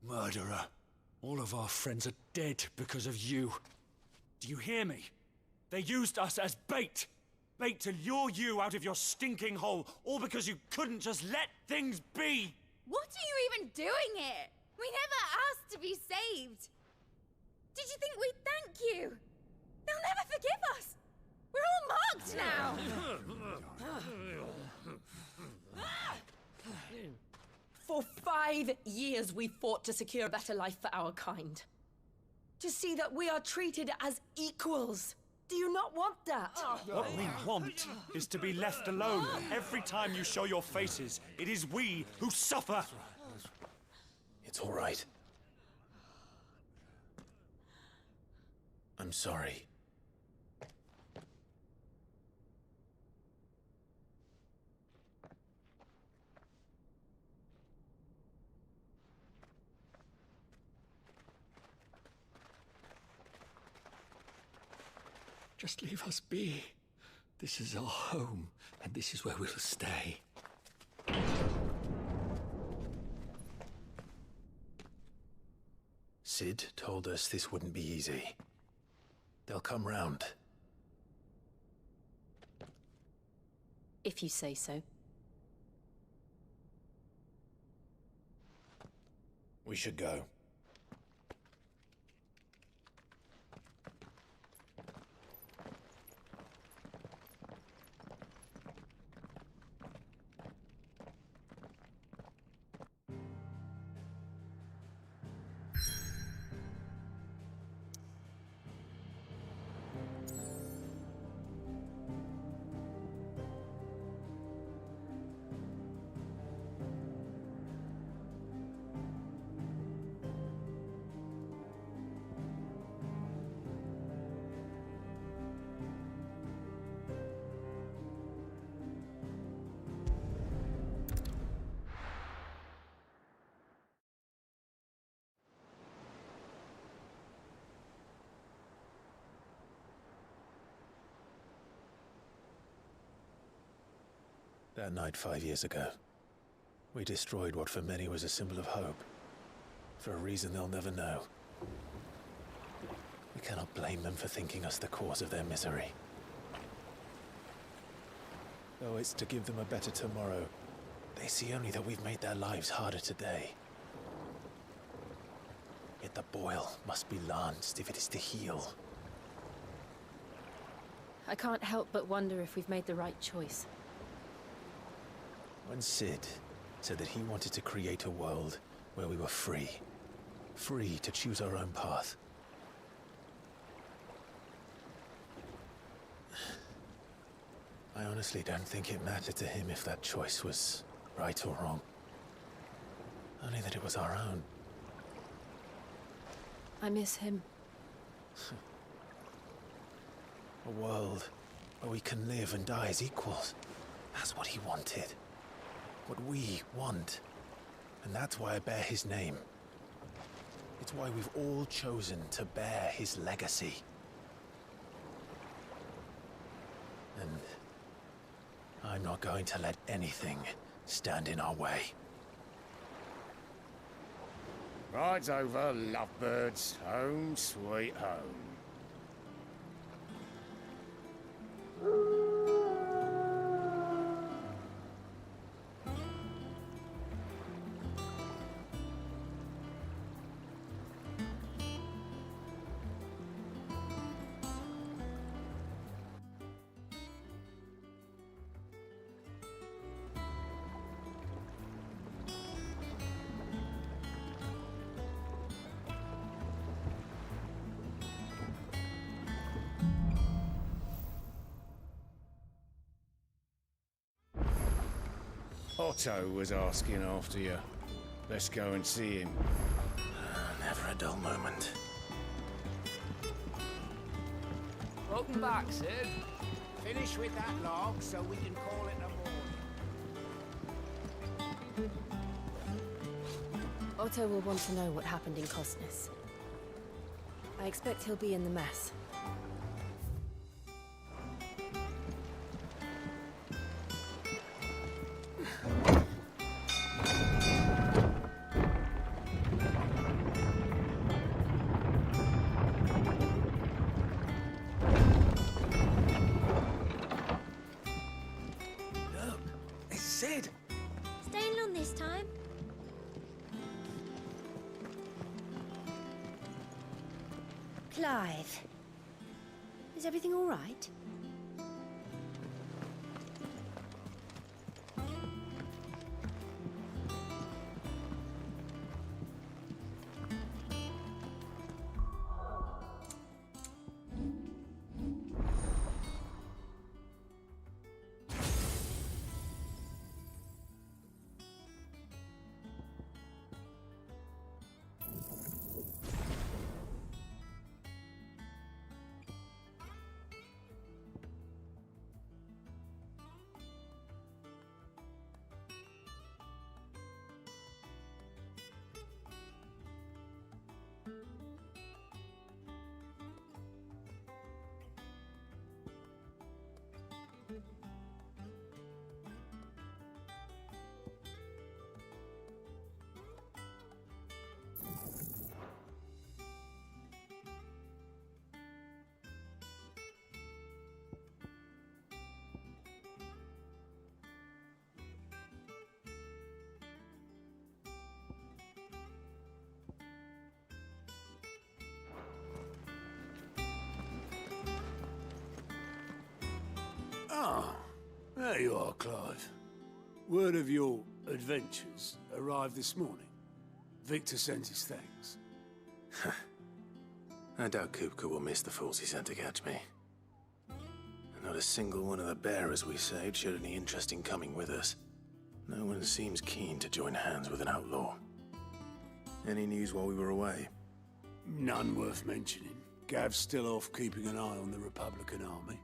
Murderer. All of our friends are dead because of you. Do you hear me? They used us as bait. Bait to lure you out of your stinking hole, all because you couldn't just let things be. What are you even doing here? We never asked to be saved. Did you think we'd thank you? They'll never forgive us. We're all marked now. For 5 years we fought to secure a better life for our kind. To see that we are treated as equals. Do you not want that? What we want is to be left alone. Every time you show your faces, it is we who suffer. It's all right. I'm sorry. Just leave us be. This is our home, and this is where we'll stay. Sid told us this wouldn't be easy. They'll come round. If you say so. We should go. That night 5 years ago, we destroyed what for many was a symbol of hope. For a reason they'll never know. We cannot blame them for thinking us the cause of their misery. Though it's to give them a better tomorrow, they see only that we've made their lives harder today. Yet the boil must be lanced if it is to heal. I can't help but wonder if we've made the right choice. When Sid said that he wanted to create a world where we were free. Free to choose our own path. I honestly don't think it mattered to him if that choice was right or wrong. Only that it was our own. I miss him. A world where we can live and die as equals. That's what he wanted. What we want. And that's why I bear his name. It's why we've all chosen to bear his legacy. And I'm not going to let anything stand in our way. Rides over, lovebirds. Home, sweet home. Otto was asking after you. Let's go and see him. Never a dull moment. Welcome back, Sid. Finish with that log so we can call it a morning. Otto will want to know what happened in Cosness. I expect he'll be in the mess. Sid! Staying long this time? Clive. Is everything all right? Ah, there you are, Clive. Word of your adventures arrived this morning. Victor sends his thanks. I doubt Kupka will miss the fools he sent to catch me. And not a single one of the bearers we saved showed any interest in coming with us. No one seems keen to join hands with an outlaw. Any news while we were away? None worth mentioning. Gav's still off keeping an eye on the Republican army.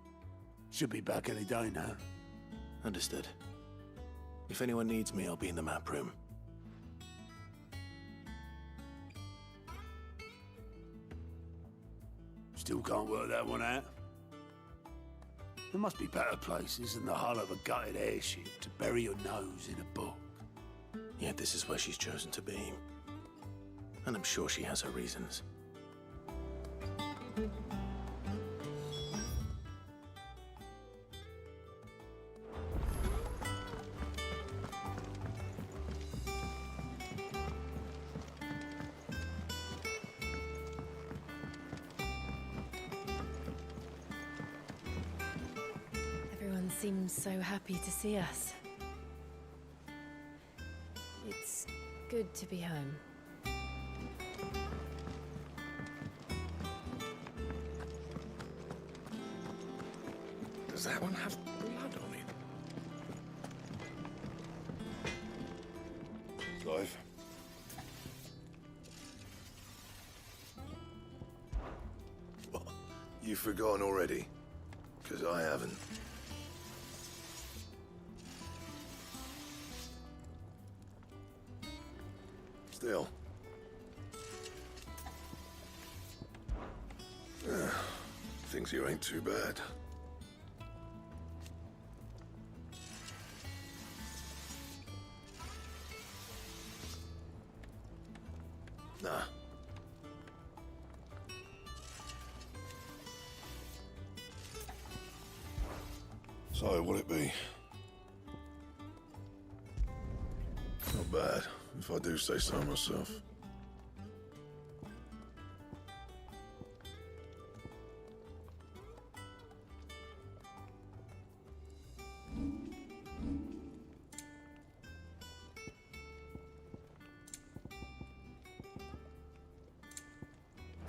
Should be back any day now. Understood. If anyone needs me, I'll be in the map room. Still can't work that one out. There must be better places than the hull of a gutted airship to bury your nose in a book. Yet this is where she's chosen to be. And I'm sure she has her reasons. Everyone seems so happy to see us. It's good to be home. Does that one have blood on it? Clive? What? You've forgotten already? Because I haven't. Still. Things here ain't too bad. Nah. So, what'll it be? Not bad, if I do say so myself.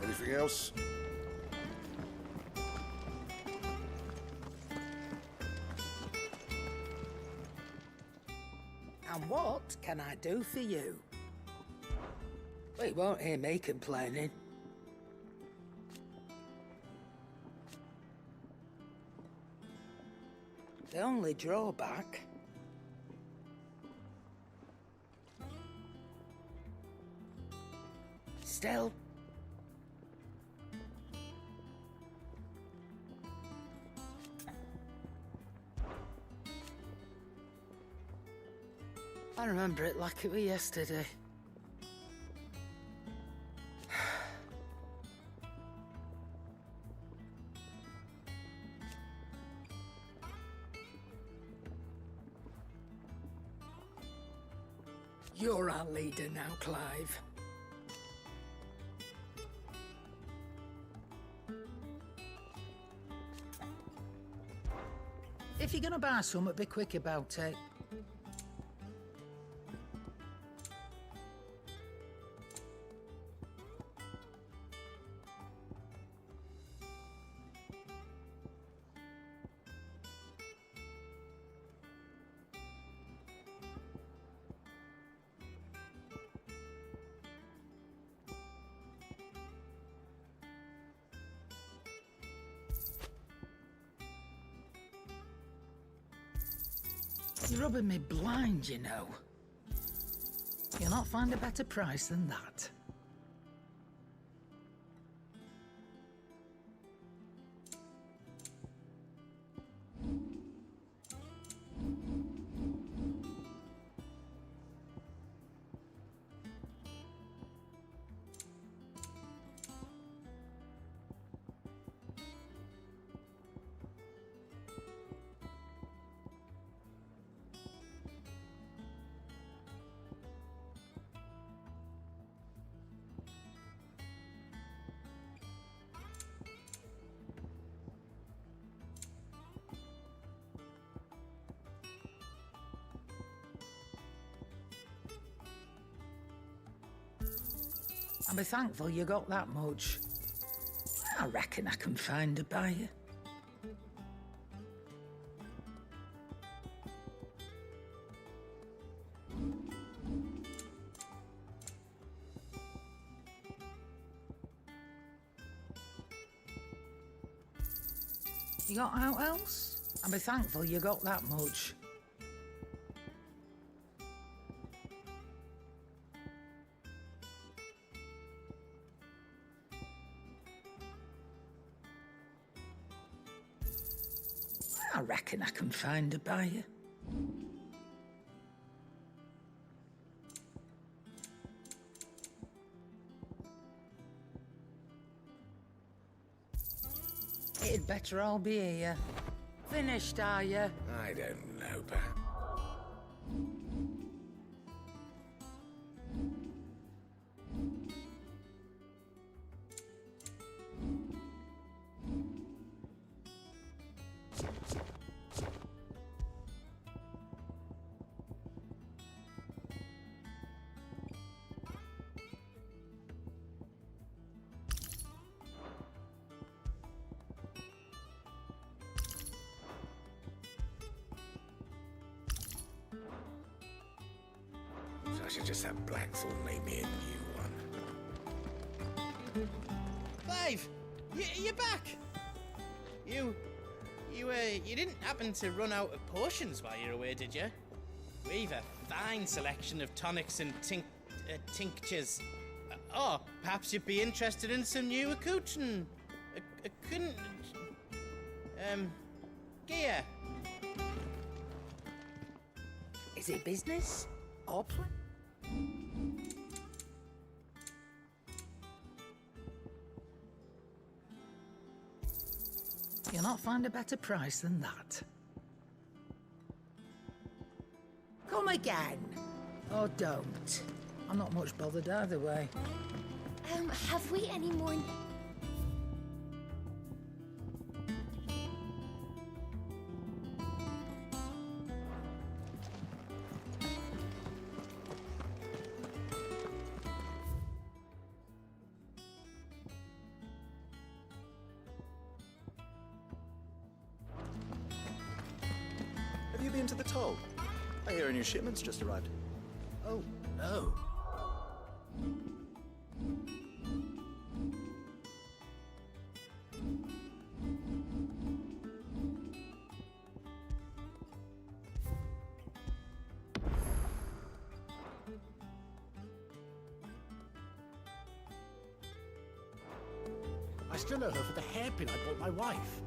Anything else? And what can I do for you? Well, you won't hear me complaining. The only drawback... Still... I remember it like it was yesterday. You're our leader now, Clive. If you're gonna buy something, be quick about it. You're rubbing me blind, you know. You'll not find a better price than that. And be thankful you got that much. I reckon I can find a buyer. You got out else? And be thankful you got that much. I reckon I can find a buyer. It'd better all be here. Finished, are you? I don't know, perhaps. I should just have Blackthorn make me a new one. Clive! You're back! You didn't happen to run out of potions while you're away, did you? We've a fine selection of tonics and tinctures. Or perhaps you'd be interested in some new accoutrement. Gear. Is it business? Or play? You'll not find a better price than that. Come again. Or don't. I'm not much bothered either way. Have we any more... Have you been to the toll? I hear a new shipment's just arrived. Oh, no. I still owe her for the hairpin I bought my wife.